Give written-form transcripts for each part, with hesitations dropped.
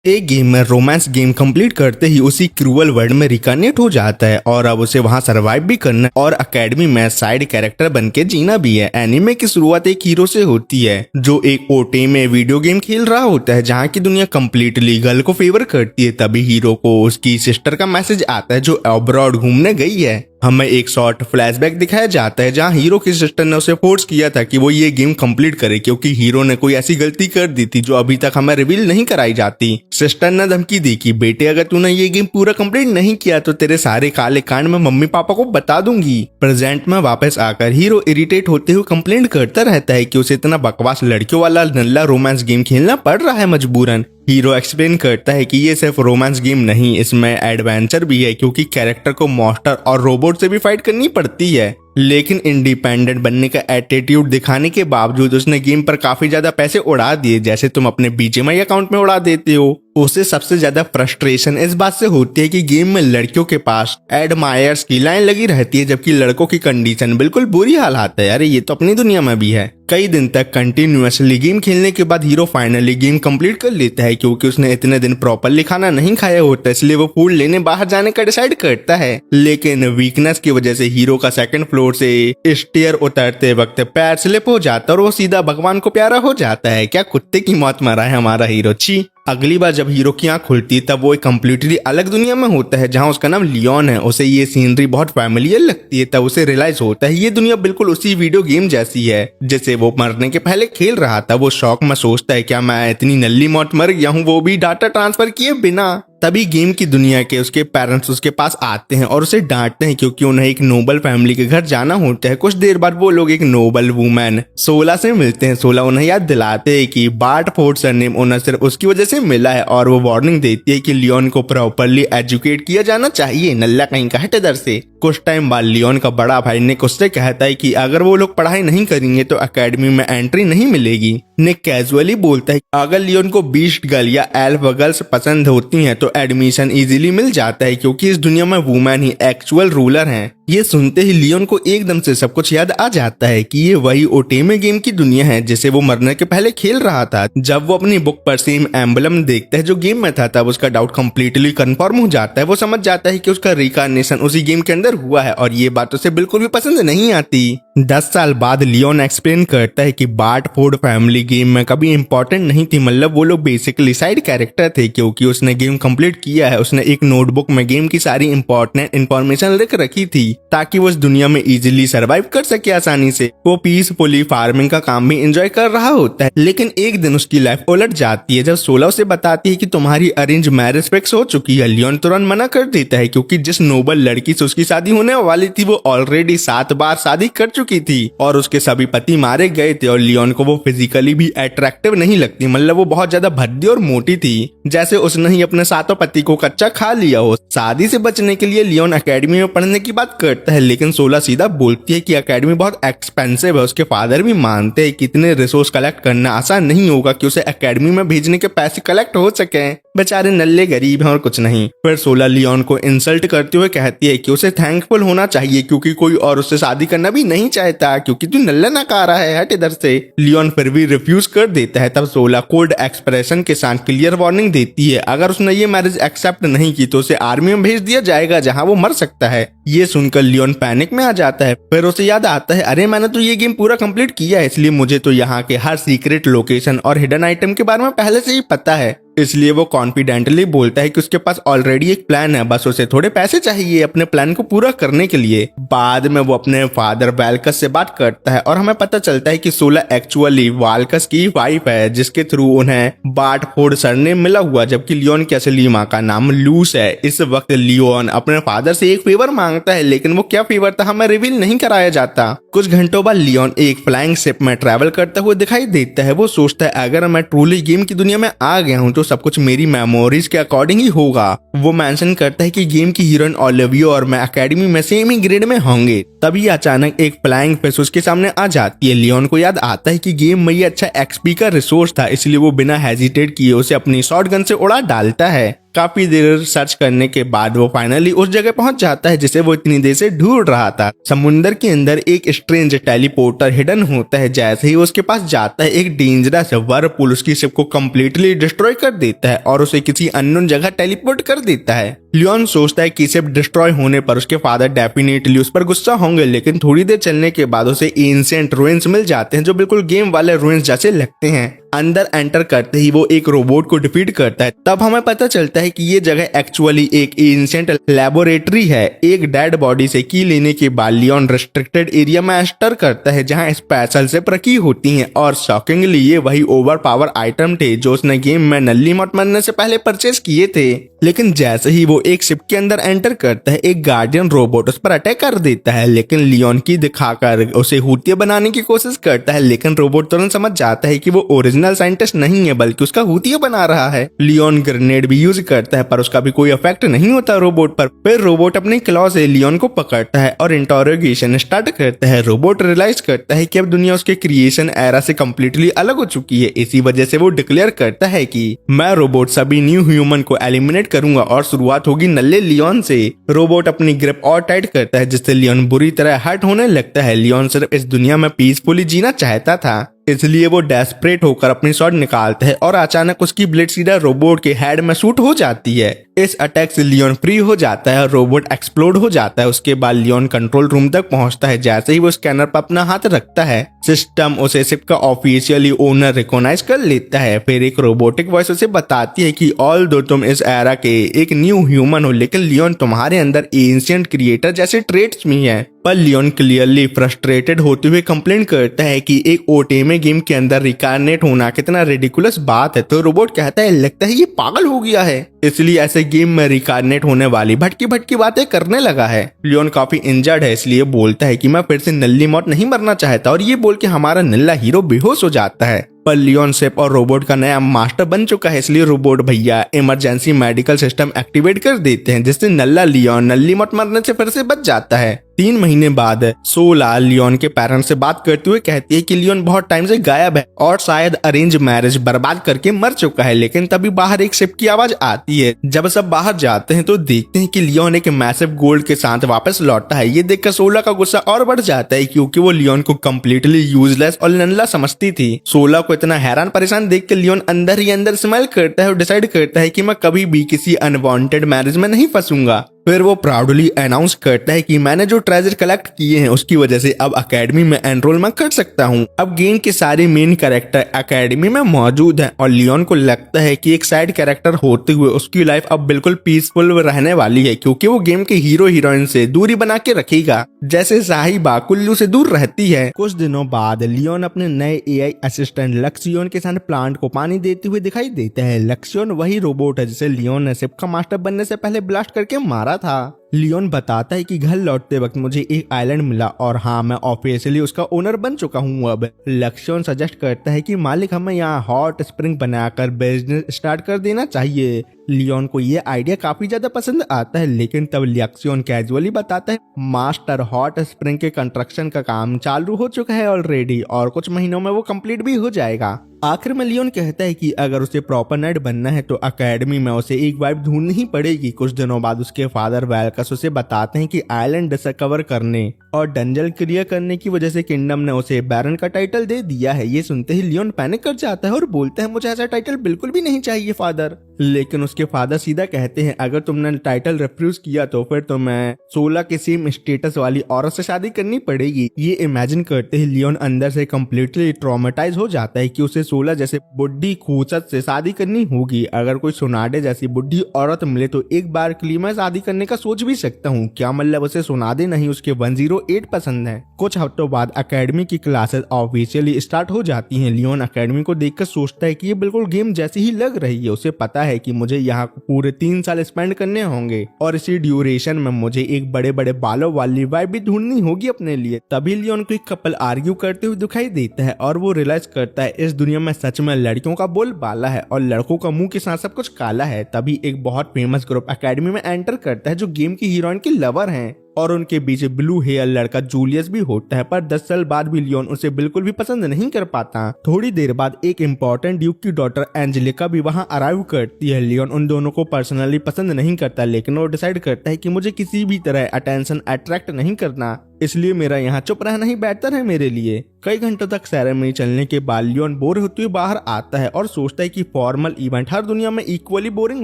एक gamer romance game complete करते ही उसी क्रूअल वर्ल्ड में रिकनेक्ट हो जाता है और अब उसे वहां सरवाइव भी करना और एकेडमी में साइड कैरेक्टर बन के जीना भी है। एनिमे की शुरुआत एक हीरो से होती है जो एक ओटे में वीडियो गेम खेल रहा होता है जहां की दुनिया कम्प्लीटली गर्ल को फेवर करती है। तभी हीरो को उसकी सिस्टर का मैसेज आता है जो अब्रॉड घूमने गई है। हमें एक शॉर्ट फ्लैशबैक दिखाया जाता है जहां हीरो की सिस्टर ने उसे फोर्स किया था कि वो ये गेम कंप्लीट करे क्योंकि हीरो ने कोई ऐसी गलती कर दी थी जो अभी तक हमें रिवील नहीं कराई जाती। सिस्टर ने धमकी दी कि बेटे अगर तूने ये गेम पूरा कंप्लीट नहीं किया तो तेरे सारे काले कांड में मम्मी पापा को बता दूंगी। प्रेजेंट में वापस आकर हीरो इरिटेट होते हुए कंप्लेंट करता रहता है कि उसे इतना बकवास लड़कियों वाला नल्ला रोमांस गेम खेलना पड़ रहा है मजबूरन। हीरो एक्सप्लेन करता है कि ये सिर्फ रोमांस गेम नहीं, इसमें एडवेंचर भी है क्योंकि कैरेक्टर को मॉन्स्टर और रोबोट से भी फाइट करनी पड़ती है। लेकिन इंडिपेंडेंट बनने का एटीट्यूड दिखाने के बावजूद उसने गेम पर काफी ज्यादा पैसे उड़ा दिए जैसे तुम अपने बीजीएमआई अकाउंट में उड़ा देते हो। उसे सबसे ज्यादा फ्रस्ट्रेशन इस बात से होती है कि गेम में लड़कियों के पास एडमायर्स की लाइन लगी रहती है जबकि लड़कों की कंडीशन बिल्कुल बुरी हालात है। अरे ये तो अपनी दुनिया में भी है। कई दिन तक कंटिन्यूअसली गेम खेलने के बाद हीरो फाइनली गेम कंप्लीट कर लेता है क्योंकि उसने इतने दिन प्रॉपरली खाना नहीं खाया होता, इसलिए वो फूड लेने बाहर जाने का डिसाइड करता है। लेकिन वीकनेस की वजह से हीरो का सेकंड फ्लोर से स्टेयर उतरते वक्त पैर स्लिप हो जाता है और वो सीधा भगवान को प्यारा हो जाता है। क्या कुत्ते की मौत मरा है हमारा हीरो। छी। अगली बार जब हीरो की आंख खुलती है तब वो एक कम्प्लीटली अलग दुनिया में होता है जहां उसका नाम लियोन है। उसे ये सीनरी बहुत फैमिलियर लगती है। तब उसे रियलाइज होता है ये दुनिया बिल्कुल उसी वीडियो गेम जैसी है जिसे वो मरने के पहले खेल रहा था। वो शौक में सोचता है क्या मैं इतनी नल्ली मौत मर गया हूँ, वो भी डाटा ट्रांसफर किए बिना। तभी गेम की दुनिया के उसके पेरेंट्स उसके पास आते हैं और उसे डांटते हैं क्योंकि उन्हें एक नोबल फैमिली के घर जाना होता है। कुछ देर बाद वो लोग एक नोबल वुमेन सोला से मिलते हैं। सोला उन्हें याद दिलाते हैं कि बार्ट फोर्ड सरनेम उन्हें सिर्फ उसकी वजह से मिला है और वो वार्निंग देती है कि लियोन को प्रॉपरली एजुकेट किया जाना चाहिए। नल्ला कहीं का हट इधर से। कुछ टाइम बाद लियोन का बड़ा भाई निक उससे कहता है कि अगर वो लोग पढ़ाई नहीं करेंगे तो एकेडमी में एंट्री नहीं मिलेगी। निक कैजुअली बोलता है अगर लियोन को बीस्ट गर्ल या एल्फ गर्ल्स पसंद होती हैं तो एडमिशन इजीली मिल जाता है क्योंकि इस दुनिया में वुमेन ही एक्चुअल रूलर हैं। ये सुनते ही लियोन को एकदम से सब कुछ याद आ जाता है कि ये वही ओटेमे गेम की दुनिया है जिसे वो मरने के पहले खेल रहा था। जब वो अपनी बुक पर सेम एम्बलम देखता है जो गेम में था तब उसका डाउट कंप्लीटली कंफर्म हो जाता है। वो समझ जाता है कि उसका रिकार्नेशन उसी गेम के अंदर हुआ है और ये बात उसे बिल्कुल भी पसंद नहीं आती। 10 साल बाद लियोन एक्सप्लेन करता है कि बार्ट फोर्ड फैमिली गेम में कभी इंपॉर्टेंट नहीं थी, मतलब वो लोग बेसिकली साइड कैरेक्टर थे। क्योंकि उसने गेम कंप्लीट किया है उसने एक नोटबुक में गेम की सारी इंपॉर्टेंट इंफॉर्मेशन लिख रखी थी ताकि वो इस दुनिया में इजीली सरवाइव कर सके आसानी से। वो पीसफुली फार्मिंग का काम भी एंजॉय कर रहा होता है। लेकिन एक दिन उसकी लाइफ उलट जाती है जब सोला उसे बताती है कि तुम्हारी अरेंज मैरिज फिक्स हो चुकी है। लियोन तुरंत मना कर देता है क्योंकि जिस नोबल लड़की से उसकी शादी होने वाली थी वो ऑलरेडी 7 बार शादी कर चुकी थी और उसके सभी पति मारे गए थे और लियोन को वो फिजिकली भी अट्रैक्टिव नहीं लगती, मतलब वो बहुत ज्यादा भद्दी और मोटी थी जैसे उसने ही अपने 7 पति को कच्चा खा लिया हो। शादी से बचने के लिए लियोन एकेडमी में पढ़ने की बात करता है लेकिन सोला सीधा बोलती है कि एकेडमी बहुत एक्सपेंसिव है। उसके फादर भी मानते हैं कि इतने रिसोर्स कलेक्ट करना आसान नहीं होगा कि उसे एकेडमी में भेजने के पैसे कलेक्ट हो सके। बेचारे नल्ले गरीब हैं और कुछ नहीं। फिर सोला लियोन को इंसल्ट करते हुए कहती है कि उसे थैंकफुल होना चाहिए क्योंकि कोई और उससे शादी करना भी नहीं चाहता क्योंकि तू नल्ला ना खा रहा है, हट इधर से। लियोन फिर भी रिफ्यूज कर देता है। तब सोला कोल्ड एक्सप्रेशन के साथ क्लियर वार्निंग देती है अगर उसने ये मैरिज एक्सेप्ट नहीं की तो उसे आर्मी में भेज दिया जाएगा जहां वो मर सकता है। ये सुनकर लियोन पैनिक में आ जाता है। फिर उसे याद आता है अरे मैंने तो ये गेम पूरा कंप्लीट किया है इसलिए मुझे तो यहाँ के हर सीक्रेट लोकेशन और हिडन आइटम के बारे में पहले से ही पता है। इसलिए वो कॉन्फिडेंटली बोलता है कि उसके पास ऑलरेडी एक प्लान है, बस उसे थोड़े पैसे चाहिए अपने प्लान को पूरा करने के लिए। बाद में वो अपने फादर वाल्कस से बात करता है और हमें पता चलता है कि सोला एक्चुअली वाल्कस की वाइफ है जिसके थ्रू उन्हें बार्ट फोर्ड सरनेम मिला हुआ जबकि लियोन की असली माँ का नाम लूस है। इस वक्त लियोन अपने फादर से एक फेवर मांगता है लेकिन वो क्या फेवर था हमें रिवील नहीं कराया जाता। कुछ घंटों बाद लियोन एक फ्लाइंग शिप में ट्रैवल करता हुआ दिखाई देता है। वो सोचता है अगर मैं ट्रूली गेम की दुनिया में आ गया हूँ तो सब कुछ मेरी मेमोरीज के अकॉर्डिंग ही होगा। वो मेंशन करता है कि गेम की हीरोइन ओलिविया और मैं एकेडमी में सेम ही ग्रेड में होंगे। तभी अचानक एक फ्लाइंग फिश उसके सामने आ जाती है। लियोन को याद आता है कि गेम में ये अच्छा एक्सपी का रिसोर्स था इसलिए वो बिना हेजिटेट किए उसे अपनी शॉटगन से उड़ा डालता है। काफी देर सर्च करने के बाद वो फाइनली उस जगह पहुंच जाता है जिसे वो इतनी देर से ढूंढ रहा था। समुंदर के अंदर एक स्ट्रेंज टेलीपोर्टर हिडन होता है। जैसे ही उसके पास जाता है एक डेंजरस व्हर्लपूल उसकी शिप को कम्प्लीटली डिस्ट्रॉय कर देता है और उसे किसी अननोन जगह टेलीपोर्ट कर देता है। लियोन सोचता है कि शिप डिस्ट्रॉय होने पर उसके फादर डेफिनेटली उस पर गुस्सा होंगे, लेकिन थोड़ी देर चलने के बाद उसे एंशिएंट रुइंस मिल जाते हैं जो बिल्कुल गेम वाले रुइंस जैसे लगते हैं। अंदर एंटर करते ही वो एक रोबोट को डिफीट करता है। तब हमें पता चलता है कि ये जगह एक्चुअली एक एंशिएंट लैबोरेटरी है। एक डेड बॉडी से की लेने के बाद लियोन रिस्ट्रिक्टेड एरिया में एंटर करता है जहां स्पेशल शिप रखी होती हैं और शॉकिंगली ये वही ओवर पावर आइटम थे जो उसने गेम में नल्ली मौत मरने से पहले परचेज किए थे। लेकिन जैसे ही वो एक शिप के अंदर एंटर करता है एक गार्डियन रोबोट उस पर अटैक कर देता है, लेकिन लियोन की दिखाकर उसे हुतिया बनाने की कोशिश करता है। लेकिन रोबोट तुरंत समझ जाता है कि वो ओरिजिनल साइंटिस्ट नहीं है बल्कि उसका हुतिया बना रहा है। लियोन ग्रेनेड भी यूज करता है पर उसका भी कोई इफेक्ट नहीं होता रोबोट पर। फिर रोबोट अपने क्लॉ से लियोन को पकड़ता है और इंटरोगेशन स्टार्ट करता है। रोबोट रियलाइज करता है कि अब दुनिया उसके क्रिएशन एरा से कम्प्लीटली अलग हो चुकी है। इसी वजह से वो डिक्लेयर करता है कि मैं रोबोट सभी न्यू ह्यूमन को एलिमिनेट करूंगा और शुरुआत होगी नल्ले लियोन से। रोबोट अपनी ग्रिप और टाइट करता है जिससे लियोन बुरी तरह हर्ट होने लगता है। लियोन सिर्फ इस दुनिया में पीसफुली जीना चाहता था, इसलिए वो डेस्परेट होकर अपनी शॉट निकालता है और अचानक उसकी ब्लेड सीधा रोबोट के हेड में शूट हो जाती है। इस अटैक से लियोन फ्री हो जाता है और रोबोट एक्सप्लोड हो जाता है। उसके बाद लियोन कंट्रोल रूम तक पहुंचता है। जैसे ही वो स्कैनर पर अपना हाथ रखता है सिस्टम उसे शिप का ऑफिशियली ओनर रिकॉग्नाइज कर लेता है। फिर एक रोबोटिक वॉइस उसे बताती है कि ऑल दो तुम इस एरा के एक न्यू ह्यूमन हो, लेकिन लियोन तुम्हारे अंदर एंशिएंट क्रिएटर जैसे ट्रेट्स भी हैं। पर लियोन क्लियरली फ्रस्ट्रेटेड होते हुए कंप्लेन करता है कि एक ओटेमे गेम के अंदर रिकारनेट होना कितना रिडिकुलस बात है। तो रोबोट कहता है लगता है ये पागल हो गया है, इसलिए ऐसे गेम में रिकारनेट होने वाली भटकी भटकी बातें करने लगा है। लियोन काफी इंजर्ड है इसलिए बोलता है कि मैं फिर से नल्ली मौत नहीं मरना चाहता और ये बोल के हमारा नल्ला हीरो बेहोश हो जाता है। पर लियोन शिप और रोबोट का नया मास्टर बन चुका है, इसलिए रोबोट भैया इमरजेंसी मेडिकल सिस्टम एक्टिवेट कर देते हैं जिससे नल्ला लियोन नल्ली मौत मरने से फिर से बच जाता है। 3 महीने बाद सोला लियोन के पेरेंट्स से बात करते हुए कहती है कि लियोन बहुत टाइम से गायब है और शायद अरेंज मैरिज बर्बाद करके मर चुका है। लेकिन तभी बाहर एक शिप की आवाज आती है। जब सब बाहर जाते हैं तो देखते हैं कि लियोन एक मैसिव गोल्ड के साथ वापस लौटा है। ये देखकर सोला का गुस्सा और बढ़ जाता है क्योंकि वो लियोन को कम्प्लीटली यूजलेस और नल्ला समझती थी। सोला को इतना हैरान परेशान देख के लियोन अंदर ही अंदर स्माइल करता है और डिसाइड करता है कि मैं कभी भी किसी अनवांटेड मैरिज में नहीं फंसूंगा। फिर वो प्राउडली अनाउंस करता है कि मैंने जो ट्रेजर कलेक्ट किए हैं उसकी वजह से अब अकेडमी में एनरोलमेंट कर सकता हूँ। अब गेम के सारे मेन कैरेक्टर अकेडमी में मौजूद हैं और लियोन को लगता है कि एक साइड कैरेक्टर होते हुए उसकी लाइफ अब बिल्कुल पीसफुल रहने वाली है क्योंकि वो गेम के हीरो हीरोइन से दूरी बना के रखेगा जैसे साहिबा कुल्लू से दूर रहती है। कुछ दिनों बाद लियोन अपने नए एआई असिस्टेंट लक्सियोन के साथ प्लांट को पानी देते हुए दिखाई देता है। लक्सियोन वही रोबोट है जिसे लियोन ने शिप का मास्टर बनने से पहले ब्लास्ट करके मारा था। लियोन बताता है कि घर लौटते वक्त मुझे एक आइलैंड मिला और हाँ मैं ऑफिशियली उसका ओनर बन चुका हूँ। अब लक्ष्यन सजेस्ट करता है कि मालिक हमें यहाँ हॉट स्प्रिंग बनाकर बिजनेस स्टार्ट कर देना चाहिए। लियोन को ये आइडिया काफी ज्यादा पसंद आता है, लेकिन तब लक्ष्यन कैजुअली बताता है मास्टर हॉट स्प्रिंग के कंस्ट्रक्शन का काम चालू हो चुका है ऑलरेडी और कुछ महीनों में वो कंप्लीट भी हो जाएगा। आखिर में लियोन कहता है कि अगर उसे प्रॉपर नाइट बनना है तो अकेडमी में उसे एक वाइफ ढूंढनी ही पड़ेगी। कुछ दिनों बाद उसके फादर वेलकस उसे बताते हैं कि आइलैंड डिस्कवर करने और डंजन क्लियर करने की वजह से किंगडम ने उसे बैरन का टाइटल दे दिया है। ये सुनते ही लियोन पैनिक कर जाता है और बोलता है मुझे ऐसा टाइटल बिल्कुल भी नहीं चाहिए फादर। लेकिन उसके फादर सीधा कहते हैं अगर तुमने टाइटल रिफ्यूज किया तो फिर तुम्हें सोला के सेम स्टेटस वाली औरत से शादी करनी पड़ेगी। ये इमेजिन करते ही लियोन अंदर से कम्प्लीटली ट्रॉमेटाइज हो जाता है कि उसे सोला जैसे बुढ़ी खूंचत से शादी करनी होगी। अगर कोई सोनाडे जैसी बुढ़ी औरत मिले तो एक बार के लिए मैं शादी करने का सोच भी सकता हूँ। क्या मतलब उसे सोनाडे नहीं उसके 108 पसंद है। कुछ हफ्तों बाद अकेडमी की क्लासेस ऑफिशियली स्टार्ट हो जाती हैं। लियोन अकेडमी को देखकर सोचता है कि ये बिल्कुल गेम जैसी ही लग रही है। उसे पता है कि मुझे यहाँ पूरे 3 साल स्पेंड करने होंगे और इसी ड्यूरेशन में मुझे एक बड़े बड़े बालों वाली वाइफ भी ढूंढनी होगी अपने लिए। तभी लियोन को एक कपल आर्ग्यू करते हुए दिखाई देता है और वो रियलाइज करता है इस दुनिया में सच में लड़कियों का बोल बाला है और लड़कों का मुंह के साथ सब कुछ काला है। तभी एक बहुत फेमस ग्रुप अकेडमी में एंटर करता है जो गेम की हीरोइन की लवर हैं। और उनके बीच ब्लू हेयर लड़का जूलियस भी होता है, पर 10 साल बाद भी लियोन उसे बिल्कुल भी पसंद नहीं कर पाता। थोड़ी देर बाद एक इम्पोर्टेंट ड्यूक की डॉटर एंजेलिका भी वहां अराइव करती है। लियोन उन दोनों को पर्सनली पसंद नहीं करता, लेकिन वो डिसाइड करता है कि मुझे किसी भी तरह अटेंशन अट्रैक्ट नहीं करना, इसलिए मेरा यहाँ चुप रहना ही बेहतर है मेरे लिए। कई घंटों तक सेरेमनी चलने के बाद लियोन बोर होते हुए बाहर आता है और सोचता है कि फॉर्मल इवेंट हर दुनिया में इक्वली बोरिंग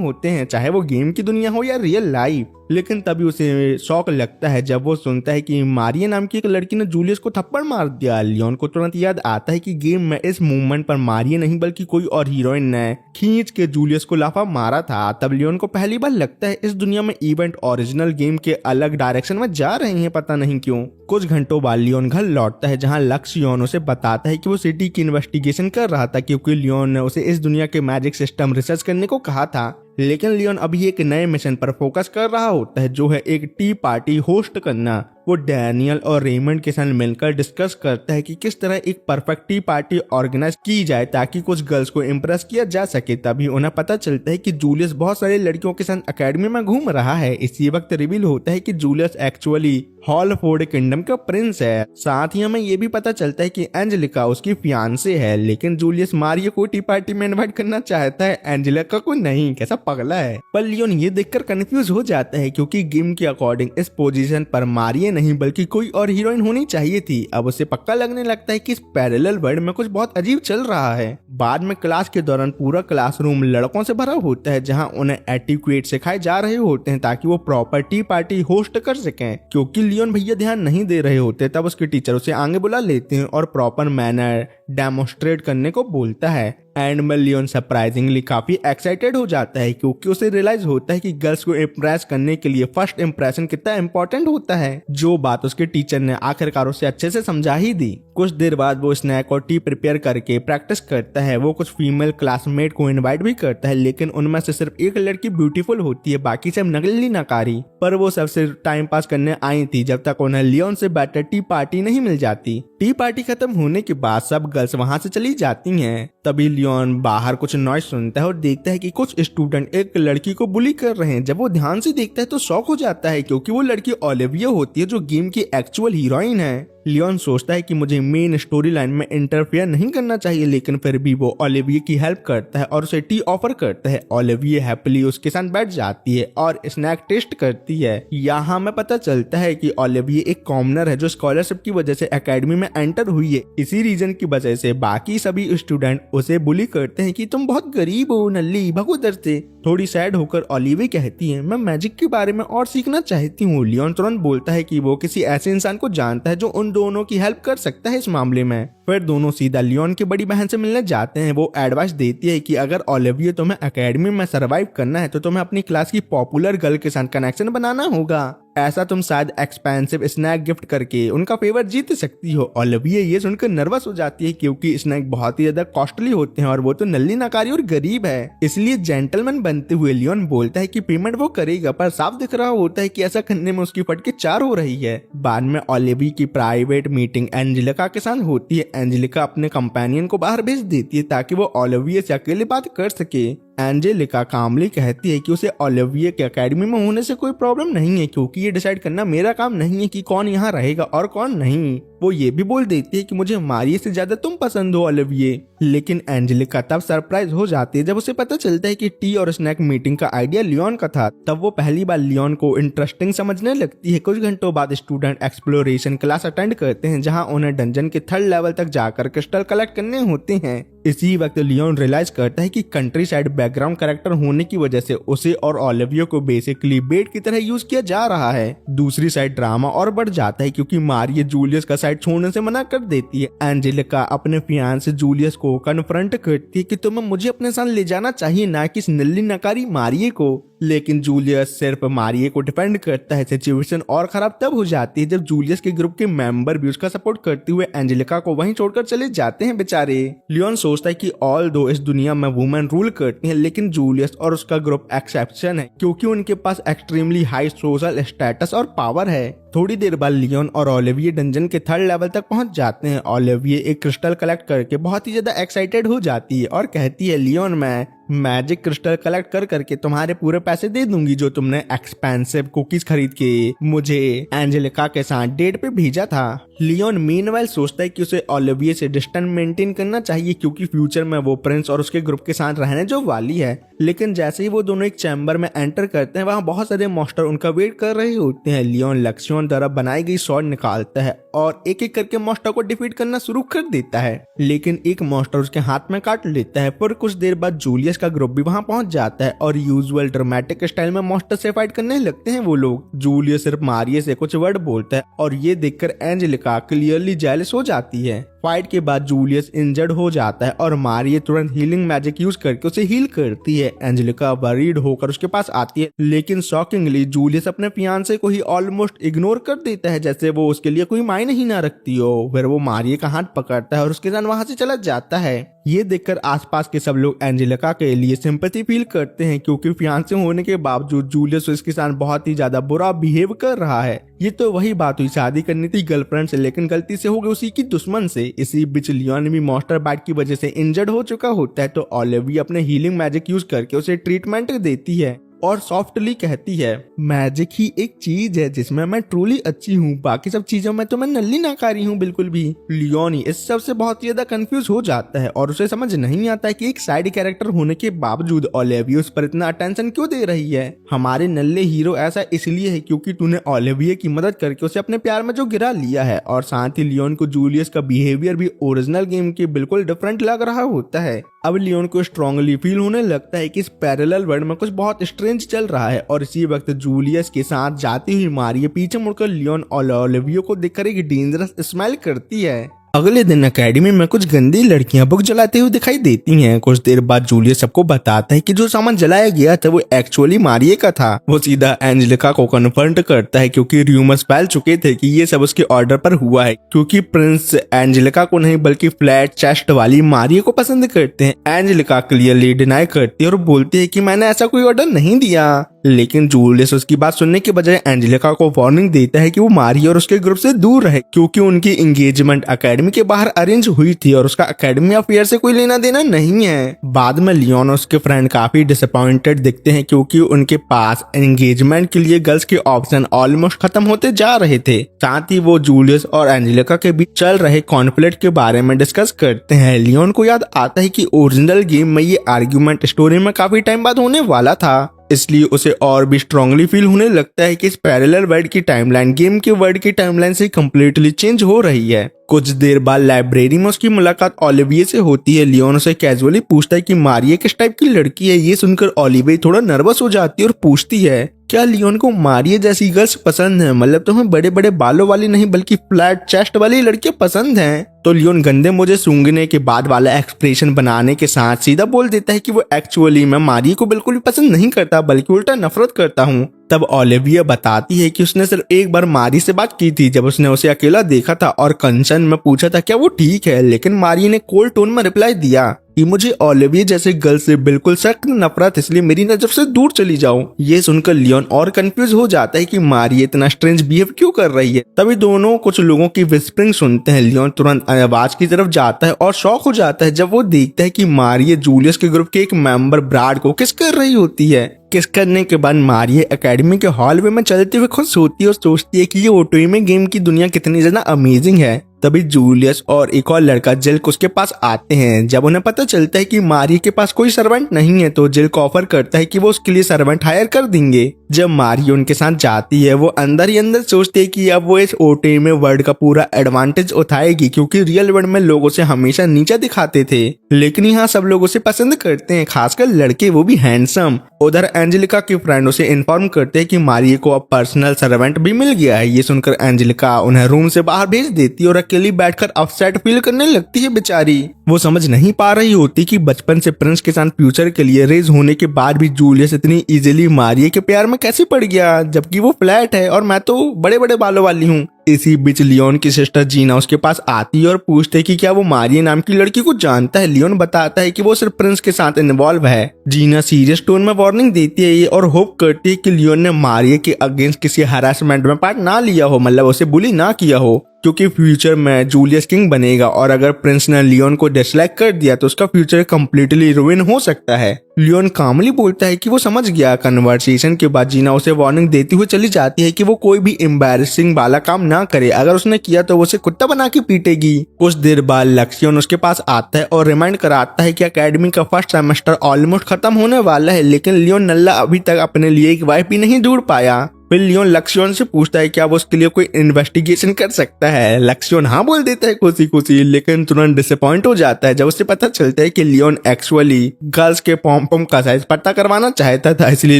होते हैं, चाहे वो गेम की दुनिया हो या रियल लाइफ। लेकिन तभी उसे शौक लगता है जब वो सुनता है कि मारिया नाम की एक लड़की ने जूलियस को थप्पड़ मार दिया। लियोन को तुरंत याद आता है कि गेम में इस मूवमेंट पर मारिया नहीं बल्कि कोई और हीरोइन ने खींच के जूलियस को लाफा मारा था। तब लियोन को पहली बार लगता है इस दुनिया में इवेंट ओरिजिनल गेम के अलग डायरेक्शन में जा रहे हैं, पता नहीं क्यों। कुछ घंटों बाद लियोन घर लौटता है, जहां लक्स लियोन उसे बताता है कि वो सिटी की इन्वेस्टिगेशन कर रहा था, क्योंकि लियोन ने उसे इस दुनिया के मैजिक सिस्टम रिसर्च करने को कहा था। लेकिन लियोन अभी एक नए मिशन पर फोकस कर रहा होता है, जो है एक टी पार्टी होस्ट करना। वो डैनियल और रेमंड के साथ मिलकर डिस्कस करता है कि किस तरह एक परफेक्ट टी पार्टी ऑर्गेनाइज की जाए ताकि कुछ गर्ल्स को इम्प्रेस किया जा सके। तभी उन्हें पता चलता है कि जूलियस बहुत सारे लड़कियों के साथ अकेडमी में घूम रहा है। इसी वक्त रिवील होता है कि जूलियस एक्चुअली हॉलफोर्ड किंगडम का प्रिंस है। साथ ही हमें ये भी पता चलता है कि एंजेलिका उसकी फियांसे है, लेकिन जूलियस मारिया को टी पार्टी में इन्वाइट करना चाहता है, एंजेलिका को नहीं। कैसा पगला है। पर लियोन ये देखकर कंफ्यूज हो जाता है, क्योंकि गेम के अकॉर्डिंग इस पोजीशन पर मारिया नहीं बल्कि कोई और हीरोइन होनी चाहिए थी। अब उसे पक्का लगने लगता है कि इस पैरेलल वर्ल्ड में कुछ बहुत अजीब चल रहा है। बाद में क्लास के दौरान पूरा क्लासरूम लड़कों से भरा होता है, जहां उन्हें एटिक्वेट सिखाए जा रहे होते हैं ताकि वो प्रॉपर टी पार्टी होस्ट कर सकें। क्योंकि लियोन भैया ध्यान नहीं दे रहे होते, तब उसके टीचर उसे आगे बुला लेते हैं और प्रॉपर मैनर डेमोन्स्ट्रेट करने को बोलता है। एंड में लियोन सरप्राइजिंगली काफी एक्साइटेड हो जाता है, क्योंकि उसे रियलाइज होता है कि गर्ल्स को इम्प्रेस करने के लिए फर्स्ट इम्प्रेशन कितना इंपॉर्टेंट होता है, जो बात उसके टीचर ने आखिरकार उसे अच्छे से समझा ही दी। कुछ देर बाद वो स्नैक और टी प्रिपेयर करके प्रैक्टिस करता है। वो कुछ फीमेल क्लासमेट को इनवाइट भी करता है, लेकिन उनमें से सिर्फ एक लड़की ब्यूटीफुल होती है, बाकी सब नकली नकारी। पर वो सबसे टाइम पास करने आई थी जब तक उन्हें लियोन से बेटर टी पार्टी नहीं मिल जाती। टी पार्टी खत्म होने के बाद सब गर्ल्स वहां से चली जाती हैं। तभी लियोन बाहर कुछ नॉइज सुनता है और देखता है कि कुछ स्टूडेंट एक लड़की को बुली कर रहे हैं। जब वो ध्यान से देखता है तो शॉक हो जाता है, क्योंकि वो लड़की ओलिविया होती है, जो गेम की एक्चुअल हीरोइन है। लियोन सोचता है कि मुझे मेन स्टोरी लाइन में इंटरफेयर नहीं करना चाहिए, लेकिन फिर भी वो ओलिविया की हेल्प करता है और उसे टी ऑफर करता है। ओलिविया हैप्पीली उसके साथ बैठ जाती है और स्नैक टेस्ट करती है। यहाँ हमें पता चलता है कि ओलिविया एक कॉमनर है जो स्कॉलरशिप की वजह से एकेडमी में एंटर हुई है। इसी रीजन की वजह से बाकी सभी स्टूडेंट उसे बुली करते हैं कि तुम बहुत गरीब हो, नल्ली, भगो इधर से। थोड़ी सैड होकर ओलिविया कहती है, मैं मैजिक के बारे में और सीखना चाहती हूँ। लियोन तुरंत बोलता है कि वो किसी ऐसे इंसान को जानता है जो उन दोनों की हेल्प कर सकता है इस मामले में। फिर दोनों सीधा लियोन की बड़ी बहन से मिलने जाते हैं। वो एडवाइस देती है कि अगर ओलिविया तुम्हें एकेडमी में सरवाइव करना है तो तुम्हें अपनी क्लास की पॉपुलर गर्ल के साथ कनेक्शन बनाना होगा। ऐसा तुम शायद एक्सपेंसिव स्नैक गिफ्ट करके उनका फेवर जीत सकती हो। ओलिविया ये सुनकर नर्वस हो जाती है, क्योंकि स्नैक बहुत ही ज्यादा कॉस्टली होते हैं और वो तो नल्ली नकारी और गरीब है। इसलिए जेंटलमैन बनते हुए लियोन बोलता है कि पेमेंट वो करेगा, पर साफ दिख रहा होता है कि ऐसा करने में उसकी फटके चार हो रही है। बाद में ओलिविया की प्राइवेट मीटिंग एंजेलिका के साथ होती है। एंजेलिका अपने कंपेनियन को बाहर भेज देती है ताकि वो ओलिविया से अकेले बात कर सके। एंजेलिका कामली कहती है कि उसे ओलिविया के एकेडमी में होने से कोई प्रॉब्लम नहीं है, क्योंकि ये डिसाइड करना मेरा काम नहीं है कि कौन यहाँ रहेगा और कौन नहीं। वो ये भी बोल देती है कि मुझे मारिया से ज्यादा तुम पसंद हो ओलिविया। लेकिन एंजेलिका तब सरप्राइज हो जाती है जब उसे पता चलता है कि टी और स्नैक मीटिंग का आइडिया लियोन का था। तब वो पहली बार लियोन को इंटरेस्टिंग समझने लगती है। कुछ घंटों बाद स्टूडेंट एक्सप्लोरेशन क्लास अटेंड करते हैं, जहाँ उन्हें डंजन के 3rd लेवल तक जाकर क्रिस्टल कलेक्ट करने होते हैं। इसी वक्त लियोन रियलाइज करता है कि कंट्री साइड बैकग्राउंड कैरेक्टर होने की वजह से उसे और ओलिविया को बेसिकली बेट की तरह यूज किया जा रहा है। दूसरी साइड ड्रामा और बढ़ जाता है, क्योंकि मारिया जूलियस का साइड छोड़ने से मना कर देती है। एंजेलिका अपने फियांसे जूलियस को कन्फ्रंट करती है कि तुम्हें मुझे अपने साथ ले जाना चाहिए, ना कि इस नल्ली नकारी मारिया को। लेकिन जूलियस सिर्फ मारिया को डिफेंड करता है। सिचुएशन और खराब तब हो जाती है जब जूलियस के ग्रुप के मेंबर भी उसका सपोर्ट करते हुए एंजेलिका को वहीं छोड़कर चले जाते हैं बेचारे। लियोन सोचता है कि ऑल दो इस दुनिया में वुमेन रूल करती हैं, लेकिन जूलियस और उसका ग्रुप एक्सेप्शन है, क्योंकि उनके पास एक्सट्रीमली हाई सोशल स्टेटस और पावर है। थोड़ी देर बाद लियोन और ओलिविया डंजन के 3rd लेवल तक पहुंच जाते हैं। ओलिविया एक क्रिस्टल कलेक्ट करके बहुत ही ज्यादा एक्साइटेड हो जाती है और कहती है, लियोन मैं मैजिक क्रिस्टल कलेक्ट कर करके तुम्हारे पूरे पैसे दे दूंगी जो तुमने एक्सपेंसिव कुकीज खरीद के मुझे एंजेलिका के साथ डेट पे भेजा था। लियोन मीनवाइल सोचता है कि उसे ओलिविये से डिस्टेंस मेंटेन करना चाहिए क्योंकि फ्यूचर में वो प्रिंस और उसके ग्रुप के साथ रहने जो वाली है। लेकिन जैसे ही वो दोनों एक चैम्बर में एंटर करते हैं वहाँ बहुत सारे मॉन्स्टर उनका वेट कर रहे होते हैं। लियोन लक्ष्योन द्वारा बनाई गई स्वॉर्ड निकालता है और एक एक करके मॉन्स्टर को डिफीट करना शुरू कर देता है, लेकिन एक मॉन्स्टर उसके हाथ में काट लेता है। पर कुछ देर बाद जूलियस का ग्रुप भी वहाँ पहुंच जाता है और यूजुअल ड्रामेटिक स्टाइल में मॉन्स्टर से फाइट करने लगते हैं वो लोग। जूलियस सिर्फ मारिये से कुछ वर्ड बोलता है और ये देखकर एंजेलिका क्लियरली जेलस हो जाती है। फाइट के बाद जूलियस इंजर्ड हो जाता है और मारिये तुरंत हीलिंग मैजिक यूज करके उसे हील करती है। एंजेलिका वरीड होकर उसके पास आती है, लेकिन शॉकिंगली जूलियस अपने फियांसे को ही ऑलमोस्ट इग्नोर कर देता है जैसे वो उसके लिए कोई मायने ही ना रखती हो। फिर वो मारिये का हाथ पकड़ता है और उसके साथ वहां से चला जाता है। ये देखकर आसपास के सब लोग एंजेलिका के लिए सिंपैथी फील करते हैं क्योंकि फियांसे होने के बावजूद जूलियस इसके साथ बहुत ही ज्यादा बुरा बिहेव कर रहा है। ये तो वही बात हुई, शादी करनी थी गर्लफ्रेंड से लेकिन गलती से हो गई उसी की दुश्मन से। इसी बीच लियोन भी मॉन्स्टर बाइट की वजह से इंजर्ड हो चुका होता है तो ओलिविया अपने हीलिंग मैजिक यूज करके उसे ट्रीटमेंट देती है और सॉफ्टली कहती है मैजिक ही एक चीज है जिसमें मैं ट्रूली अच्छी हूँ, बाकी सब चीजों में तो मैं नल्ली नाकारी हूँ बिल्कुल भी। लियोन इस सब से बहुत ज्यादा कंफ्यूज हो जाता है और उसे समझ नहीं आता है कि एक साइड कैरेक्टर होने के बावजूद ओलिविया उस पर इतना अटेंशन क्यों दे रही है। हमारे नल्ले हीरो ऐसा इसलिए है क्योंकि तूने ओलिविया की मदद करके उसे अपने प्यार में जो गिरा लिया है। और साथ ही लियोन को जूलियस का बिहेवियर भी ओरिजिनल गेम के बिल्कुल डिफरेंट लग रहा होता है। अब लियोन को स्ट्रांगली फील होने लगता है कि इस पैरेलल वर्ल्ड में कुछ बहुत स्ट्रेंज चल रहा है और इसी वक्त जूलियस के साथ जाती हुई मारिये पीछे मुड़कर लियोन और ओलिविया को देखकर एक डेंजरस स्माइल करती है। अगले दिन एकेडमी में कुछ गंदी लड़कियां बुक जलाते हुए दिखाई देती हैं। कुछ देर बाद जूलियस सबको बताता है कि जो सामान जलाया गया था वो एक्चुअली मारिये का था। वो सीधा एंजेलिका को कन्फर्ट करता है क्योंकि रूमर्स फैल चुके थे कि ये सब उसके ऑर्डर पर हुआ है क्योंकि प्रिंस एंजेलिका को नहीं बल्कि फ्लैट चेस्ट वाली मारिये को पसंद करते हैं। एंजेलिका क्लियरली डिनाई करती है और बोलती है कि मैंने ऐसा कोई ऑर्डर नहीं दिया, लेकिन जूलियस उसकी बात सुनने के बजाय एंजेलिका को वार्निंग देता है कि वो मारिये और उसके ग्रुप से दूर रहे क्योंकि उनकी एंगेजमेंट एकेडमी के बाहर अरेंज हुई थी और उसका एकेडमी अफेयर से कोई लेना देना नहीं है। बाद में लियोन और उसके फ्रेंड काफी डिसअपॉइंटेड दिखते हैं क्योंकि उनके पास एंगेजमेंट के लिए गर्ल्स के ऑप्शन ऑलमोस्ट खत्म होते जा रहे थे। साथ ही वो जूलियस और एंजेलिका के बीच चल रहे कॉन्फ्लिक्ट के बारे में डिस्कस करते हैं। लियोन को याद आता है कि ओरिजिनल गेम में ये आर्ग्यूमेंट स्टोरी में काफी टाइम बाद होने वाला था, इसलिए उसे और भी स्ट्रांगली फील होने लगता है कि इस पैरेलल वर्ल्ड की टाइमलाइन गेम के वर्ल्ड की टाइमलाइन से कंप्लीटली चेंज हो रही है। कुछ देर बाद लाइब्रेरी में उसकी मुलाकात ओलिविया से होती है। लियोन उसे कैजुअली पूछता है कि मारिये किस टाइप की लड़की है। ये सुनकर ओलिविया थोड़ा नर्वस हो जाती है और पूछती है क्या लियोन को मारिये जैसी गर्ल्स पसंद है, मतलब तुम्हें बड़े बड़े बालों वाली नहीं बल्कि फ्लैट चेस्ट वाली लड़कियां पसंद हैं। तो लियोन गंदे मुझे सूंघने के बाद वाला एक्सप्रेशन बनाने के साथ सीधा बोल देता है कि वो एक्चुअली मैं मारिये को बिल्कुल भी पसंद नहीं करता बल्कि उल्टा नफरत करता हूँ। तब ओलिविया बताती है कि उसने सिर्फ एक बार मारिये से बात की थी जब उसने उसे अकेला देखा था और कंसर्न में पूछा था क्या वो ठीक है, लेकिन मारिये ने कोल्ड टोन में रिप्लाई दिया कि मुझे ओलिविया जैसे गर्ल से बिल्कुल सख्त नफरत, इसलिए मेरी नजर से दूर चली जाओ। ये सुनकर लियोन और कंफ्यूज हो जाता है कि मारिये इतना स्ट्रेंज बिहेव क्यों कर रही है। तभी दोनों कुछ लोगों की विस्परिंग सुनते हैं। लियोन तुरंत आवाज की तरफ जाता है और शॉक हो जाता है जब वो देखता है कि मारिये जूलियस के ग्रुप के एक मेंबर ब्राड को किस कर रही होती है। किस करने के बाद मारिये एकेडमी के हॉलवे में चलते हुए खुश होती है और सोचती है कि ये ओटोइमे गेम की दुनिया कितनी ज्यादा अमेजिंग है। तभी जूलियस और एक और लड़का जिल्क उसके पास आते हैं। जब उन्हें पता चलता है कि मारिये के पास कोई सर्वेंट नहीं है तो जिल्क ऑफर करता है कि वो उसके लिए सर्वेंट हायर कर देंगे। जब मारिये उनके साथ जाती है वो अंदर ही अंदर सोचती है कि अब वो इस ओटोइमे वर्ल्ड का पूरा एडवांटेज उठाएगी क्योंकि रियल वर्ल्ड में लोग उसे हमेशा नीचा दिखाते थे, लेकिन यहाँ सब लोग उसे पसंद करते हैं, खासकर लड़के, वो भी हैंडसम। उधर एंजेलिका के फ्रेंड उसे इन्फॉर्म करते हैं कि मारिये को अब पर्सनल सर्वेंट भी मिल गया है। ये सुनकर एंजेलिका उन्हें रूम से बाहर भेज देती है और अकेली बैठकर अपसेट फील करने लगती है बेचारी। वो समझ नहीं पा रही होती कि बचपन से प्रिंस के साथ फ्यूचर के लिए रेज होने के बाद भी जूलियस इतनी इजीली मारिये के प्यार में कैसे पड़ गया, जबकि वो फ्लैट है और मैं तो बड़े बड़े बालों वाली हूँ। इसी बीच लियोन की सिस्टर जीना उसके पास आती है और पूछते है कि क्या वो मारिया नाम की लड़की को जानता है। लियोन बताता है कि वो सिर्फ प्रिंस के साथ इन्वॉल्व है। जीना सीरियस टोन में वार्निंग देती है और होप करती है कि लियोन ने मारिया के अगेंस्ट किसी हरासमेंट में पार्ट ना लिया हो, मतलब उसे बुली ना किया हो, क्योंकि फ्यूचर में जूलियस किंग बनेगा और अगर प्रिंस ने लियोन को डिसलाइक कर दिया तो उसका फ्यूचर कंप्लीटली रुइन हो सकता है। लियोन कामली बोलता है कि वो समझ गया। कन्वर्सेशन के बाद जीना उसे वार्निंग देती हुई चली जाती है कि वो कोई भी एम्बैरेसिंग वाला काम ना करे, अगर उसने किया तो वो उसे कुत्ता बना के पीटेगी। कुछ देर बाद लक्ष्यन उसके पास आता है और रिमाइंड कराता है कि एकेडमी का फर्स्ट सेमेस्टर ऑलमोस्ट खत्म होने वाला है, लेकिन लियोन नल्ला अभी तक अपने लिए एक वाइफ भी नहीं ढूंढ पाया। फिर लियोन लक्ष्यन से पूछता है क्या वो उसके लिए कोई इन्वेस्टिगेशन कर सकता है। लक्ष्यन हाँ बोल देता है खुशी खुशी, लेकिन तुरंत डिसअपॉइंट हो जाता है जब उसे पता चलता है कि लियोन एक्चुअली गर्ल्स के पॉम पॉम का साइज पता करवाना चाहता था। इसलिए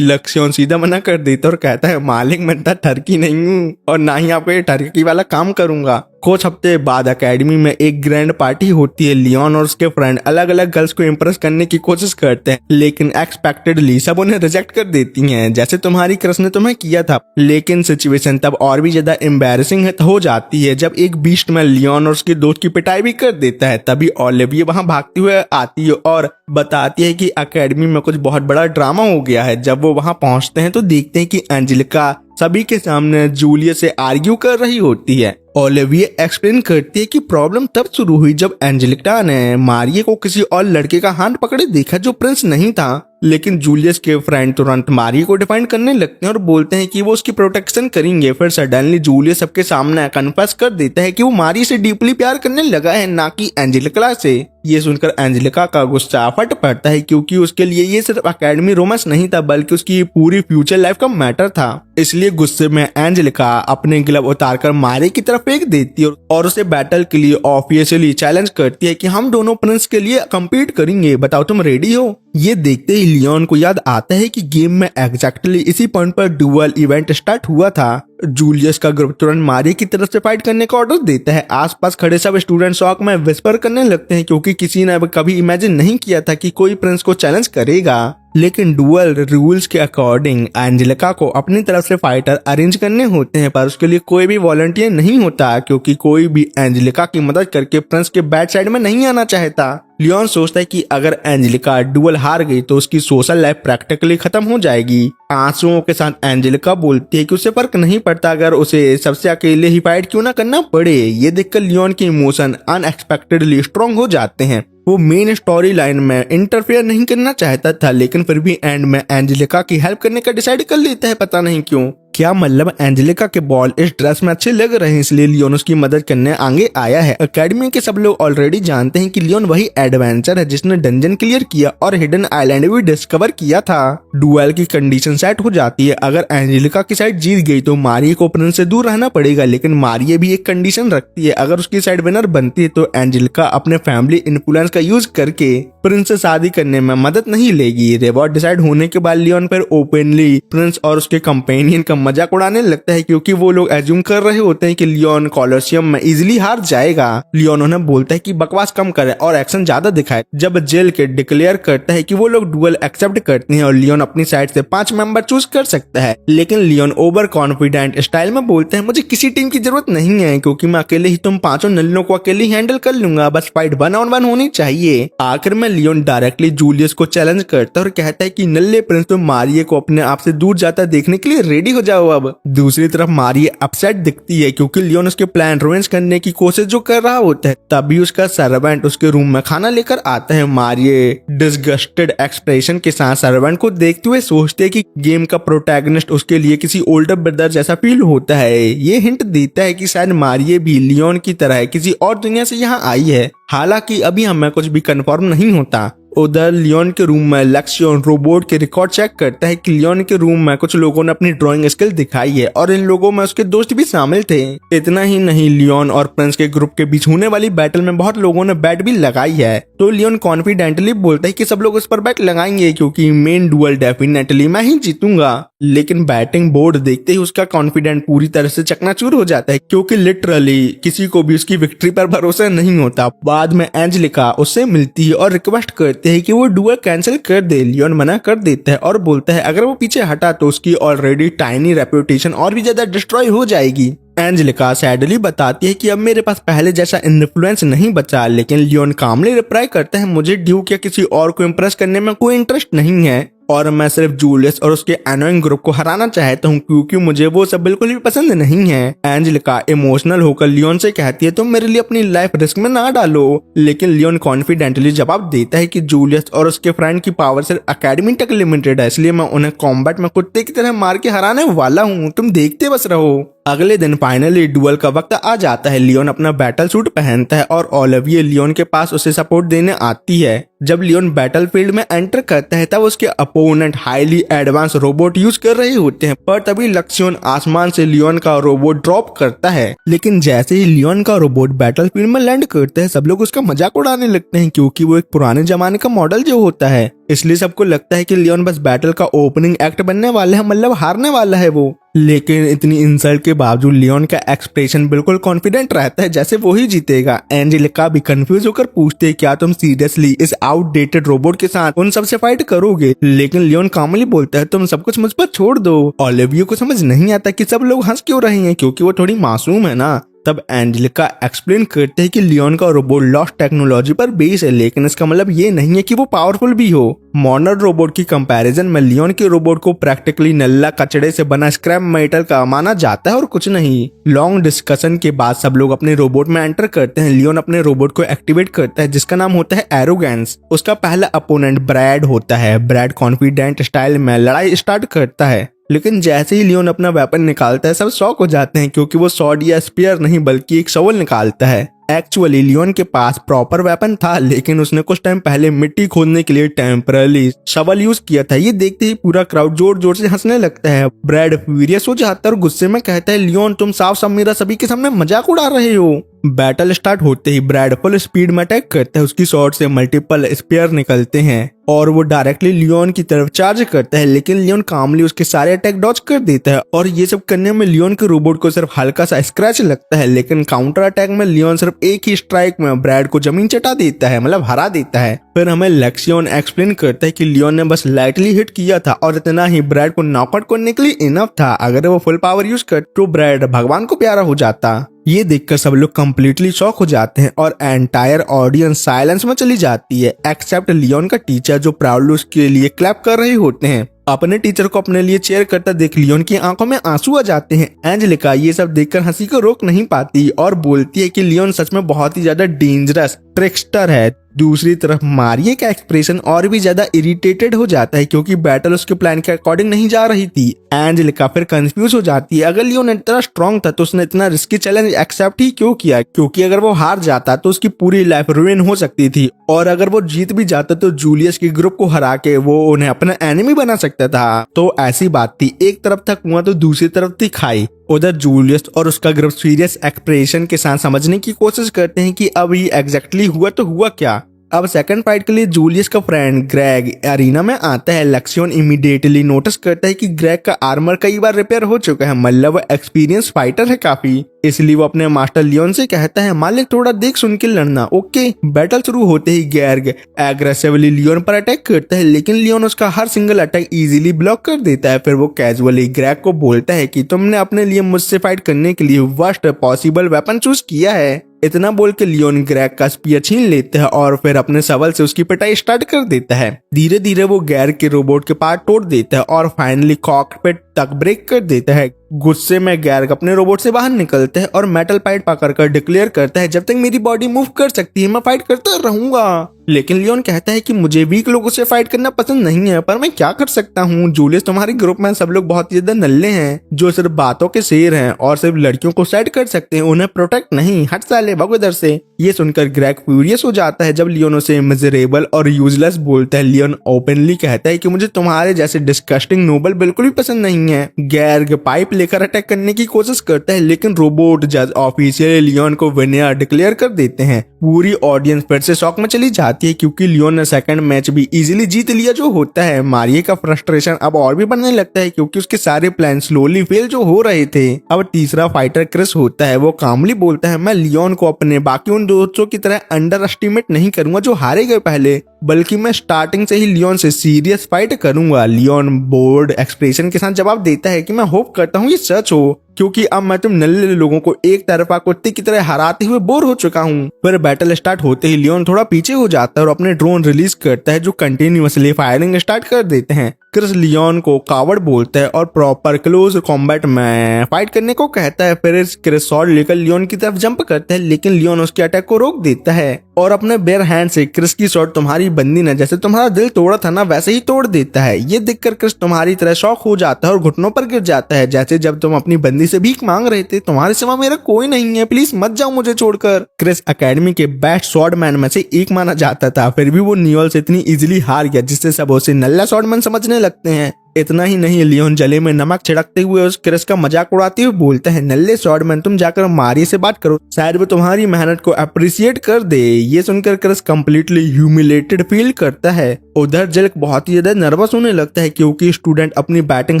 लक्ष्यन सीधा मना कर देता और कहता है मालिक मैं तो ठरकी नहीं हूँ और ना ही आपको ये ठरकी वाला काम करूंगा। कुछ हफ्ते बाद एकेडमी में एक ग्रैंड पार्टी होती है। लियोन और उसके फ्रेंड अलग अलग गर्ल्स को इम्प्रेस करने की कोशिश करते हैं, लेकिन एक्सपेक्टेडली सब उन्हें रिजेक्ट कर देती हैं, जैसे तुम्हारी क्रश ने तुम्हें किया था। लेकिन सिचुएशन तब और भी ज्यादा एम्बैरेसिंग हो जाती है जब एक बीस्ट में लियोन और उसके दोस्त की पिटाई भी कर देता है। तभी ओलिविया वहां भागती हुए आती है और बताती है कि एकेडमी में कुछ बहुत बड़ा ड्रामा हो गया है। जब वो वहां पहुंचते हैं तो देखते हैं कि एंजेलिका सभी के सामने जूलियस से आर्ग्यू कर रही होती है। ओलिविया एक्सप्लेन करती है कि प्रॉब्लम तब शुरू हुई जब एंजेलिका ने मारिया को किसी और लड़के का हाथ पकड़े देखा जो प्रिंस नहीं था। लेकिन जूलियस के फ्रेंड तुरंत मारिया को डिफाइन करने लगते हैं और बोलते हैं कि वो उसकी प्रोटेक्शन करेंगे। फिर सडनली जूलियस सबके सामने कन्फेस कर देता है कि वो मारिया से डीपली प्यार करने लगा है, ना कि एंजेलिका से। ये सुनकर एंजेलिका का गुस्सा फट पड़ता है, क्योंकि उसके लिए ये सिर्फ एकेडमी रोमांस नहीं था बल्कि उसकी पूरी फ्यूचर लाइफ का मैटर था। इसलिए गुस्से में एंजेलिका अपने ग्लव उतारकर मारिया की तरफ फेंक देती है और उसे बैटल के लिए ऑफिशियली चैलेंज करती है कि हम दोनों प्रिंस के लिए कम्पीट करेंगे, बताओ तुम रेडी हो। ये देखते ही लियोन को याद आता है कि गेम में एग्जैक्टली इसी पॉइंट पर डुअल इवेंट स्टार्ट हुआ था। जूलियस का ग्रुप तुरंत मारिया की तरफ से फाइट करने का ऑर्डर देता है। आसपास खड़े सब स्टूडेंट शॉक में विस्पर करने लगते हैं, क्योंकि किसी ने कभी इमेजिन नहीं किया था कि कोई प्रिंस को चैलेंज करेगा। लेकिन डुअल रूल्स के अकॉर्डिंग एंजेलिका को अपनी तरफ से फाइटर अरेंज करने होते हैं, पर उसके लिए कोई भी वॉलंटियर नहीं होता, क्योंकि कोई भी एंजेलिका की मदद करके प्रिंस के बैड साइड में नहीं आना चाहता। लियोन सोचता है कि अगर एंजेलिका डुअल हार गई तो उसकी सोशल लाइफ प्रैक्टिकली खत्म हो जाएगी। आंसुओं के साथ एंजेलिका बोलती है कि उसे फर्क नहीं पड़ता अगर उसे सबसे अकेले ही फाइट क्यों ना करना पड़े। ये देखकर लियोन के इमोशन अनएक्सपेक्टेडली स्ट्रॉन्ग हो जाते हैं। वो मेन स्टोरी लाइन में इंटरफेयर नहीं करना चाहता था, लेकिन फिर भी एंड में एंजेलिका की हेल्प करने का डिसाइड कर लेता है, पता नहीं क्यों। क्या मतलब एंजेलिका के बॉल इस ड्रेस में अच्छे लग रहे हैं, इसलिए लियोन उसकी मदद करने आगे आया है। एकेडमी के सब लोग ऑलरेडी जानते हैं कि लियोन वही एडवेंचर है जिसने डंजन क्लियर किया और हिडन आइलैंड भी डिस्कवर किया था। डुएल की कंडीशन सेट हो जाती है। अगर एंजेलिका की साइड जीत गई तो मारिया को प्रिंस से दूर रहना पड़ेगा, लेकिन मारिया भी एक कंडीशन रखती है। अगर उसकी साइड विनर बनती है तो एंजेलिका अपने फैमिली इन्फ्लुएंस का यूज करके प्रिंस से शादी करने में मदद नहीं लेगी। रिवॉर्ड डिसाइड होने के बाद लियोन फिर ओपनली प्रिंस और उसके कंपेनियन का मजाक उड़ाने लगता है, क्योंकि वो लोग एज्यूम कर रहे होते हैं कि लियोन कॉलोसियम में इजीली हार जाएगा। लियोन उन्हें बोलता है कि बकवास कम करे और एक्शन ज्यादा दिखाए। जब जेल के डिक्लेयर करता है कि वो लोग डुएल एक्सेप्ट करते हैं और लियोन अपनी साइड से 5 मेंबर चूज कर सकता है, लेकिन लियोन ओवर कॉन्फिडेंट स्टाइल में बोलते हैं मुझे किसी टीम की जरूरत नहीं है, क्योंकि मैं अकेले ही तुम 5 नल्लों को अकेले ही हैंडल कर लूंगा, बस फाइट 1-on-1 होनी चाहिए। आखिर में लियोन डायरेक्टली जूलियस को चैलेंज करता है और कहता है कि नल्ले प्रिंस तो मारिया को अपने आप से दूर जाता देखने के लिए रेडी हो जाओ। अब दूसरी तरफ मारिया अपसेट दिखती है, क्योंकि लियोन उसके प्लान रुइंस करने की कोशिश जो कर रहा होता है। तभी उसका सर्वेंट उसके रूम में खाना लेकर आता है। मारिया डिसगस्टेड एक्सप्रेशन के साथ सर्वेंट को देखते हुए सोचते है कि गेम का प्रोटैगनिस्ट उसके लिए किसी ओल्डर ब्रदर जैसा फील होता है। ये हिंट देता है कि शायद मारिया भी लियोन की तरह किसी और दुनिया से यहाँ आई है, हालांकि अभी हमें कुछ भी कंफर्म नहीं होता। उधर लियोन के रूम में लक्ष्यन रोबोट के रिकॉर्ड चेक करता है कि लियोन के रूम में कुछ लोगों ने अपनी ड्राइंग स्किल दिखाई है और इन लोगों में उसके दोस्त भी शामिल थे। इतना ही नहीं, लियोन और प्रिंस के ग्रुप के बीच होने वाली बैटल में बहुत लोगों ने बैट भी लगाई है, तो लियोन कॉन्फिडेंटली बोलता है कि सब लोग उस पर बैट लगाएंगे क्योंकि मेन डुएल डेफिनेटली मैं ही जीतूंगा। लेकिन बैटिंग बोर्ड देखते ही उसका कॉन्फिडेंट पूरी तरह से चकनाचूर हो जाता है, क्योंकि लिटरली किसी को भी उसकी विक्ट्री पर भरोसा नहीं होता। बाद में एंजेलिका उससे मिलती है और रिक्वेस्ट करती है कि वो डुएल कैंसिल कर दे। लियोन मना कर देता है और बोलता है अगर वो पीछे हटा तो उसकी ऑलरेडी टाइनी रेपुटेशन और भी ज्यादा डिस्ट्रॉय हो जाएगी। एंजेलिका सैडली बताती है कि अब मेरे पास पहले जैसा इन्फ्लुएंस नहीं बचा, लेकिन लियोन कामली रिप्लाई करता है मुझे ड्यूक या किसी और को इम्प्रेस करने में कोई इंटरेस्ट नहीं है और मैं सिर्फ जूलियस और उसके एनोइंग ग्रुप को हराना चाहता हूँ क्योंकि मुझे वो सब बिल्कुल भी पसंद नहीं है। एंजेलिका इमोशनल होकर लियोन से कहती है तुम मेरे लिए अपनी लाइफ रिस्क में ना डालो, लेकिन लियोन कॉन्फिडेंटली जवाब देता है कि जूलियस और उसके फ्रेंड की पावर सिर्फ अकेडमी तक लिमिटेड है, इसलिए मैं उन्हें कॉम्बैट में कुत्ते की तरह मार के हराने वाला हूँ, तुम देखते बस रहो। अगले दिन फाइनली डुअल का वक्त आ जाता है। लियोन अपना बैटल सूट पहनता है और ओलिविया लियोन के पास उसे सपोर्ट देने आती है। जब लियोन बैटलफील्ड में एंटर करता है तब उसके opponent highly advance robot use कर रहे होते हैं, पर तभी लक्ष्योन आसमान से लियोन का रोबोट ड्रॉप करता है। लेकिन जैसे ही लियोन का रोबोट बैटलफील्ड में लैंड करता है सब लोग उसका मजाक उड़ाने लगते हैं क्योंकि वो एक पुराने जमाने का मॉडल जो होता है, इसलिए सबको लगता है कि लियोन बस बैटल का ओपनिंग एक्ट बनने वाला है, मतलब हारने वाला है वो। लेकिन इतनी इंसल्ट के बावजूद लियोन का एक्सप्रेशन बिल्कुल कॉन्फिडेंट रहता है जैसे वो ही जीतेगा। एंजेलिका भी कंफ्यूज होकर पूछते है क्या तुम सीरियसली इस आउटडेटेड रोबोट के साथ उन सबसे फाइट करोगे, लेकिन लियोन कामली बोलता है तुम सब कुछ मुझ पर छोड़ दो। ओलिविया को समझ नहीं आता कि सब लोग हंस क्यों रहे हैं क्योंकि वो थोड़ी मासूम है ना। तब एंजेलिका एक्सप्लेन करते हैं कि लियोन का रोबोट लॉस्ट टेक्नोलॉजी पर बेस है, लेकिन इसका मतलब ये नहीं है कि वो पावरफुल भी हो। मॉडर्न रोबोट की कंपैरिजन में लियोन के रोबोट को प्रैक्टिकली नल्ला कचड़े से बना स्क्रैप मेटल का माना जाता है और कुछ नहीं। लॉन्ग डिस्कशन के बाद सब लोग अपने रोबोट में एंटर करते हैं। लियोन अपने रोबोट को एक्टिवेट करता है जिसका नाम होता है एरोगेंस। उसका पहला अपोनेंट ब्रैड होता है। ब्रैड कॉन्फिडेंट स्टाइल में लड़ाई स्टार्ट करता है, लेकिन जैसे ही लियोन अपना वेपन निकालता है सब शॉक हो जाते हैं क्योंकि वो सॉर्ड या स्पीयर नहीं बल्कि एक शॉवल निकालता है। एक्चुअली लियोन के पास प्रॉपर वेपन था, लेकिन उसने कुछ टाइम पहले मिट्टी खोदने के लिए टेम्पररी शवल यूज किया था। ये देखते ही पूरा क्राउड जोर जोर से हंसने लगता है। ब्रैड फ्यूरियस हो जाता है और गुस्से में कहता है लियोन तुम साफ साफ मेरा सभी के सामने मजाक उड़ा रहे हो। बैटल स्टार्ट होते ही ब्रैड फुल स्पीड में अटैक करता है। उसकी शॉट से मल्टीपल स्पेयर निकलते हैं और वो डायरेक्टली लियोन की तरफ चार्ज करता है, लेकिन लियोन कामली उसके सारे अटैक डॉज कर देता है और ये सब करने में लियोन के रोबोट को सिर्फ हल्का सा स्क्रैच लगता है, लेकिन काउंटर अटैक में लियोन सिर्फ एक ही स्ट्राइक में ब्रैड को जमीन चटा देता है, मतलब हरा देता है। फिर हमें लक्ष्योन एक्सप्लेन करता है कि लियोन ने बस लाइटली हिट किया था और इतना ही ब्रैड को नॉकआउट करने के लिए इनफ था। अगर वो फुल पावर यूज कर तो ब्रैड भगवान को प्यारा हो जाता। ये देखकर सब लोग कम्प्लीटली शॉक हो जाते हैं और एंटायर ऑडियंस साइलेंस में चली जाती है एक्सेप्ट लियोन का टीचर जो प्राउडली उसके लिए क्लैप कर रहे होते हैं। अपने टीचर को अपने लिए चेयर करता देख लियोन की आंखों में आंसू आ जाते हैं। एंजेलिका ये सब देखकर हंसी को रोक नहीं पाती और बोलती है कि लियोन सच में बहुत ही ज्यादा डेंजरस ट्रिकस्टर है। दूसरी तरफ मारिये का एक्सप्रेशन और भी ज्यादा इरिटेटेड हो जाता है क्योंकि बैटल उसके प्लान के अकॉर्डिंग नहीं जा रही थी। एंजेलिका फिर कंफ्यूज हो जाती है। अगर लियोन इतना स्ट्रांग था तो उसने इतना रिस्की चैलेंज एक्सेप्ट ही क्यों किया, क्योंकि अगर वो हार जाता तो उसकी पूरी लाइफ रुइन हो सकती थी और अगर वो जीत भी जाता तो जूलियस के ग्रुप को हरा के वो उन्हें अपना एनिमी बना सकता था। तो ऐसी बात थी, एक तरफ था कुआं तो दूसरी तरफ थी खाई। उधर जूलियस और उसका ग्रुप सीरियस एक्सप्रेशन के साथ समझने की कोशिश करते हैं कि अब ये एग्जैक्टली हुआ तो हुआ क्या। अब सेकंड फाइट के लिए जूलियस का फ्रेंड ग्रेग एरिना में आता है। लक्ष्योन इमीडिएटली नोटिस करता है कि ग्रेग का आर्मर कई बार रिपेयर हो चुका है, मतलब वो एक्सपीरियंस फाइटर है काफी, इसलिए वो अपने मास्टर लियोन से कहता है मालिक थोड़ा देख सुन के लड़ना। ओके। बैटल शुरू होते ही ग्रेग एग्रेसिवली लियोन पर अटैक करता है, लेकिन लियोन उसका हर सिंगल अटैक इजीली ब्लॉक कर देता है। फिर वो कैजुअली ग्रेग को बोलता है कि तुमने अपने लिए मुझसे फाइट करने के लिए वर्स्ट पॉसिबल वेपन चूज किया है। इतना बोल के लियोन ग्रेग का स्पीयर छीन लेता है और फिर अपने शवल से उसकी पिटाई स्टार्ट कर देता है। धीरे धीरे वो ग्रेग के रोबोट के पार्ट तोड़ देता है और फाइनली कॉकपिट तक ब्रेक कर देता है। गुस्से में ग्रेग अपने रोबोट से बाहर निकलता है और मेटल पाइप पकड़कर डिक्लेयर करता है जब तक मेरी बॉडी मूव कर सकती है मैं फाइट करता रहूंगा। लेकिन लियोन कहता है कि मुझे वीक लोगों से फाइट करना पसंद नहीं है, पर मैं क्या कर सकता हूँ। जूलियस तुम्हारे ग्रुप में सब लोग बहुत ज्यादा नल्ले हैं जो सिर्फ बातों के शेर हैं और सिर्फ लड़कियों को सेट कर सकते हैं, उन्हें प्रोटेक्ट नहीं। हट साले भगो इधर से। ये सुनकर ग्रेग फ्यूरियस हो जाता है जब लियोन उसे मिजरेबल और यूजलेस बोलता है। लियोन ओपनली कहता है कि मुझे तुम्हारे जैसे डिस्कस्टिंग नोबल बिल्कुल भी पसंद नहीं है। ग्रेग पाइप लेकर अटैक करने की कोशिश करता है, लेकिन रोबोट जज ऑफिशियली लियोन को विनर डिक्लेयर कर देते हैं। पूरी ऑडियंस फिर से शॉक में चली जाती है क्योंकि लियोन ने सेकंड मैच भी इजीली जीत लिया जो होता है। मारिये का फ्रस्ट्रेशन अब और भी बढ़ने लगता है क्योंकि उसके सारे प्लान स्लोली फेल जो हो रहे थे। अब तीसरा फाइटर क्रिस होता है। वो कामली बोलता है मैं लियोन को अपने बाकी उन दोस्तों की तरह अंडर एस्टिमेट नहीं करूंगा जो हारे गए पहले, बल्कि मैं स्टार्टिंग से ही लियोन से सीरियस फाइट करूंगा। लियोन बोर्ड एक्सप्रेशन के साथ जवाब देता है कि मैं होप करता हूँ ये सच हो। क्योंकि अब मैं तुम नल्ले लोगों को एक तरफा कुत्ते की तरह हराते हुए बोर हो चुका हूँ। फिर बैटल स्टार्ट होते ही लियोन थोड़ा पीछे हो जाता है और अपने ड्रोन रिलीज करता है जो कंटिन्यूअसली फायरिंग स्टार्ट कर देते हैं। क्रिस लियोन को कावड़ बोलता है और प्रॉपर क्लोज कॉम्बैट में फाइट करने को कहता है। फिर क्रिस शॉट लेकर लियोन की तरफ जंप करता है, लेकिन लियोन उसके अटैक को रोक देता है और अपने बेयर हैंड से क्रिस की शॉट तुम्हारी बंदी ने जैसे तुम्हारा दिल तोड़ा था ना वैसे ही तोड़ देता है। ये देखकर क्रिस तुम्हारी तरह शॉक हो जाता है और घुटनों पर गिर जाता है, जैसे जब तुम अपनी बंदी से भीख मांग रहे थे, तुम्हारे सिवा मेरा कोई नहीं है, प्लीज मत जाओ मुझे छोड़कर। क्रिस एकेडमी के बेस्ट स्वॉर्डमैन में से एक माना जाता था, फिर भी वो नियोल से इतनी इजीली हार गया जिससे सब उसे नल्ला स्वॉर्डमैन समझने लगते हैं। इतना ही नहीं, लियोन जले में नमक छिड़कते हुए उस क्रिस का मजाक उड़ाते हुए बोलता है, नल्ले स्वॉर्डमैन तुम जाकर मारिये से बात करो, शायद वो तुम्हारी मेहनत को अप्रिशिएट कर दे। ये सुनकर क्रिस कंप्लीटली ह्यूमिलेटेड फील करता है। उधर जिल्क बहुत ही ज्यादा नर्वस होने लगता है क्योंकि स्टूडेंट अपनी बैटिंग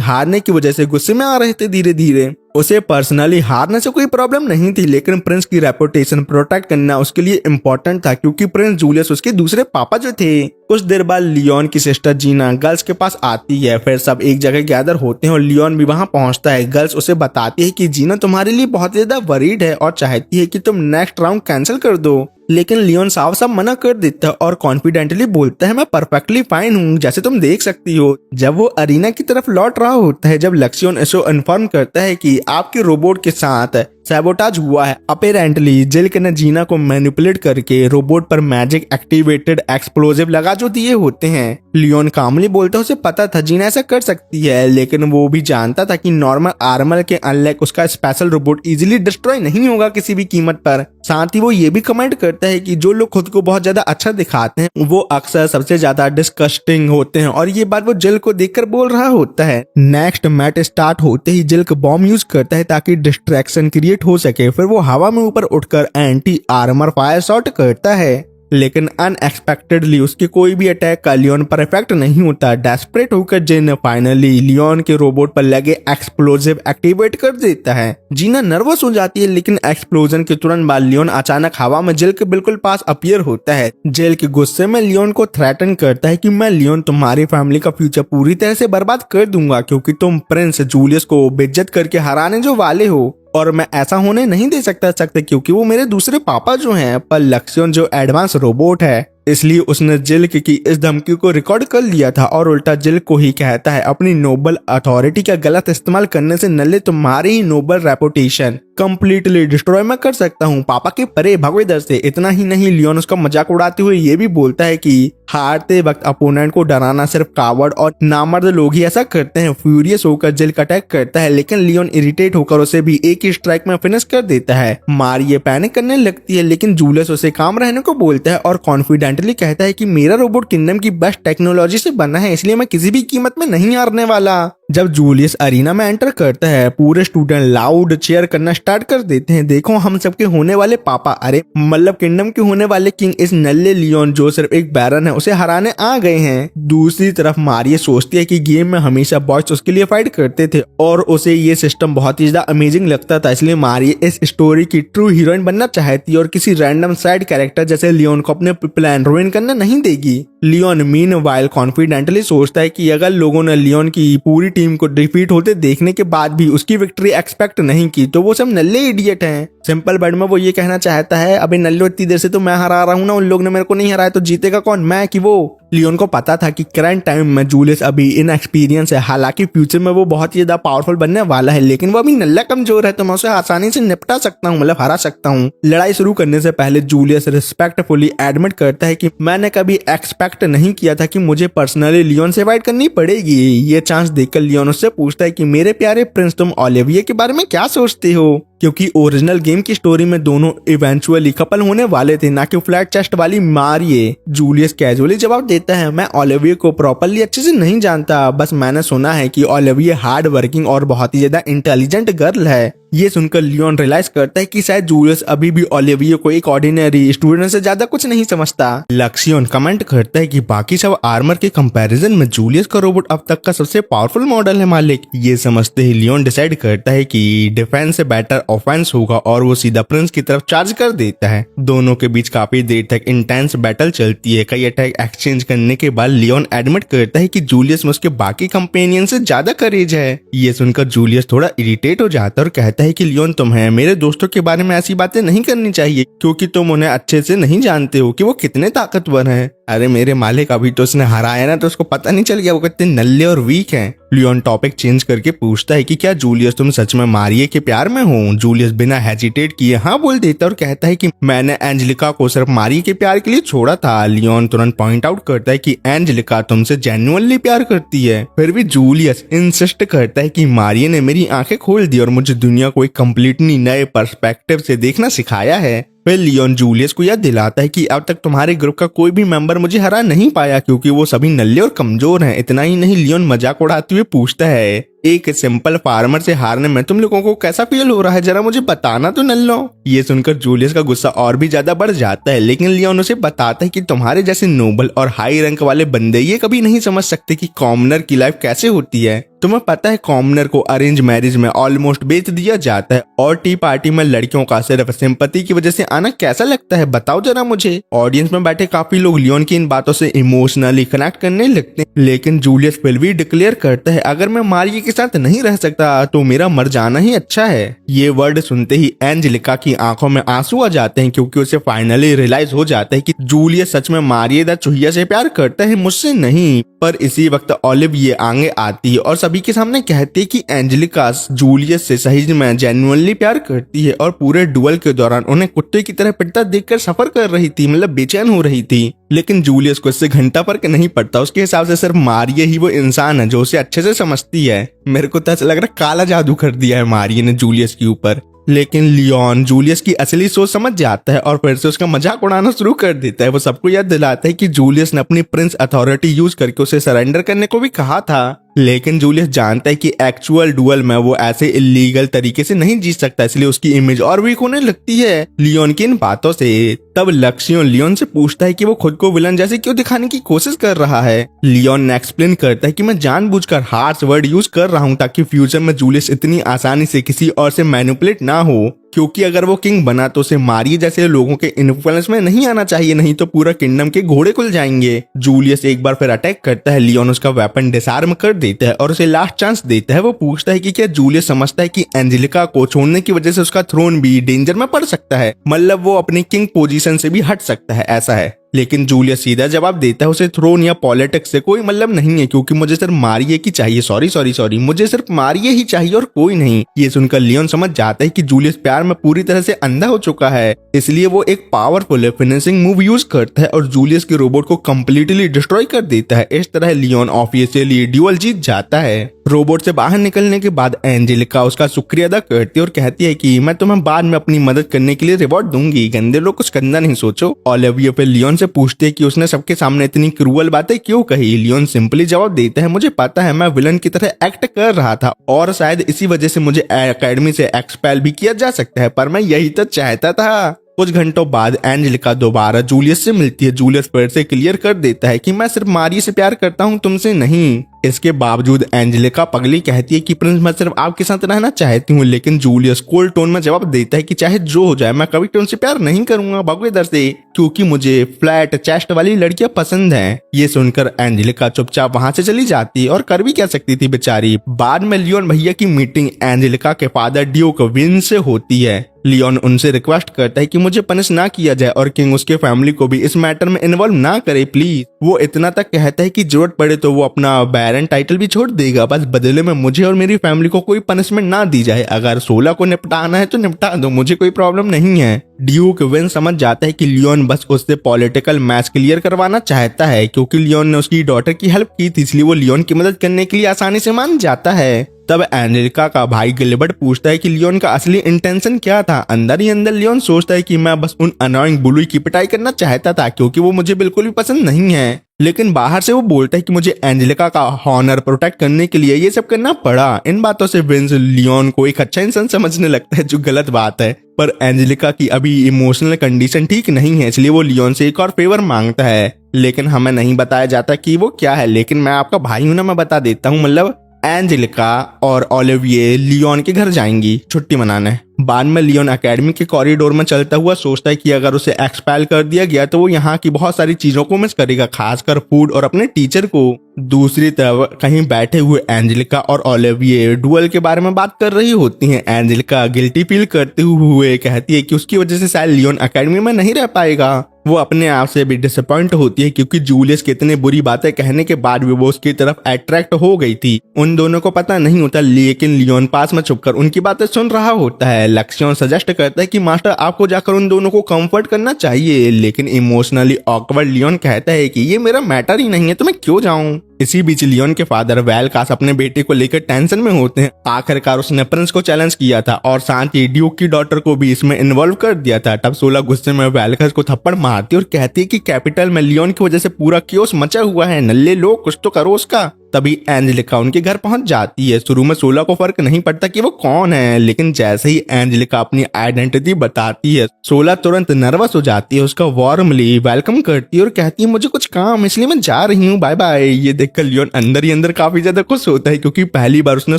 हारने की वजह से गुस्से में आ रहे थे धीरे धीरे। उसे पर्सनली हारने से कोई प्रॉब्लम नहीं थी, लेकिन प्रिंस की रेपुटेशन प्रोटेक्ट करना उसके लिए इम्पोर्टेंट था क्योंकि प्रिंस जूलियस उसके दूसरे पापा जो थे। कुछ देर बाद लियोन की सिस्टर जीना गर्ल्स के पास आती है। फिर सब एक जगह गैदर होते हैं और लियोन भी वहां पहुंचता है। गर्ल्स उसे बताती है कि जीना तुम्हारे लिए बहुत ज्यादा वरीड है और चाहती है कि तुम नेक्स्ट राउंड कैंसिल कर दो, लेकिन लियोन साफ साफ मना कर देता है और कॉन्फिडेंटली बोलता है, मैं परफेक्टली फाइन हूँ जैसे तुम देख सकती हो। जब वो अरीना की तरफ लौट रहा होता है, जब लक्ष्योन इसे इन्फॉर्म करता है कि आपके रोबोट के साथ सैबोटाज हुआ है। अपेरेंटली जिल्क ने जीना को मैनिपुलेट करके रोबोट पर मैजिक एक्टिवेटेड एक्सप्लोजिव लगा जो दिए होते हैं। लियोन कामली बोलता है उसे पता था जीना ऐसा कर सकती है, लेकिन वो भी जानता था कि नॉर्मल आर्मर के अनलाइक उसका स्पेशल रोबोट इजीली डिस्ट्रॉय नहीं होगा किसी भी कीमत पर। साथ ही वो ये भी कमेंट करता है कि जो लोग खुद को बहुत ज्यादा अच्छा दिखाते हैं वो अक्सर सबसे ज्यादा डिस्कस्टिंग होते हैं, और ये बात वो जिल्क को देखकर बोल रहा होता है। नेक्स्ट मैच स्टार्ट होते ही जिल्क बॉम्ब यूज करता है ताकि डिस्ट्रैक्शन क्रिएट हो सके। फिर वो हवा में ऊपर उठकर एंटी आर्मर फायर शॉट करता है, लेकिन अनएक्सपेक्टेडली उसके कोई भी अटैक का लियोन पर इफेक्ट नहीं होता। डेस्परेट होकर जिन फाइनली लियोन के रोबोट पर लगे एक्सप्लोजिव एक्टिवेट कर देता है। जीना नर्वस हो जाती है, लेकिन एक्सप्लोजन के तुरंत बाद लियोन अचानक हवा में जिल्क के बिल्कुल पास अपीयर होता है। जिल्क गुस्से में लियोन को थ्रेटन करता है कि मैं लियोन तुम्हारी फैमिली का फ्यूचर पूरी तरह से बर्बाद कर दूंगा क्योंकि तुम प्रिंस जूलियस को बेइज्जत करके हराने जो वाले हो, और मैं ऐसा होने नहीं दे सकता क्योंकि वो मेरे दूसरे पापा जो हैं। पर लक्ष्योन जो एडवांस रोबोट है, इसलिए उसने जिल्क की इस धमकी को रिकॉर्ड कर लिया था और उल्टा जिल्क को ही कहता है, अपनी नोबल अथॉरिटी का गलत इस्तेमाल करने से नल्ले तुम्हारी ही नोबल रेपुटेशन कंप्लीटली डिस्ट्रॉय मैं कर सकता हूँ, पापा के परे भगवे दर से। इतना ही नहीं, लियोन उसका मजाक उड़ाते हुए ये भी बोलता है कि हारते वक्त अपोनेंट को डराना सिर्फ कावर्ड और नामर्द लोग ही ऐसा करते हैं। फ्यूरियस होकर जिल्क अटैक करता है, लेकिन लियोन इरिटेट होकर उसे भी एक ही स्ट्राइक में फिनिश कर देता है। मारिये पैनिक करने लगती है, लेकिन जूलियस उसे काम रहने को बोलता है और कॉन्फिडेंटली कहता है कि मेरा रोबोट किंगडम की बेस्ट टेक्नोलॉजी से बना है, इसलिए मैं किसी भी कीमत में नहीं हारने वाला। जब जूलियस अरीना में एंटर करता है, पूरे स्टूडेंट लाउड चीयर करना स्टार्ट कर देते हैं, देखो हम सबके होने वाले पापा, अरे मतलब किंगडम के होने वाले किंग इस नल्ले लियोन जो सिर्फ एक बैरन है उसे हराने आ गए हैं। दूसरी तरफ मारिये सोचती है कि गेम में हमेशा बॉयज उसके लिए फाइट करते थे और उसे ये सिस्टम बहुत ही ज्यादा अमेजिंग लगता था, इसलिए मारिये इस स्टोरी की ट्रू हीरोइन बनना चाहती है और किसी रैंडम साइड कैरेक्टर जैसे लियोन को अपने प्लान रुइन करना नहीं देगी। लियोन मीनवाइल कॉन्फिडेंटली सोचता है कि अगर लोगों ने लियोन की पूरी टीम को डिफीट होते देखने के बाद भी उसकी विक्ट्री एक्सपेक्ट नहीं की तो वो सब नल्ले इडियट हैं। सिंपल वर्ड में वो ये कहना चाहता है, अबे नल्लो इतनी देर से तो मैं हरा रहा हूँ ना, उन लोग ने मेरे को नहीं हराया तो जीतेगा कौन, मैं कि वो। लियोन को पता था कि करंट टाइम में जूलियस अभी इनएक्सपीरियंस है, हालांकि फ्यूचर में वो बहुत ही ज्यादा पावरफुल बनने वाला है, लेकिन वो अभी नल्ला कमजोर है तो मैं उसे आसानी से निपटा सकता हूँ, मतलब हरा सकता हूँ। लड़ाई शुरू करने से पहले जूलियस रिस्पेक्टफुली एडमिट करता है कि मैंने कभी एक्सपेक्ट नहीं किया था कि मुझे पर्सनली लियोन से फाइट करनी पड़ेगी। ये चांस देखकर लियोन उससे पूछता है कि मेरे प्यारे प्रिंस तुम ओलिविये के बारे में क्या सोचते हो, क्योंकि ओरिजिनल गेम की स्टोरी में दोनों इवेंचुअली कपल होने वाले थे, ना कि फ्लैट चेस्ट वाली मारिये। जूलियस कैजुअली जवाब देता है, मैं ओलिविये को प्रॉपर्ली अच्छे से नहीं जानता, बस मैंने सुना है कि ओलिविये हार्ड वर्किंग और बहुत ही ज्यादा इंटेलिजेंट गर्ल है। ये सुनकर लियोन रियलाइज करता है कि शायद जूलियस अभी भी ओलिविया को एक ऑर्डिनरी स्टूडेंट से ज्यादा कुछ नहीं समझता। लक्ष्यन कमेंट करता है कि बाकी सब आर्मर के कंपैरिजन में जूलियस का रोबोट अब तक का सबसे पावरफुल मॉडल है मालिक। ये समझते ही लियोन डिसाइड करता है कि डिफेंस से बेटर ऑफेंस होगा और वो सीधा प्रिंस की तरफ चार्ज कर देता है। दोनों के बीच काफी देर तक इंटेंस बैटल चलती है। कई अटैक एक्सचेंज करने के बाद लियोन एडमिट करता है कि जूलियस में उसके बाकी कंपेनियन से ज्यादा करेज है। ये सुनकर जूलियस थोड़ा इरिटेट हो जाता है और कहता है कि लियोन तुम्हें मेरे दोस्तों के बारे में ऐसी बातें नहीं करनी चाहिए क्योंकि तुम उन्हें अच्छे से नहीं जानते हो कि वो कितने ताकतवर हैं। अरे मेरे मालिक, अभी तो उसने हराया ना तो उसको पता नहीं चल गया वो कितने नल्ले और वीक हैं। लियोन टॉपिक चेंज करके पूछता है कि क्या जूलियस तुम सच में मारिए के प्यार में हो। जूलियस बिना हेजिटेट किए हाँ बोल देता और कहता है कि मैंने एंजेलिका को सिर्फ मारिए के प्यार के लिए छोड़ा था। लियोन तुरंत पॉइंट आउट करता है कि एंजेलिका तुमसे जेन्युइनली प्यार करती है। फिर भी जूलियस इंसिस्ट करता है कि मारिए ने मेरी आंखें खोल दी और मुझे दुनिया को एक कम्प्लीटली नए पर्सपेक्टिव से देखना सिखाया है। फिर लियोन जूलियस को याद दिलाता है कि अब तक तुम्हारे ग्रुप का कोई भी मेंबर मुझे हरा नहीं पाया क्योंकि वो सभी नल्ले और कमजोर हैं। इतना ही नहीं, लियोन मजाक उड़ाते हुए पूछता है एक सिंपल फार्मर से हारने में तुम लोगों को कैसा फील हो रहा है, जरा मुझे बताना तो नल्लो। ये सुनकर जूलियस का गुस्सा और भी ज्यादा बढ़ जाता है, लेकिन लियोन उसे बताता है कि तुम्हारे जैसे नोबल और हाई रैंक वाले बंदे ये कभी नहीं समझ सकते कि कॉमनर की लाइफ कैसे होती है। तुम्हें पता है कॉमनर को अरेंज मैरिज में ऑलमोस्ट बेच दिया जाता है और टी पार्टी में लड़कियों का सिर्फ सिंपैथी की वजह से आना कैसा लगता है, बताओ जरा मुझे। ऑडियंस में बैठे काफी लोग लियोन की इन बातों से इमोशनली कनेक्ट करने लगते हैं, लेकिन जूलियस फिर भी डिक्लेयर करता है अगर मैं मारिए के साथ नहीं रह सकता तो मेरा मर जाना ही अच्छा है। ये वर्ड सुनते ही एंजेलिका की आंखों में आंसू आ जाते हैं क्योंकि उसे फाइनली रियलाइज हो जाता है कि जूलियस सच में मारिए द चूहिया से प्यार करता है, मुझसे नहीं। पर इसी वक्त ओलिविया आगे आती है और सभी के सामने कहती है कि एंजेलिका जूलियस से सही में जेन्युइनली प्यार करती है और पूरे डुअल के दौरान उन्हें कुत्ते की तरह पिटता देखकर सफर कर रही थी, मतलब बेचैन हो रही थी। लेकिन जूलियस को इससे घंटा फर्क नहीं पड़ता, उसके हिसाब से सिर्फ मारिए ही वो इंसान है जो उसे अच्छे से समझती है। मेरे को तो ऐसा लग रहा है काला जादू कर दिया है मारिए ने जूलियस के ऊपर। लेकिन लियोन जूलियस की असली सोच समझ जाता है और फिर से उसका मजाक उड़ाना शुरू कर देता है। वो सबको याद दिलाता है कि जूलियस ने अपनी प्रिंस अथॉरिटी यूज करके उसे सरेंडर करने को भी कहा था, लेकिन जूलियस जानता है कि एक्चुअल डुअल में वो ऐसे इलीगल तरीके से नहीं जीत सकता, इसलिए उसकी इमेज और वीक होने लगती है लियोन की इन बातों से। तब लक्ष्यन लियोन से पूछता है कि वो खुद को विलन जैसे क्यों दिखाने की कोशिश कर रहा है। लियोन ने एक्सप्लेन करता है कि मैं जानबूझकर हार्श वर्ड यूज कर रहा हूँ ताकि फ्यूचर में जूलियस इतनी आसानी से किसी और से मैनिपुलेट ना हो, क्योंकि अगर वो किंग बना तो उसे मारिए जैसे लोगों के इन्फ्लुएंस में नहीं आना चाहिए, नहीं तो पूरा किंगडम के घोड़े खुल जाएंगे। जूलियस एक बार फिर अटैक करता है, लियोन उसका वेपन डिसआर्म कर देता है और उसे लास्ट चांस देता है। वो पूछता है कि क्या जूलियस समझता है कि एंजेलिका को छोड़ने की वजह से उसका थ्रोन भी डेंजर में पड़ सकता है, मतलब वो अपनी किंग पोजीशन से भी हट सकता है, ऐसा है। लेकिन जूलियस सीधा जवाब देता है उसे थ्रोन या पॉलिटिक्स से कोई मतलब नहीं है क्योंकि मुझे सिर्फ मारिए की चाहिए, सॉरी मुझे सिर्फ मारिए ही चाहिए और कोई नहीं। ये सुनकर लियोन समझ जाता है कि जूलियस प्यार में पूरी तरह से अंधा हो चुका है, इसलिए वो एक पावरफुल फिनिशिंग मूव यूज करता है और जूलियस के रोबोट को कम्प्लीटली डिस्ट्रॉय कर देता है। इस तरह लियोन ऑफिशियली ड्यूअल जीत जाता है। रोबोट से बाहर निकलने के बाद एंजेलिका उसका शुक्रिया अदा करती है और कहती है कि मैं तुम्हें बाद में अपनी मदद करने के लिए रिवॉर्ड दूंगी, गंदे लोग कुछ गंदा नहीं सोचो। ओलिविया फिर लियोन से पूछते है कि उसने सबके सामने इतनी क्रूअल बातें क्यों कही। लियोन सिंपली जवाब देता है मुझे पता है, मैं विलन की तरह एक्ट कर रहा था और शायद इसी वजह से मुझे एकेडमी से एक्सपेल भी किया जा सकता है, पर मैं यही तो चाहता था। कुछ घंटों बाद एंजेलिका दोबारा जूलियस से मिलती है। जूलियस फिर से क्लियर कर देता है कि मैं सिर्फ मारिए से प्यार करता हूँ, तुमसे नहीं। इसके बावजूद एंजेलिका पगली कहती है कि प्रिंस मैं सिर्फ आपके साथ रहना चाहती हूँ, लेकिन जूलियस कोल्ड टोन में जवाब देता है कि चाहे जो हो जाए मैं कभी तुमसे प्यार नहीं करूंगा, भागो इधर से, क्योंकि मुझे फ्लैट चेस्ट वाली लड़कियां पसंद हैं। ये सुनकर एंजेलिका चुपचाप वहां से चली जाती है और कर भी क्या सकती थी बेचारी। बाद में लियोन भैया की मीटिंग एंजेलिका के फादर ड्यूक विन से होती है। लियोन उनसे रिक्वेस्ट करता है कि मुझे पनिश ना किया जाए और किंग उसके फैमिली को भी इस मैटर में इन्वॉल्व ना करे प्लीज। वो इतना तक कहता है कि जरूरत पड़े तो वो अपना बैरन टाइटल भी छोड़ देगा, बस बदले में मुझे और मेरी फैमिली को कोई पनिशमेंट ना दी जाए। अगर 16 को निपटाना है तो निपटा दो, मुझे कोई प्रॉब्लम नहीं है। ड्यूक विन समझ जाता है कि लियोन बस उससे पॉलिटिकल मैच क्लियर करवाना चाहता है, क्योंकि लियोन ने उसकी डॉटर की हेल्प की थी, इसलिए वो लियोन की मदद करने के लिए आसानी से मान जाता है। तब एंजेलिका का भाई गिलबर्ट पूछता है कि लियोन का असली इंटेंशन क्या था। अंदर ही अंदर लियोन सोचता है कि मैं बस उन अनोइंग बुलुई की पिटाई करना चाहता था क्योंकि वो मुझे बिल्कुल भी पसंद नहीं है। लेकिन बाहर से वो बोलता है कि मुझे एंजेलिका का हॉनर प्रोटेक्ट करने के लिए ये सब करना पड़ा। इन बातों से विंस लियोन को एक अच्छा इंसान समझने लगता है, जो गलत बात है। पर एंजेलिका की अभी इमोशनल कंडीशन ठीक नहीं है, इसलिए वो लियोन से एक और फेवर मांगता है। लेकिन हमें नहीं बताया जाता कि वो क्या है। लेकिन मैं आपका भाई हूं ना, मैं बता देता हूँ। मतलब एंजेलिका और ओलिविये लियोन के घर जाएंगी छुट्टी मनाने। बाद में लियोन एकेडमी के कॉरिडोर में चलता हुआ सोचता है कि अगर उसे एक्सपेल कर दिया गया तो वो यहाँ की बहुत सारी चीजों को मिस करेगा, खासकर फूड और अपने टीचर को। दूसरी तरफ कहीं बैठे हुए एंजेलिका और ओलिविये डुअल के बारे में बात कर रही होती हैं। एंजेलिका गिल्टी फील करते हुए कहती है कि उसकी वजह से शायद लियोन एकेडमी में नहीं रह पाएगा। वो अपने आप से भी डिसअपॉइंट होती है क्योंकि जूलियस के इतने बुरी बातें कहने के बाद भी वो उसकी तरफ अट्रैक्ट हो गई थी। उन दोनों को पता नहीं होता, लेकिन लियोन पास में छुपकर उनकी बातें सुन रहा होता है। लक्ष्यन सजेस्ट करता है कि मास्टर आपको जाकर उन दोनों को कंफर्ट करना चाहिए, लेकिन इमोशनली ऑकवर्ड लियोन कहता है कि ये मेरा मैटर ही नहीं है तो मैं क्यों जाऊं। इसी बीच लियोन के फादर वेलकास अपने बेटे को लेकर टेंशन में होते हैं। आखिरकार उसने प्रिंस को चैलेंज किया था और साथ ही ड्यूक की डॉटर को भी इसमें इन्वॉल्व कर दिया था। तब सोला गुस्से में वेलकास को थप्पड़ मारती और कहती है कि कैपिटल में लियोन की वजह से पूरा क्योस मचा हुआ है, नल्ले लोग कुछ तो करो उसका। तभी एंजेलिका उनके घर पहुंच जाती है। शुरू में सोला को फर्क नहीं पड़ता कि वो कौन है, लेकिन जैसे ही एंजेलिका अपनी आइडेंटिटी बताती है सोला तुरंत नर्वस हो जाती है। उसका वार्मली वेलकम करती है और कहती है मुझे कुछ काम इसलिए मैं जा रही हूँ, बाय बाय। ये देखकर लियोन अंदर ही अंदर काफी ज्यादा खुश होता है क्योंकि पहली बार उसने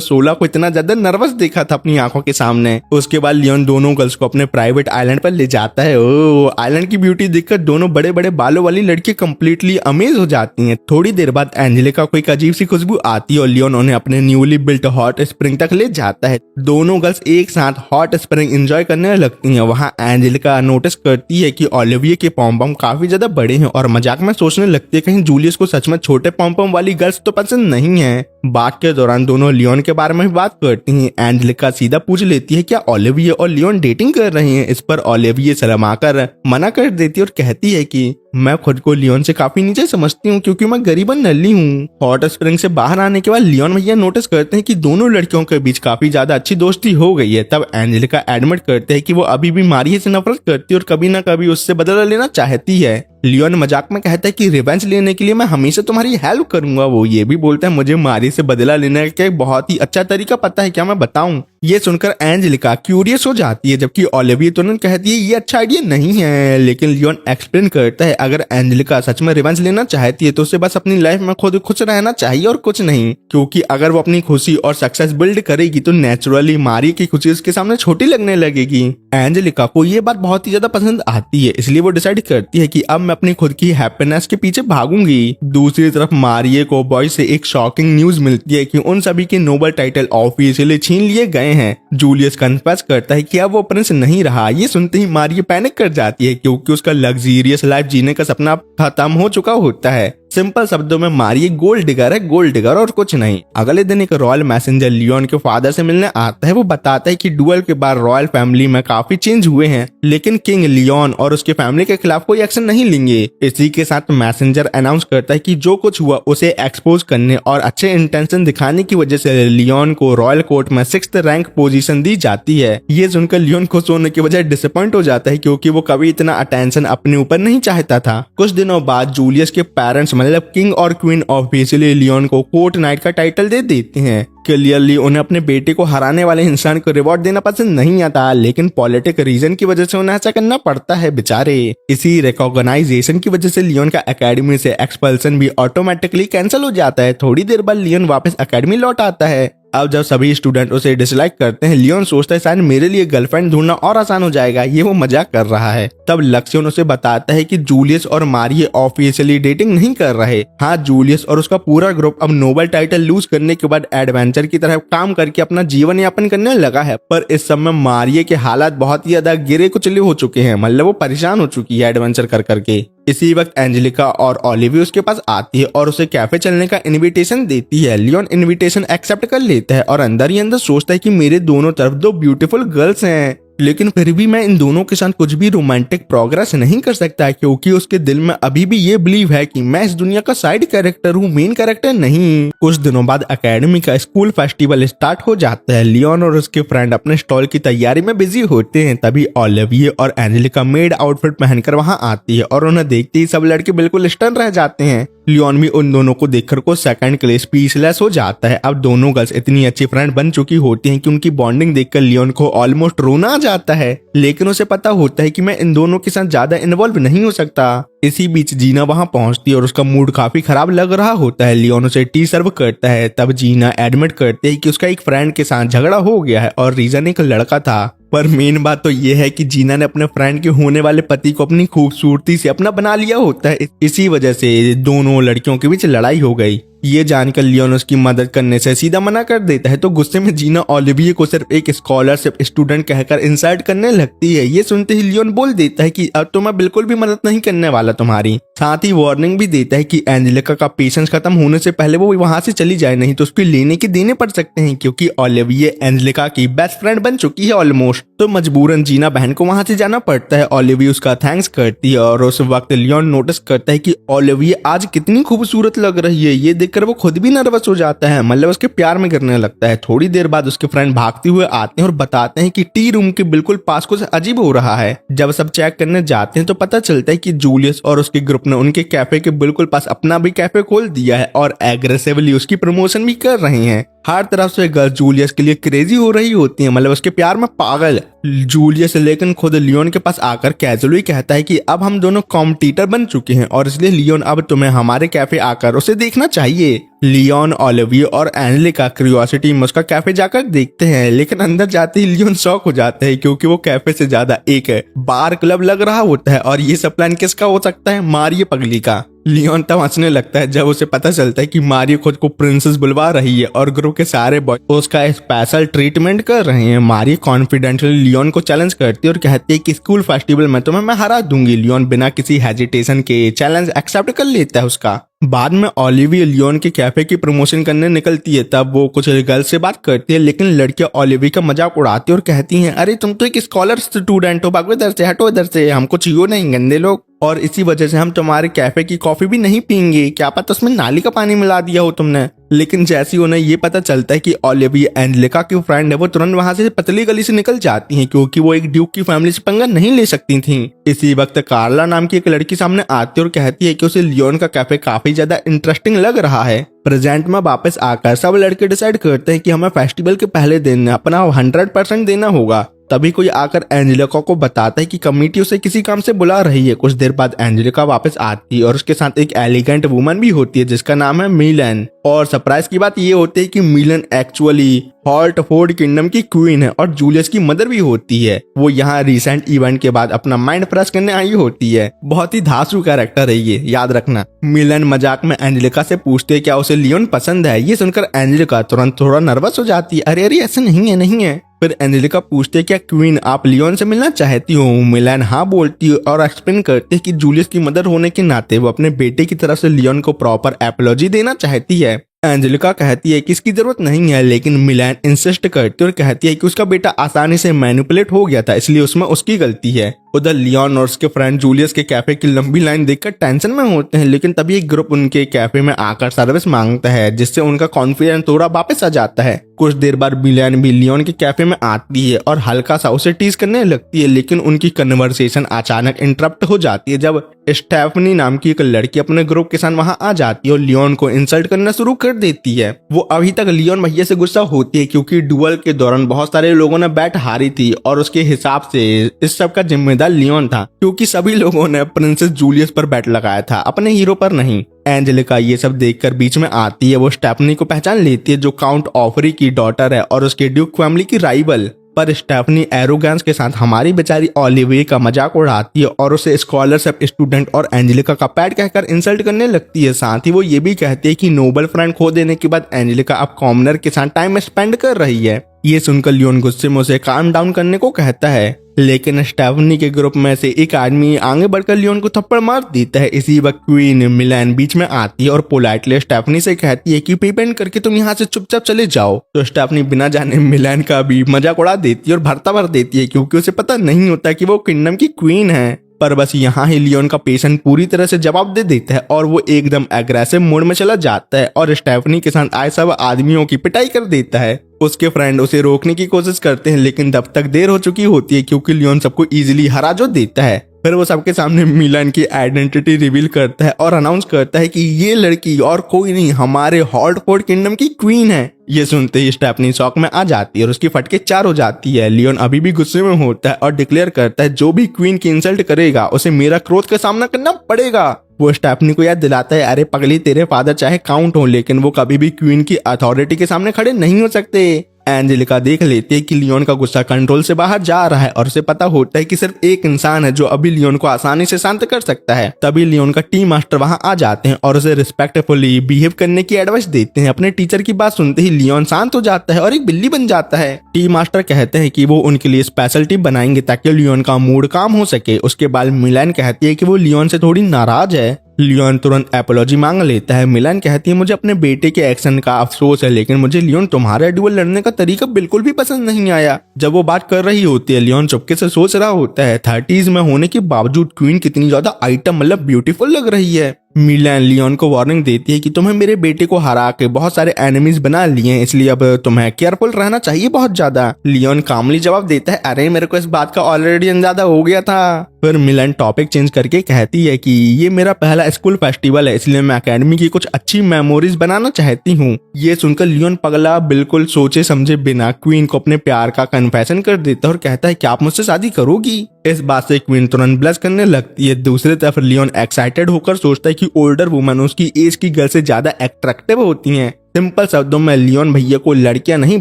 सोला को इतना ज्यादा नर्वस देखा था अपनी आंखों के सामने। उसके बाद लियोन दोनों गर्ल्स को अपने प्राइवेट आइलैंड पर ले जाता है। ओह, आइलैंड की ब्यूटी देखकर दोनों बड़े बड़े बालों वाली लड़की कंप्लीटली अमेज हो जाती हैं। थोड़ी देर बाद एंजेलिका को एक अजीब सी खुशबू आती है और लियोन उन्हें अपने न्यूली बिल्ट हॉट स्प्रिंग तक ले जाता है। दोनों गर्ल्स एक साथ हॉट स्प्रिंग एंजॉय करने लगती हैं। वहां एंजेलिका नोटिस करती है कि ओलिविये के पॉम काफी ज्यादा बड़े हैं और मजाक में सोचने लगती है कहीं जूलियस को सच में छोटे पॉम वाली गर्ल्स तो पसंद नहीं है। बात के दौरान दोनों लियोन के बारे में भी बात करती हैं। एंजेलिका सीधा पूछ लेती है क्या ओलिविये और लियोन डेटिंग कर रहे हैं। इस पर ओलिविये शर्माकर मना कर देती है और कहती है कि मैं खुद को लियोन से काफी नीचे समझती हूँ क्योंकि मैं गरीब और नल्ली हूँ। हॉट स्प्रिंग से बाहर आने के बाद लियोन भैया नोटिस करते हैं कि दोनों लड़कियों के बीच काफी ज्यादा अच्छी दोस्ती हो गई है। तब एंजेलिका एडमिट करते हैं कि वो अभी भी मारिया से नफरत करती है और कभी ना कभी उससे बदला लेना चाहती है। लियोन मजाक में कहता है कि रिवेंज लेने के लिए मैं हमेशा तुम्हारी हेल्प करूंगा। वो ये भी बोलता है मुझे मारिया से बदला लेने का एक बहुत ही अच्छा तरीका पता है, क्या मैं बताऊं। ये सुनकर एंजेलिका क्यूरियस हो जाती है जबकि ओलिविये तुरंत कहती है ये अच्छा आइडिया नहीं है। लेकिन लियोन एक्सप्लेन करता है अगर एंजेलिका सच में रिवेंज लेना चाहती है तो उसे बस अपनी लाइफ में खुद खुश रहना चाहिए और कुछ नहीं, क्योंकि अगर वो अपनी खुशी और सक्सेस बिल्ड करेगी तो नेचुरली मारिया की खुशी उसके सामने छोटी लगने लगेगी। एंजेलिका को ये बात बहुत ही ज्यादा पसंद आती है, इसलिए वो डिसाइड करती है कि अब मैं अपनी खुद की हैप्पीनेस के पीछे भागूंगी। दूसरी तरफ मारिया को बॉय से एक शॉकिंग न्यूज मिलती है कि उन सभी के नोबल टाइटल ऑफिशियली छीन लिए गए हैं। जूलियस कन्फेस करता है कि अब वो प्रिंस नहीं रहा। ये सुनते ही मारिया पैनिक कर जाती है क्योंकि उसका लग्जरियस लाइफ जीने का सपना खत्म हो चुका होता है। सिंपल शब्दों में मारिया गोल्ड डिगर है, गोल्ड डिगर और कुछ नहीं। अगले दिन एक रॉयल मैसेंजर लियोन के फादर से मिलने आता है। वो बताता है कि डुअल के बाद रॉयल फैमिली में काफी चेंज हुए हैं, लेकिन किंग लियोन और उसके फैमिली के खिलाफ कोई एक्शन नहीं लेंगे। इसी के साथ मैसेंजर अनाउंस करता है कि जो कुछ हुआ उसे एक्सपोज करने और अच्छे इंटेंशन दिखाने की वजह से लियोन को रॉयल कोर्ट में 6th रैंक पोजीशन दी जाती है। ये सुनकर लियोन खुश होने की बजाय डिसअपॉइंट हो जाता है क्योंकि वो कभी इतना अटेंशन अपने ऊपर नहीं चाहता था। कुछ दिनों बाद जूलियस के पेरेंट्स मतलब किंग और क्वीन ऑफिशियली लियोन को कोर्ट नाइट का टाइटल दे देते हैं। क्लियरली उन्हें अपने बेटे को हराने वाले इंसान को रिवॉर्ड देना पसंद नहीं आता, लेकिन पॉलिटिक रीजन की वजह से उन्हें ऐसा करना पड़ता है बेचारे। इसी रिकॉग्नाइजेशन की वजह से लियोन का एकेडमी से एक्सपल्सन भी ऑटोमेटिकली कैंसिल हो जाता है। थोड़ी देर बाद लियोन वापस एकेडमी लौट आता है। अब जब सभी स्टूडेंट उसे डिसलाइक करते हैं, लियोन सोचता है शायद मेरे लिए गर्लफ्रेंड ढूंढना और आसान हो जाएगा। ये वो मजाक कर रहा है। तब लक्ष्यन उसे बताता है कि जूलियस और मारिया ऑफिशियली डेटिंग नहीं कर रहे। हाँ, जूलियस और उसका पूरा ग्रुप अब नोबल टाइटल लूज करने के बाद एडवेंचर की तरह काम करके अपना जीवन यापन करने लगा है। पर इस समय मारिया के हालात बहुत ही ज्यादा गिरे कुचले हो चुके हैं, मतलब वो परेशान हो चुकी है एडवेंचर कर करके। इसी वक्त एंजेलिका और ओलिविया उसके पास आती है और उसे कैफे चलने का इनविटेशन देती है। लियोन इनविटेशन एक्सेप्ट कर लेता है और अंदर ही अंदर सोचता है कि मेरे दोनों तरफ दो ब्यूटीफुल गर्ल्स हैं। लेकिन फिर भी मैं इन दोनों के साथ कुछ भी रोमांटिक प्रोग्रेस नहीं कर सकता क्योंकि उसके दिल में अभी भी ये बिलीव है कि मैं इस दुनिया का साइड कैरेक्टर हूँ, मेन कैरेक्टर नहीं। कुछ दिनों बाद एकेडमी का स्कूल फेस्टिवल स्टार्ट हो जाता है। लियोन और उसके फ्रेंड अपने स्टॉल की तैयारी में बिजी होते हैं। तभी ओलिविये और एंजेलिका मेड आउटफिट पहनकर वहां आती है और उन्हें देखते ही सब लड़के बिल्कुल स्टन रह जाते हैं। लियोन भी उन दोनों को देखकर को सेकंड के लिए स्पीचलेस हो जाता है। अब दोनों गर्ल्स इतनी अच्छी फ्रेंड बन चुकी होती हैं कि उनकी बॉन्डिंग देखकर लियोन को ऑलमोस्ट रोना आ जाता है, लेकिन उसे पता होता है कि मैं इन दोनों के साथ ज्यादा इन्वॉल्व नहीं हो सकता। इसी बीच जीना वहां पहुंचती है और उसका मूड काफी खराब लग रहा होता है। लियोन उसे टी सर्व करता है। तब जीना एडमिट करते है कि उसका एक फ्रेंड के साथ झगड़ा हो गया है और रीजन एक लड़का था। पर मेन बात तो ये है कि जीना ने अपने फ्रेंड के होने वाले पति को अपनी खूबसूरती से अपना बना लिया होता है। इसी वजह से दोनों लड़कियों के बीच लड़ाई हो गई। ये जानकर लियोन उसकी मदद करने से सीधा मना कर देता है, तो गुस्से में जीना ओलिविये को सिर्फ एक स्कॉलरशिप स्टूडेंट कहकर इंसल्ट करने लगती है। ये सुनते ही लियोन बोल देता है कि अब तो मैं बिल्कुल भी मदद नहीं करने वाला तुम्हारी। साथ ही वार्निंग भी देता है कि एंजेलिका का पेशेंस खत्म होने से पहले वो वहां से चली जाए, नहीं तो उसको लेने के देने पड़ सकते हैं, क्योंकि ओलिविये एंजेलिका की बेस्ट फ्रेंड बन चुकी है ऑलमोस्ट। तो मजबूरन जीना बहन को वहां से जाना पड़ता है। ओलिविये उसका थैंक्स करती है और उस वक्त लियोन नोटिस करता है कि ओलिविये आज कितनी खूबसूरत लग रही है। ये देखकर वो खुद भी नर्वस हो जाता है, मतलब उसके प्यार में गिरने लगता है। थोड़ी देर बाद उसके फ्रेंड भागते हुए आते हैं और बताते हैं कि टी रूम के बिल्कुल पास कुछ अजीब हो रहा है। जब सब चेक करने जाते हैं तो पता चलता है कि जूलियस और उसके ग्रुप ने उनके कैफे के बिल्कुल पास अपना भी कैफे खोल दिया है और एग्रेसिवली उसकी प्रमोशन भी कर रहे हैं। हर तरफ से गर्ल्स जूलियस के लिए क्रेजी हो रही होती हैं, मतलब उसके प्यार में पागल। जूलियस लेकिन खुद लियोन के पास आकर कैजुअली कहता है कि अब हम दोनों कॉम्पिटिटर बन चुके हैं और इसलिए लियोन अब तुम्हें हमारे कैफे आकर उसे देखना चाहिए। लियोन, ओलिविये और एंजेलिका क्यूरियोसिटी में उसका कैफे जाकर देखते हैं, लेकिन अंदर जाते ही लियोन शॉक हो जाता है क्योंकि वो कैफे से ज्यादा एक बार क्लब लग रहा होता है। और ये सब प्लान किसका हो सकता है? मारियो पगली का। लियोन तब हंसने लगता है जब उसे पता चलता है कि मारियो खुद को प्रिंसेस बुलवा रही है और ग्रुप के सारे बॉय उसका स्पेशल ट्रीटमेंट कर रहे हैं। मारियो कॉन्फिडेंटली लियोन को चैलेंज करती है और कहती है कि स्कूल फेस्टिवल में तुम्हें मैं हरा दूंगी। लियोन बिना किसी हेजिटेशन के चैलेंज एक्सेप्ट कर लेता है उसका। बाद में ओलिविये लियोन के कैफे की प्रमोशन करने निकलती है। तब वो कुछ गर्ल से बात करती है, लेकिन लड़कियां ओलिविये का मजाक उड़ाती है और कहती हैं, अरे तुम तो एक स्कॉलर स्टूडेंट हो, भागो इधर से, हटो इधर से, हमको चाहिए नहीं गंदे लोग, और इसी वजह से हम तुम्हारे कैफे की कॉफी भी नहीं पीएंगे, क्या पता उसमें नाली का पानी मिला दिया हो तुमने। लेकिन जैसे ही उन्हें ये पता चलता है कि ओलिविये एंजेलिका की फ्रेंड है, वो तुरंत वहां से पतली गली से निकल जाती हैं क्योंकि वो एक ड्यूक की फैमिली से पंगा नहीं ले सकती थीं। इसी वक्त कार्ला नाम की एक लड़की सामने आती है और कहती है कि उसे लियोन का कैफे काफी ज्यादा इंटरेस्टिंग लग रहा है। प्रेजेंट में वापस आकर सब लड़के डिसाइड करते हैं कि हमें फेस्टिवल के पहले दिन अपना 100% देना होगा। तभी कोई आकर एंजेलिका को बताता है कि कमेटी उसे किसी काम से बुला रही है। कुछ देर बाद एंजेलिका वापस आती है और उसके साथ एक एलिगेंट वुमन भी होती है जिसका नाम है मिलन। और सरप्राइज की बात ये होती है कि मिलन एक्चुअली हॉल्टफोर्ड किंगडम की क्वीन है और जूलियस की मदर भी होती है। वो यहाँ रिसेंट इवेंट के बाद अपना माइंड फ्रेश करने आई होती है। बहुत ही धांसू कैरेक्टर है ये, याद रखना। मिलन मजाक में एंजेलिका से पूछते हैं क्या उसे लियोन पसंद है। ये सुनकर एंजेलिका तुरंत थोड़ा नर्वस हो जाती है, अरे अरे ऐसा नहीं है, नहीं है। फिर एंजेलिका पूछते है क्या क्वीन आप लियोन से मिलना चाहती हो। मिलन हाँ बोलती है और एक्सप्लेन करती है कि जूलियस की मदर होने के नाते वो अपने बेटे की तरफ से लियोन को प्रॉपर एपोलॉजी देना चाहती है। एंजेलिका कहती है कि इसकी जरूरत नहीं है, लेकिन मिलन इंसिस्ट करती है और कहती है कि उसका बेटा आसानी से मैनिपुलेट हो गया था, इसलिए उसमें उसकी गलती है। उधर लियोन और उसके फ्रेंड जूलियस के कैफे की लंबी लाइन देखकर टेंशन में होते हैं, लेकिन तभी एक ग्रुप उनके कैफे में आकर सर्विस मांगता है जिससे उनका कॉन्फिडेंस थोड़ा वापस आ जाता है। कुछ देर बाद मिलन भी लियोन के कैफे में आती है और हल्का सा उसे टीज करने लगती है, लेकिन उनकी कन्वर्सेशन अचानक इंटरप्ट हो जाती है जब स्टेफनी नाम की एक लड़की अपने ग्रुप के साथ वहां आ जाती है और लियोन को इंसल्ट करना शुरू कर देती है। वो अभी तक लियोन भैया से गुस्सा होती है क्योंकि डुअल के दौरान बहुत सारे लोगों ने बैट हारी थी और उसके हिसाब से इस सब का जिम्मेदार लियोन था, क्योंकि सभी लोगों ने प्रिंसेस जूलियस पर बैट लगाया था, अपने हीरो पर नहीं। एंजेलिका ये सब देखकर बीच में आती है। वो स्टेफनी को पहचान लेती है जो काउंट ऑफरी की डॉटर है और उसके ड्यूक फैमिली की राइवल। पर स्टेफनी एरोगेंस के साथ हमारी बेचारी ओलिविये का मजाक उड़ाती है और उसे स्कॉलरशिप स्टूडेंट और एंजेलिका का पैट कहकर इंसल्ट करने लगती है। साथ ही वो ये भी कहती है कि नोबल फ्रेंड खो देने के बाद एंजेलिका अब कॉमनर के साथ टाइम स्पेंड कर रही है। ये सुनकर लियोन गुस्से में उसे काम डाउन करने को कहता है, लेकिन स्टेफनी के ग्रुप में से एक आदमी आगे बढ़कर लियोन को थप्पड़ मार देता है। इसी वक्त क्वीन मिलान बीच में आती है और पोलाइटली स्टेफनी से कहती है कि पेमेंट करके तुम यहाँ से चुपचाप चले जाओ। तो स्टेफनी बिना जाने मिलान का भी मजाक उड़ा देती है और भरता भर देती है, क्योंकि उसे पता नहीं होता कि वो किंगडम की क्वीन है। पर बस यहाँ ही लियोन का पेशेंट पूरी तरह से जवाब दे देता है और वो एकदम एग्रेसिव मोड में चला जाता है और स्टेफनी के साथ आए सब आदमियों की पिटाई कर देता है। उसके फ्रेंड उसे रोकने की कोशिश करते हैं, लेकिन तब तक देर हो चुकी होती है, क्योंकि लियोन सबको इजीली हरा जो देता है। फिर वो सबके सामने मिलान की आइडेंटिटी रिवील करता है और अनाउंस करता है कि ये लड़की और कोई नहीं, हमारे हॉटफोर्ड किंगडम की क्वीन है। ये सुनते ही स्टेफनी शॉक में आ जाती है और उसकी फटके चार हो जाती है। लियोन अभी भी गुस्से में होता है और डिक्लेयर करता है जो भी क्वीन की इंसल्ट करेगा उसे मेरा क्रोध का सामना करना पड़ेगा। वो स्टेफनी को याद दिलाता है, अरे पगली, तेरे फादर चाहे काउंट हो लेकिन वो कभी भी क्वीन की अथॉरिटी के सामने खड़े नहीं हो सकते। एंजेलिका देख लेती है कि लियोन का गुस्सा कंट्रोल से बाहर जा रहा है और उसे पता होता है कि सिर्फ एक इंसान है जो अभी लियोन को आसानी से शांत कर सकता है। तभी लियोन का टीम मास्टर वहां आ जाते हैं और उसे रिस्पेक्टफुली बिहेव करने की एडवाइस देते हैं। अपने टीचर की बात सुनते ही लियोन शांत हो जाता है और एक बिल्ली बन जाता है। टीम मास्टर कहते हैं कि वो उनके लिए स्पेशल टीम बनाएंगे ताकि लियोन का मूड काम हो सके। उसके बाद मिलान कहती है कि वो लियोन से थोड़ी नाराज है। लियोन तुरंत एपोलॉजी मांग लेता है। मिलान कहती है, मुझे अपने बेटे के एक्शन का अफसोस है, लेकिन मुझे लियोन तुम्हारा ड्यूल लड़ने का तरीका बिल्कुल भी पसंद नहीं आया। जब वो बात कर रही होती है, लियोन चुपके से सोच रहा होता है 30s में होने के बावजूद क्वीन कितनी ज्यादा आइटम मतलब ब्यूटीफुल लग रही है। मिलान लियोन को वार्निंग देती है कि तुम्हें मेरे बेटे को हरा के बहुत सारे एनिमीज बना लिए हैं, इसलिए अब तुम्हें केयरफुल रहना चाहिए बहुत ज्यादा। लियोन कामली जवाब देता है, अरे मेरे को इस बात का ऑलरेडी अंदाजा हो गया था। फिर मिलान टॉपिक चेंज करके कहती है कि ये मेरा पहला स्कूल फेस्टिवल है, इसलिए मैं एकेडमी की कुछ अच्छी मेमोरीज बनाना चाहती हूँ। ये सुनकर लियोन पगला बिल्कुल सोचे समझे बिना क्वीन को अपने प्यार का कन्फेशन कर देता है और कहता है, क्या आप मुझसे शादी करोगी? इस बात से क्वीन तुरंत ब्लश करने लगती है। दूसरी तरफ लियोन एक्साइटेड होकर सोचता है कि ओल्डर वुमन उसकी एज की गर्ल से ज्यादा अट्रैक्टिव होती हैं। सिंपल शब्दों में लियोन भैया को लड़कियां नहीं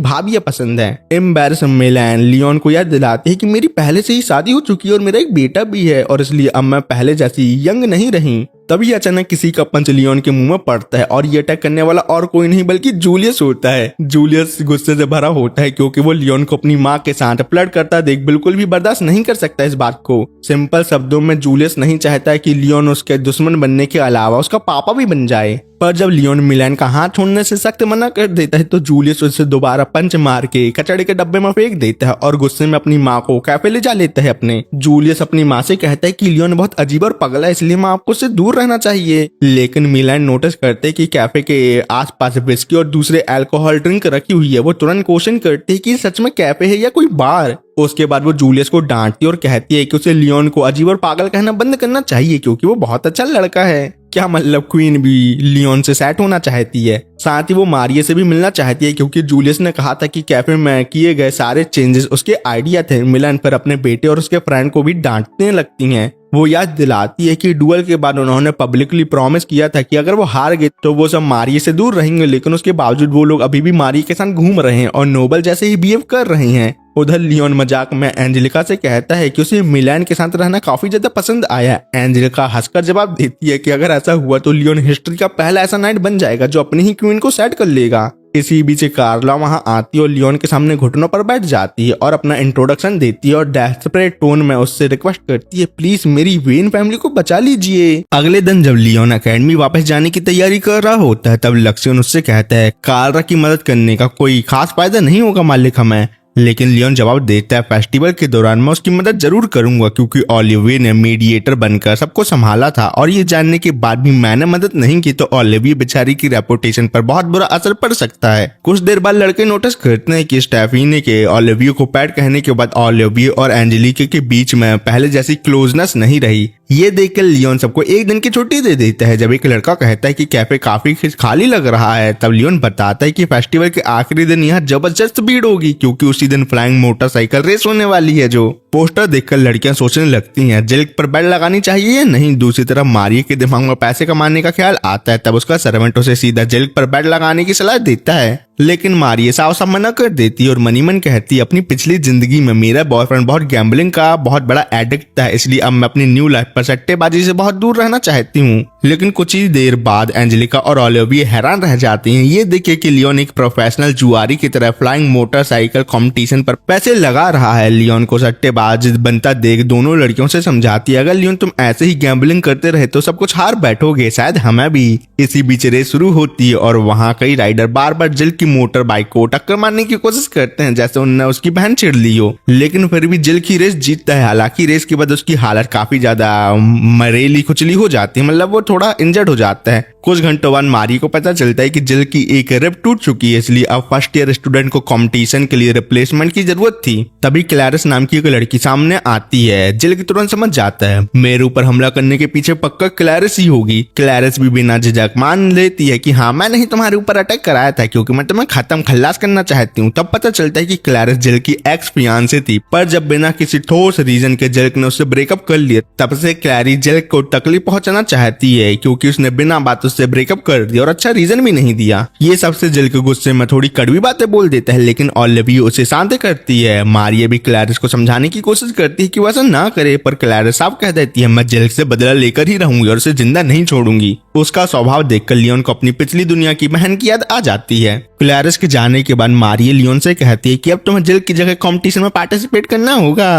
भाभियां पसंद है। एम्बैरस मिलान लियोन को याद दिलाती है कि मेरी पहले से ही शादी हो चुकी है और मेरा एक बेटा भी है और इसलिए अब मैं पहले जैसी यंग नहीं रही। तभी अचानक किसी का पंच लियोन के मुंह में पड़ता है और ये अटैक करने वाला और कोई नहीं बल्कि जूलियस होता है। जूलियस गुस्से से भरा होता है क्योंकि वो लियोन को अपनी माँ के साथ फ्लर्ट करता देख बिल्कुल भी बर्दाश्त नहीं कर सकता इस बात को। सिंपल शब्दों में जूलियस नहीं चाहता है कि लियोन उसके दुश्मन बनने के अलावा उसका पापा भी बन जाए। पर जब लियोन मिलान का हाथ छोड़ने से सख्त मना कर देता है तो जूलियस उसे दोबारा पंच मार के कचड़े के डब्बे में फेंक देता है और गुस्से में अपनी माँ को कैफे ले जा लेता है अपने। जूलियस अपनी माँ से कहता है कि लियोन बहुत अजीब और पगला है, इसलिए माँ आपको उससे दूर रहना चाहिए। लेकिन मिलान नोटिस करते है कि कैफे के आसपास विस्की और दूसरे अल्कोहल ड्रिंक रखी हुई है। वो तुरंत क्वेश्चन करते है कि सच में कैफे है या कोई बार। उसके बाद वो जूलियस को डांटती है और कहती है कि उसे लियोन को अजीब और पागल कहना बंद करना चाहिए क्योंकि वो बहुत अच्छा लड़का है। क्या मतलब क्वीन भी लियोन से सेट होना चाहती है, साथ ही वो मारिया से भी मिलना चाहती है क्योंकि जूलियस ने कहा था कि कैफे में किए गए सारे चेंजेस उसके आइडिया थे। मिलान पर अपने बेटे और उसके फ्रेंड को भी डांटने लगती हैं। वो याद दिलाती है कि डुअल के बाद उन्होंने पब्लिकली प्रॉमिस किया था कि अगर वो हार गए तो वो सब मारिया से दूर रहेंगे, लेकिन उसके बावजूद वो लोग अभी भी मारिया के साथ घूम रहे हैं और नोबल जैसे ही बिहेव कर रहे हैं। उधर लियोन मजाक में एंजेलिका से कहता है कि उसे मिलान के साथ रहना काफी ज्यादा पसंद आया। एंजेलिका हंसकर जवाब देती है कि अगर ऐसा हुआ तो लियोन हिस्ट्री का पहला ऐसा नाइट बन जाएगा जो अपनी ही क्वीन को सेट कर लेगा। इसी बीच कार्ला वहां आती है और लियोन के सामने घुटनों पर बैठ जाती है और अपना इंट्रोडक्शन देती है और डेस्परेट टोन में उससे रिक्वेस्ट करती है, प्लीज मेरी वेन फैमिली को बचा लीजिए। अगले दिन जब लियोन एकेडमी वापस जाने की तैयारी कर रहा होता है तब लक्ष्यन उससे कहता है, कार्ला की मदद करने का कोई खास फायदा नहीं होगा मालिक हमें। लेकिन लियोन जवाब देता है, फेस्टिवल के दौरान मैं उसकी मदद जरूर करूंगा क्योंकि ओलिविया ने मीडिएटर बनकर सबको संभाला था और ये जानने के बाद भी मैंने मदद नहीं की तो ओलिविया बेचारी की रेपुटेशन पर बहुत बुरा असर पड़ सकता है। कुछ देर बाद लड़के नोटिस करते हैं कि स्टेफनी के ओलिविया को पैट कहने के बाद ओलिविया और एंजेलिका के बीच में पहले जैसी क्लोजनेस नहीं रही। ये देखकर लियोन सबको एक दिन की छुट्टी दे देता है। जब एक लड़का कहता है कि कैफे काफी खाली लग रहा है तब लियोन बताता है कि फेस्टिवल के आखिरी दिन यहाँ जबरदस्त भीड़ होगी क्योंकि उसी दिन फ्लाइंग मोटरसाइकिल रेस होने वाली है। जो पोस्टर देखकर लड़कियां सोचने लगती हैं जिल्क पर बेड लगानी चाहिए या नहीं। दूसरी तरफ मारिया के दिमाग में पैसे कमाने का ख्याल आता है, तब उसका सर्वेंट उसे सीधा जिल्क पर बेड लगाने की सलाह देता है। लेकिन मारिया साफ साफ मना कर देती है और मनी मन कहती है अपनी पिछली जिंदगी में मेरा बॉयफ्रेंड बहुत गैम्बलिंग का बहुत बड़ा एडिक्ट था, इसलिए अब मैं अपनी न्यू लाइफ पर सट्टेबाजी से बहुत दूर रहना चाहती हूँ। लेकिन कुछ ही देर बाद एंजेलिका और ओलिविया हैरान रह जाती हैं ये देख कि लियोन एक प्रोफेशनल जुआरी की तरह फ्लाइंग मोटरसाइकिल कंपटीशन पर पैसे लगा रहा है। लियोन को सट्टेबाज बनता देख दोनों लड़कियों से समझाती है अगर लियोन तुम ऐसे ही गैम्बलिंग करते रहे तो सब कुछ हार बैठोगे, शायद हमें भी। इसी बीच रेस शुरू होती है और वहाँ कई राइडर बार बार जिल की मोटर बाइक को टक्कर मारने की कोशिश करते हैं जैसे उनने उसकी बहन चिढ़ ली हो, लेकिन फिर भी जिल की रेस जीतता है। हालांकि रेस के बाद उसकी हालत काफी ज्यादा मरेली खुचली हो जाती है, मतलब वो थोड़ा इंजर्ड हो जाता है। कुछ घंटों बाद मारी को पता चलता है कि जिल की एक रिब टूट चुकी है, इसलिए अब फर्स्ट ईयर स्टूडेंट को कंपटीशन के लिए रिप्लेसमेंट की जरूरत थी। तभी क्लैरिस नाम की एक लड़की सामने आती है। जिल की तुरंत समझ जाता है मेरे ऊपर हमला करने के पीछे पक्का क्लैरिस ही होगी। क्लैरिस भी बिना झिझक मान लेती है कि हाँ मैंने ही तुम्हारे ऊपर अटैक कराया था क्योंकि मैं तुम्हें खत्म खल्लास करना चाहती हूँ। तब पता चलता है कि क्लैरिस जिल की एक्स फियांसे थी, पर जब बिना किसी ठोस रीजन के जिल ने उससे ब्रेकअप कर लिया तब से क्लैरिस जिल को तकलीफ पहुंचाना चाहती है क्योंकि उसने बिना बात उससे ब्रेकअप कर दिया और अच्छा रीजन भी नहीं दिया। ये सबसे जिल के गुस्से में थोड़ी कड़वी बातें बोल देता है, लेकिन ओलिविया उसे शांत करती है। मारिया भी क्लैरिस को समझाने की कोशिश करती है कि वो ऐसा ना करे, पर क्लैरिस साफ कह देती है मैं जिल से बदला लेकर ही रहूंगी और उसे जिंदा नहीं छोड़ूंगी। उसका स्वभाव देखकर लियोन को अपनी पिछली दुनिया की बहन की याद आ जाती है। क्लैरिस के जाने के बाद मारिया लियोन से कहती है कि अब तुम्हें जिल की जगह कंपटीशन में पार्टिसिपेट करना होगा।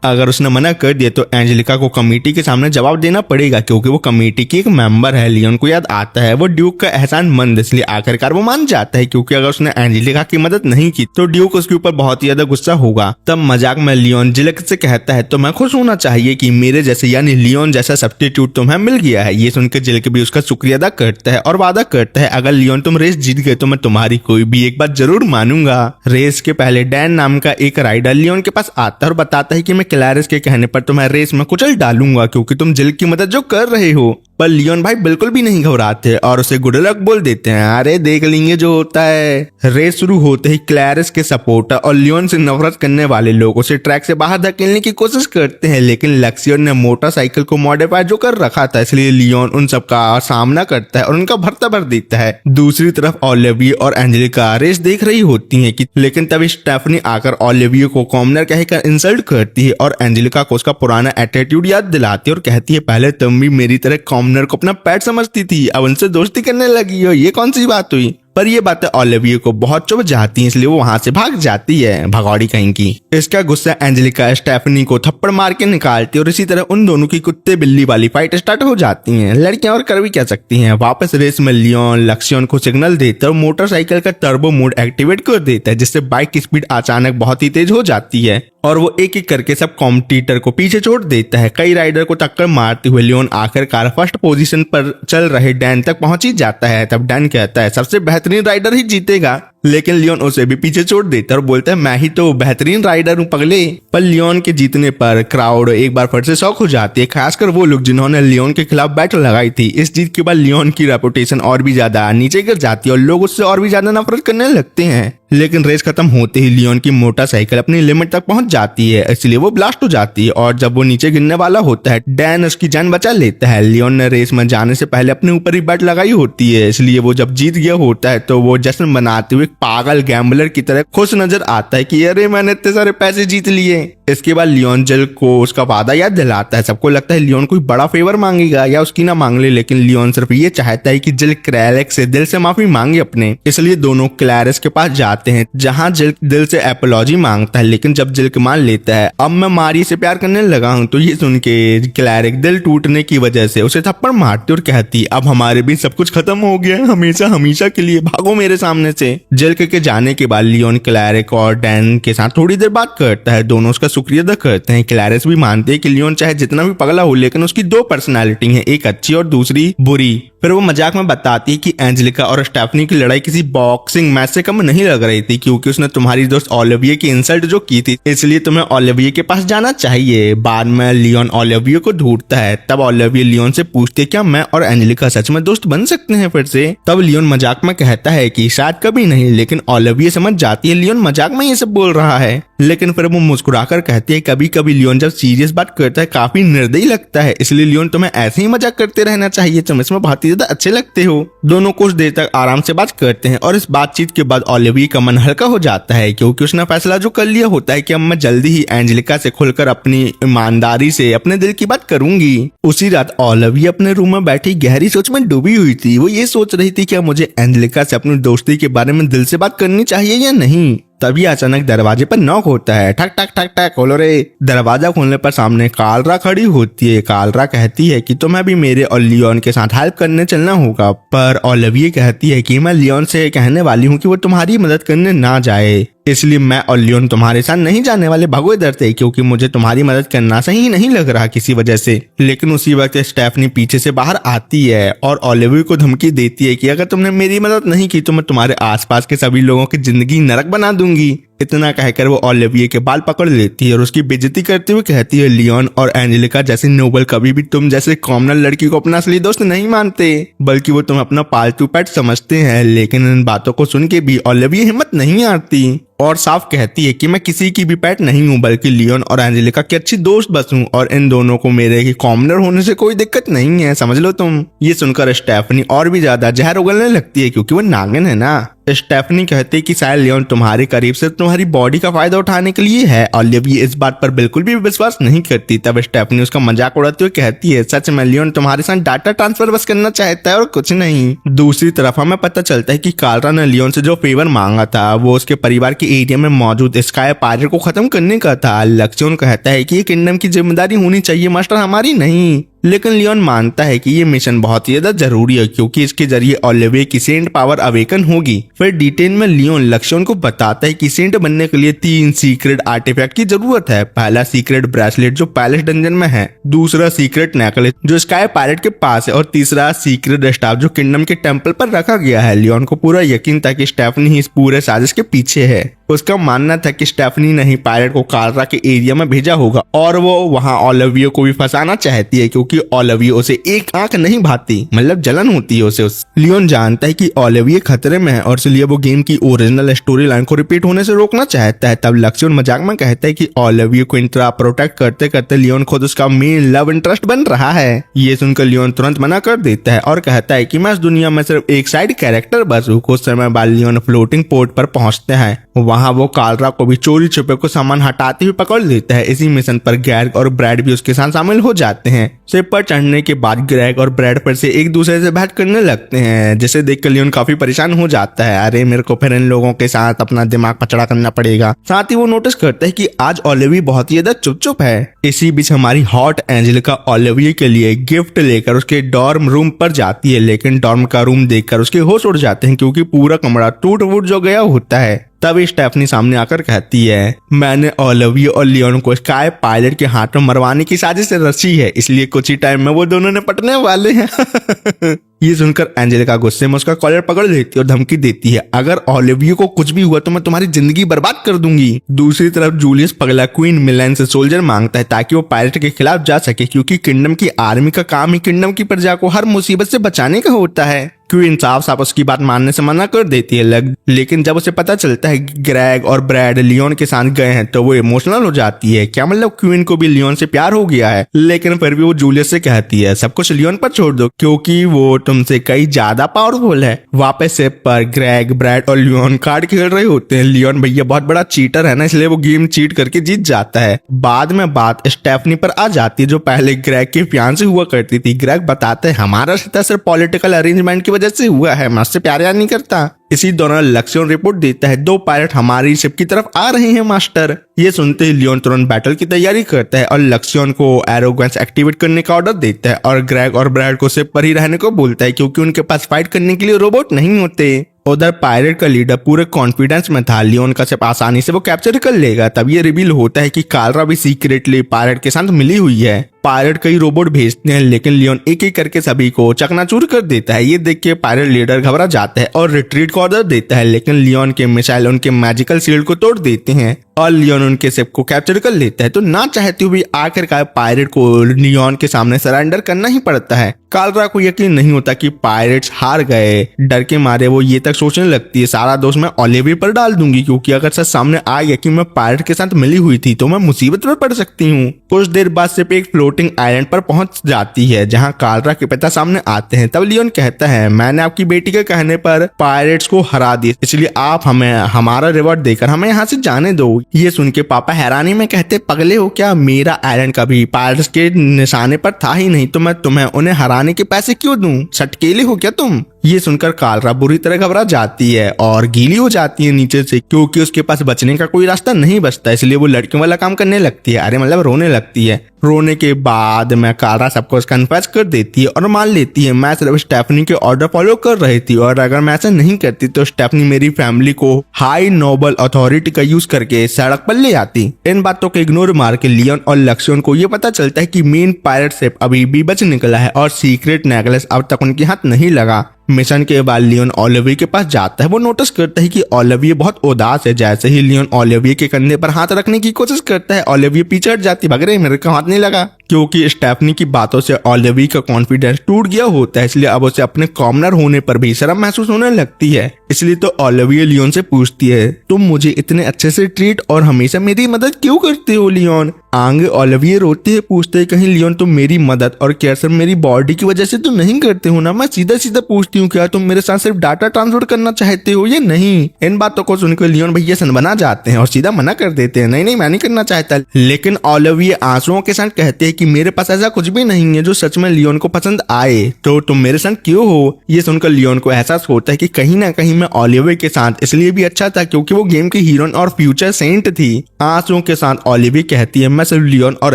अगर उसने मना कर दिया तो एंजेलिका को कमेटी के सामने जवाब देना पड़ेगा क्योंकि वो कमेटी की एक मेंबर है। लियोन को याद आता है वो ड्यूक का एहसानमंद, इसलिए आखिरकार वो मान जाता है क्योंकि अगर उसने एंजेलिका की मदद नहीं की तो ड्यूक उसके ऊपर बहुत ही ज्यादा गुस्सा होगा। तब मजाक में लियोन जिल से कहता है तो मैं खुश होना चाहिए कि मेरे जैसे यानी लियोन जैसा सब्स्टिट्यूट तुम्हें मिल गया है। ये सुनकर जिल भी उसका शुक्रिया अदा करता है और वादा करता है अगर लियोन तुम रेस जीत गए तो मैं तुम्हारी कोई भी एक बात जरूर मानूंगा। रेस के पहले डैन नाम का एक राइडर लियोन के पास आता है और बताता है कि मैं क्लैरिस के कहने पर तुम्हें रेस में कुचल डालूंगा क्योंकि तुम जिल की मदद जो कर रहे हो। पर लियोन भाई बिल्कुल भी नहीं घबराते और उसे गुड लक बोल देते हैं, अरे देख लेंगे जो होता है। रेस शुरू होते ही क्लैरिस के सपोर्टर और लियोन से नफरत करने वाले लोग उसे ट्रैक से बाहर धकेलने की कोशिश करते हैं, लेकिन लक्सियन ने मोटरसाइकिल को मॉडिफाई जो कर रखा था, इसलिए लियोन उन सबका सामना करता है और उनका भरता भर देता है। दूसरी तरफ ओलिविया और एंजेलिका रेस देख रही होती है कि लेकिन तभी स्टेफनी आकर ओलिविया को कॉमनर कहकर इंसल्ट करती है और एंजेलिका को उसका पुराना एटीट्यूड याद दिलाती है और कहती है पहले तुम भी मेरी तरह कॉमनर को अपना पेट समझती थी, अब उनसे दोस्ती करने लगी हो, ये कौन सी बात हुई। पर ये बातें ओलिविया को बहुत चुभ जाती हैं, इसलिए वो वहां से भाग जाती है, भगौड़ी कहीं की। इसका गुस्सा एंजेलिका स्टेफनी को थप्पड़ मार के निकालती है और इसी तरह उन दोनों की कुत्ते बिल्ली वाली फाइट स्टार्ट हो जाती है। लड़कियां और कर भी क्या सकती हैं। वापस रेस में लियोन लक्ष्यन को सिग्नल देता है और मोटरसाइकिल का टर्बो मोड एक्टिवेट कर देता है जिससे बाइक की स्पीड अचानक बहुत ही तेज हो जाती है और वो एक एक करके सब कॉम्पिटिटर को पीछे छोड़ देता है। कई राइडर को टक्कर मारते हुए लियोन आखिरकार फर्स्ट पोजीशन पर चल रहे डैन तक पहुंच ही जाता है। तब डैन कहता है सबसे बेहतरीन राइडर ही जीतेगा, लेकिन लियोन उसे भी पीछे छोड़ देता है और बोलता है मैं ही तो बेहतरीन राइडर हूँ पगले। पर लियोन के जीतने पर क्राउड एक बार फिर से शौक हो जाती है, खासकर वो लोग जिन्होंने लियोन के खिलाफ बैटल लगाई थी। इस जीत के बाद लियोन की रेपुटेशन और भी ज्यादा नीचे गिर जाती है और लोग उससे और भी ज्यादा नफरत करने लगते हैं। लेकिन रेस खत्म होते ही लियोन की मोटरसाइकिल अपनी लिमिट तक पहुंच जाती है, इसलिए वो ब्लास्ट हो जाती है और जब वो नीचे गिरने वाला होता है डैन उसकी जान बचा लेता है। लियोन ने रेस में जाने से पहले अपने ऊपर ही बैट लगाई होती है, इसलिए वो जब जीत गया होता है तो वो जश्न मनाते हुए पागल गैम्बलर की तरह खुश नजर आता है कि अरे मैंने इतने सारे पैसे जीत लिए। इसके बाद लियोन जिल को उसका वादा याद दिलाता है। सबको लगता है लियोन कोई बड़ा फेवर मांगेगा या उसकी ना मांग ले, लेकिन लियोन सिर्फ ये चाहता है कि जिल क्लैरिस से दिल से माफी मांगे अपने। इसलिए दोनों क्लैरिस के पास जाते हैं जहां जिल दिल से एपोलॉजी मांगता है, लेकिन जब जिल मान लेता है अब मैं मारी से प्यार करने लगा हूं, तो ये सुन के क्लैरिस दिल टूटने की वजह से उसे थप्पड़ मारती और कहती अब हमारे बीच सब कुछ खत्म हो गया, हमेशा हमेशा के लिए भागो मेरे सामने से। जिल के जाने के बाद लियोन क्लैरिस और डैन के साथ थोड़ी देर बात करता है, दोनों उसका शुक्रिया अदा करते हैं। क्लैरिस भी मानते हैं कि लियोन चाहे जितना भी पगला हो लेकिन उसकी दो पर्सनालिटी है, एक अच्छी और दूसरी बुरी। फिर वो मजाक में बताती है कि एंजेलिका और स्टेफनी की लड़ाई किसी बॉक्सिंग मैच से कम नहीं लग रही थी क्योंकि उसने तुम्हारी दोस्त ओलिविया की इंसल्ट जो की थी, इसलिए तुम्हें ओलिविया के पास जाना चाहिए। बाद में लियोन ओलिविया को ढूंढता है, तब ओलिविया लियोन से पूछती है क्या मैं और एंजेलिका सच में दोस्त बन सकते हैं फिर से। तब लियोन मजाक में कहता है कि शायद कभी नहीं, लेकिन ओलिविया समझ जाती है लियोन मजाक में ये सब बोल रहा है। लेकिन फिर वो मुस्कुराकर कहती है कभी कभी लियोन जब सीरियस बात करता है काफी निर्दयी लगता है, इसलिए लियोन तुम्हें ऐसे ही मजाक करते रहना चाहिए, तुम इसमें बहुत ही ज्यादा अच्छे लगते हो। दोनों कुछ देर तक आराम से बात करते हैं और इस बातचीत के बाद ओलिविया का मन हल्का हो जाता है क्योंकि उसने फैसला जो कर लिया होता है कि अब मैं जल्दी ही एंजेलिका से खुलकर अपनी ईमानदारी से अपने दिल की बात करूंगी। उसी रात ओलिविया अपने रूम में बैठी गहरी सोच में डूबी हुई थी। वो ये सोच रही थी कि मुझे एंजेलिका से अपनी दोस्ती के बारे में दिल से बात करनी चाहिए या नहीं। तभी अचानक दरवाजे पर नॉक होता है। ठक ठक ठक ठक, खोलो रे। दरवाजा खोलने पर सामने कालरा खड़ी होती है। कालरा कहती है कि तुम्हें भी मेरे और लियोन के साथ हेल्प करने चलना होगा, पर ओलिविया कहती है कि मैं लियोन से कहने वाली हूँ कि वो तुम्हारी मदद करने ना जाए, इसलिए मैं और लियोन तुम्हारे साथ नहीं जाने वाले। भागो इधर से, क्योंकि मुझे तुम्हारी मदद करना सही नहीं लग रहा किसी वजह से। लेकिन उसी वक्त स्टेफनी पीछे से बाहर आती है और ओलिविया को धमकी देती है कि अगर तुमने मेरी मदद नहीं की तो मैं तुम्हारे आसपास के सभी लोगों की जिंदगी नरक बना दूंगी। इतना कहकर वो ओलिविया के बाल पकड़ लेती है और उसकी बेइज्जती करते हुए कहती है, लियोन और एंजेलिका जैसे नोबल कभी भी तुम जैसे कॉमनर लड़की को अपना असली दोस्त नहीं मानते, बल्कि वो तुम अपना पालतू पेट समझते हैं। लेकिन इन बातों को सुन के भी ओलिविया हिम्मत नहीं आती और साफ कहती है कि मैं किसी की भी पेट नहीं हूँ, बल्कि लियोन और एंजेलिका की अच्छी दोस्त बस हूँ और इन दोनों को मेरे ही कॉमनर होने से कोई दिक्कत नहीं है, समझ लो तुम। ये सुनकर स्टेफनी और भी ज्यादा जहर उगलने लगती है क्योंकि वो नागिन है ना। स्टेफनी कहती है कि शायद लियोन तुम्हारे करीब से तुम्हारी बॉडी का फायदा उठाने के लिए है। ओलिविया इस बात पर बिल्कुल भी विश्वास नहीं करती। तब स्टेफनी उसका मजाक उड़ाते हुए कहती है, सच में लियोन तुम्हारे साथ डाटा ट्रांसफर बस करना चाहता है और कुछ नहीं। दूसरी तरफ हमें पता चलता है कि कालरा ने लियोन से जो फेवर मांगा था वो उसके परिवार के एरिया में मौजूद स्काई पायरेट को खत्म करने का था। लक्ष्मण कहता है कि ये किंगडम की जिम्मेदारी होनी चाहिए मास्टर, हमारी नहीं। लेकिन लियोन मानता है कि ये मिशन बहुत ही ज्यादा जरूरी है क्योंकि इसके जरिए ओलिविया की सेंट पावर अवेकन होगी। फिर डिटेल में लियोन लक्ष्मण को बताता है कि सेंट बनने के लिए 3 सीक्रेट आर्टिफैक्ट की जरूरत है। पहला सीक्रेट ब्रेसलेट जो पैलेस डंजन में है, दूसरा सीक्रेट नेकलेस जो स्काई पायरेट के पास है और तीसरा सीक्रेट स्टाफ जो किंगडम के टेंपल पर रखा गया है। लियोन को पूरा यकीन था कि स्टेफनी ही इस पूरे साजिश के पीछे है। उसका मानना था कि स्टेफनी ने ही पायरेट को कालरा के एरिया में भेजा होगा और वो वहां ओलिविया को भी फंसाना चाहती है क्योंकि ओलिविया उसे एक आंख नहीं भाती, मतलब जलन होती है उसे। लियोन जानता है कि ओलिविया खतरे में है और इसलिए वो गेम की ओरिजिनल स्टोरी लाइन को रिपीट होने से रोकना चाहता है। तब लक्ष्मण मजाक में कहता है कि ओलिविया को इंट्रा प्रोटेक्ट करते करते लियोन खुद उसका मेन लव इंटरेस्ट बन रहा है। ये सुनकर लियोन तुरंत मना कर देता है और कहता है कि मैं इस दुनिया में सिर्फ एक साइड कैरेक्टर बस हूँ। कुछ समय बाद लियोन फ्लोटिंग पोर्ट पर पहुंचते हैं। वहां वो कालरा को भी चोरी छुपे को सामान हटाते हुए पकड़ लेता है। इसी मिशन पर ग्रेग और ब्रैड भी उसके साथ शामिल हो जाते हैं। शिप पर चढ़ने के बाद ग्रेग और ब्रैड पर से एक दूसरे से बात करने लगते हैं, जिसे देखकर लियोन काफी परेशान हो जाता है। अरे मेरे को फिर इन लोगों के साथ अपना दिमाग पचड़ा करना पड़ेगा। साथ ही वो नोटिस करता है कि आज ओलिविया बहुत ही ज्यादा चुप है। इसी बीच हमारी हॉट एंजेलिका ओलिविया के लिए गिफ्ट लेकर उसके डॉर्म रूम पर जाती है, लेकिन डॉर्म का रूम देखकर उसके होश उड़ जाते हैं क्योंकि पूरा कमरा टूट फूट जो गया होता है। तभी स्टेफनी सामने आकर कहती है, मैंने ओलिविया और लियोन को स्काई पायलट के हाथ में मरवाने की साजिश रची है, इसलिए कुछ ही टाइम में वो दोनों ने पटने वाले हैं। ये सुनकर एंजेलिका गुस्से में उसका कॉलर पकड़ लेती है और धमकी देती है, अगर ओलिविया को कुछ भी हुआ तो मैं तुम्हारी जिंदगी बर्बाद कर दूंगी। दूसरी तरफ जूलियस पगला क्वीन मिलेन से सोल्जर मांगता है ताकि वो पायलट के खिलाफ जा सके क्योंकि किंगडम की आर्मी का काम ही किंगडम की प्रजा को हर मुसीबत से बचाने का होता है। क्वीन साफ साफ उसकी बात मानने से मना कर देती है। लेकिन जब उसे पता चलता है कि ग्रेग और ब्रैड लियोन के साथ गए हैं तो वो इमोशनल हो जाती है। क्या मतलब क्वीन को भी लियोन से प्यार हो गया है? लेकिन फिर भी वो जूलियस से कहती है सब कुछ लियोन पर छोड़ दो क्योंकि वो तुमसे कई ज्यादा पावरफुल है। वापस से पर ग्रेग, ब्रैड और लियोन कार्ड खेल रहे होते हैं। लियोन भैया बहुत बड़ा चीटर है ना, इसलिए वो गेम चीट करके जीत जाता है। बाद में बात स्टेफनी पर आ जाती है जो पहले ग्रेग के फियांसे हुआ करती थी। ग्रेग बताते हैं हमारा रिश्ता सिर्फ पॉलिटिकल अरेंजमेंट की वजह से हुआ है, मैं उससे प्यार नहीं करता। इसी दौरान लक्ष्मण रिपोर्ट देता है 2 पायलट हमारी शिप की तरफ आ रहे हैं मास्टर। ये सुनते ही लियोन तुरंत बैटल की तैयारी करता है और लक्ष्मण को एरोगेंस एक्टिवेट करने का ऑर्डर देता है और ग्रेग और ब्रैड को शिप पर ही रहने को बोलता है क्योंकि उनके पास फाइट करने के लिए रोबोट नहीं होते। उधर पायलट का लीडर पूरे कॉन्फिडेंस में था लियोन का शिप आसानी से वो कैप्चर कर लेगा। तब ये रिवील होता है कि कालरा भी सीक्रेटली पायलट के साथ मिली हुई है। पायलट कई रोबोट भेजते हैं लेकिन लियोन एक एक करके सभी को चकनाचूर कर देता है। ये देख के पायलट लीडर घबरा जाता है और रिट्रीट का ऑर्डर देता है, लेकिन लियोन के मिसाइल उनके मैजिकल शील्ड को तोड़ देते हैं और लियोन उनके शिप को कैप्चर कर लेता है। तो ना चाहते हुए आखिरकार पायलट को लियोन के सामने सरेंडर करना ही पड़ता है। कालरा को यकीन नहीं होता कि पायरेट्स हार गए। डर के मारे वो ये तक सोचने लगती है सारा दोष मैं ओलिविया पर डाल दूंगी क्योंकि अगर सच सामने आ गया कि मैं पायलट के साथ मिली हुई थी तो मैं मुसीबत में पड़ सकती हूँ। कुछ देर बाद सिर्फ एक फ्लोटिंग फ्लोटिंग आइलैंड पर पहुंच जाती है जहां कालरा के पिता सामने आते हैं। तब लियोन कहता है, मैंने आपकी बेटी के कहने पर पायरेट्स को हरा दिया, इसलिए आप हमें हमारा रिवॉर्ड देकर हमें यहाँ से जाने दो। ये सुन के पापा हैरानी में कहते, पगले हो क्या, मेरा आइलैंड कभी पायरेट्स के निशाने पर था ही नहीं, तो मैं तुम्हें उन्हें हराने के पैसे क्यों दूं, सटकेले हो क्या तुम। ये सुनकर कालरा बुरी तरह घबरा जाती है और गीली हो जाती है नीचे से, क्योंकि उसके पास बचने का कोई रास्ता नहीं बचता, इसलिए वो लड़कियों वाला काम करने लगती है, अरे मतलब रोने लगती है। रोने के बाद मैं कालरा सबको कन्फेस कर देती है और मान लेती है मैं सिर्फ स्टेफनी के ऑर्डर फॉलो कर रही थी, और अगर मैं ऐसा नहीं करती तो स्टेफनी मेरी फैमिली को हाई नोबल अथॉरिटी का यूज करके सड़क पर ले आती। इन बातों को इग्नोर मार के लियोन और लक्ष्मण को ये पता चलता है कि मेन पायरेट शिप अभी भी बच निकला है और सीक्रेट नेकलेस अब तक उनके हाथ नहीं लगा। मिशन के बाद लियोन ओलिविया के पास जाता है। वो नोटिस करता है कि ओलिविया बहुत उदास है। जैसे ही लियोन ओलिविया के कंधे पर हाथ रखने की कोशिश करता है, ओलिविया पीछे हट जाती, भाग रही, मेरे को हाथ नहीं लगा। क्योंकि स्टेफनी की बातों से ओलिविया का कॉन्फिडेंस टूट गया होता है, इसलिए अब उसे अपने कॉमनर होने पर भी शर्म महसूस होने लगती है। इसलिए तो ओलिविया लियोन से पूछती है, तुम मुझे इतने अच्छे से ट्रीट और हमेशा मेरी मदद क्यों करते हो लियोन। आगे ओलिविया रोते हुए पूछते है, कहीं लियोन तुम मेरी मदद और केयर सिर्फ मेरी बॉडी की वजह से तो नहीं करते हो ना। मैं सीधा सीधा पूछती हूँ, क्या तुम मेरे साथ सिर्फ डाटा ट्रांसफर करना चाहते हो या नहीं। इन बातों को सुनकर लियोन भैया सनबना जाते हैं और सीधा मना कर देते हैं, नहीं नहीं मैं नहीं करना चाहता। लेकिन ओलिविया आंसुओं के साथ कहते हैं कि मेरे पास ऐसा कुछ भी नहीं है जो सच में लियोन को पसंद आए, तो तुम मेरे साथ क्यों हो। ये सुनकर लियोन को एहसास होता है कि कहीं ना कहीं मैं ओलिविया के साथ इसलिए भी अच्छा था क्योंकि वो गेम की हीरोइन और फ्यूचर सेंट थी। आंसुओं के साथ ओलिविया कहती है, मैं सिर्फ लियोन और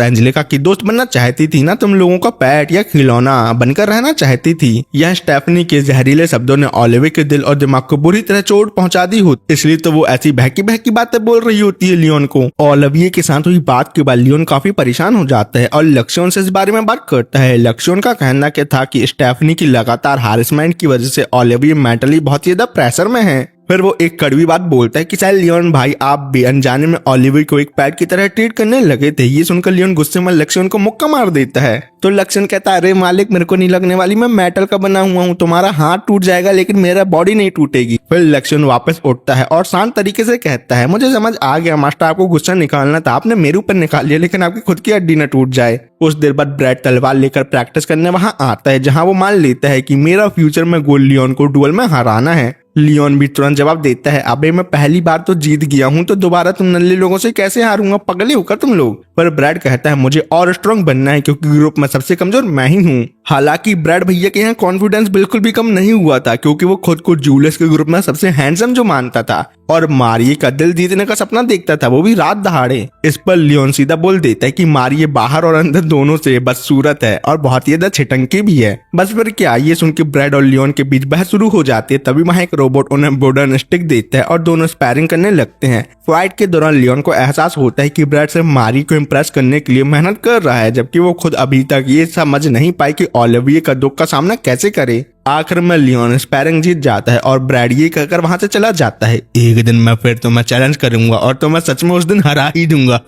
एंजेलिका की दोस्त बनना चाहती थी ना, तुम लोगों का पैट या खिलौना बनकर रहना चाहती थी। यह स्टेफनी के जहरीले शब्दों ने ओलिविया के दिल और दिमाग को बुरी तरह चोट पहुंचा दी होती, इसलिए तो वो ऐसी बहकी बहकी बातें बोल रही होती है लियोन को। ओलिविया के साथ हुई बात के बाद लियोन काफी परेशान हो जाता है और लक्ष्मण से इस बारे में बात करता है। लक्ष्मण का कहना क्या था कि स्टेफनी की लगातार हारेसमेंट की वजह से ओलिविया मेंटली बहुत ज्यादा प्रेशर में है। फिर वो एक कड़वी बात बोलता है कि शायद लियोन भाई आप भी अनजाने में ओलिविया को एक पैट की तरह ट्रीट करने लगे थे। ये सुनकर लियोन गुस्से में लक्ष्मण को मुक्का मार देता है, तो लक्ष्मण कहता है, अरे मालिक मेरे को नहीं लगने वाली, मैं मेटल का बना हुआ हूँ, तुम्हारा हाथ टूट जाएगा लेकिन मेरा बॉडी नहीं टूटेगी। फिर लक्ष्मण वापस उठता है और शांत तरीके से कहता है, मुझे समझ आ गया मास्टर, आपको गुस्सा निकालना था, आपने मेरे ऊपर निकाल लिया लेकिन आपकी खुद की हड्डी न टूट जाए। उस देर बाद ब्रैड तलवार लेकर प्रैक्टिस करने वहां आता है, जहां वो मान लेता है कि मेरा फ्यूचर में गोल लियोन को डुअल में हराना है। लियोन भी तुरंत जवाब देता है, अबे मैं पहली बार तो जीत गया हूँ तो दोबारा तुम नल्ले लोगों से कैसे हारूंगा, पगले होकर तुम लोग। पर ब्रैड कहता है, मुझे और स्ट्रांग बनना है क्योंकि ग्रुप में सबसे कमजोर मैं ही हूँ। हालांकि ब्रैड भैया के यहाँ कॉन्फिडेंस बिल्कुल भी कम नहीं हुआ था क्योंकि वो खुद को जूलियस के ग्रुप में सबसे हैंडसम जो मानता था और मारिये का दिल जीतने का सपना देखता था, वो भी रात दहाड़े। इस पर लियोन सीधा बोल देता है कि मारिये बाहर और अंदर दोनों से बदसूरत है और बहुत ही ज्यादा छिटंकी भी है। बस फिर क्या, ये सुन के ब्रैड और लियोन के बीच बहस शुरू हो जाती है। तभी वहां एक रोबोट उन्हें वुडन स्टिक देता है और दोनों स्पैरिंग करने लगते हैं। फाइट के दौरान लियोन को एहसास होता है कि ब्रैड सिर्फ मारी को इम्प्रेस करने के लिए मेहनत कर रहा है, जबकि वो खुद अभी तक ये समझ नहीं पाई कि ओलिविया का दुख का सामना कैसे करे। आखिर में लियोन स्पैरिंग जीत जाता है और ब्रैड ये कहकर वहां से चला जाता है, एक दिन मैं फिर तुम्हें चैलेंज करूंगा और तुम्हें सच में उस दिन हरा ही दूंगा।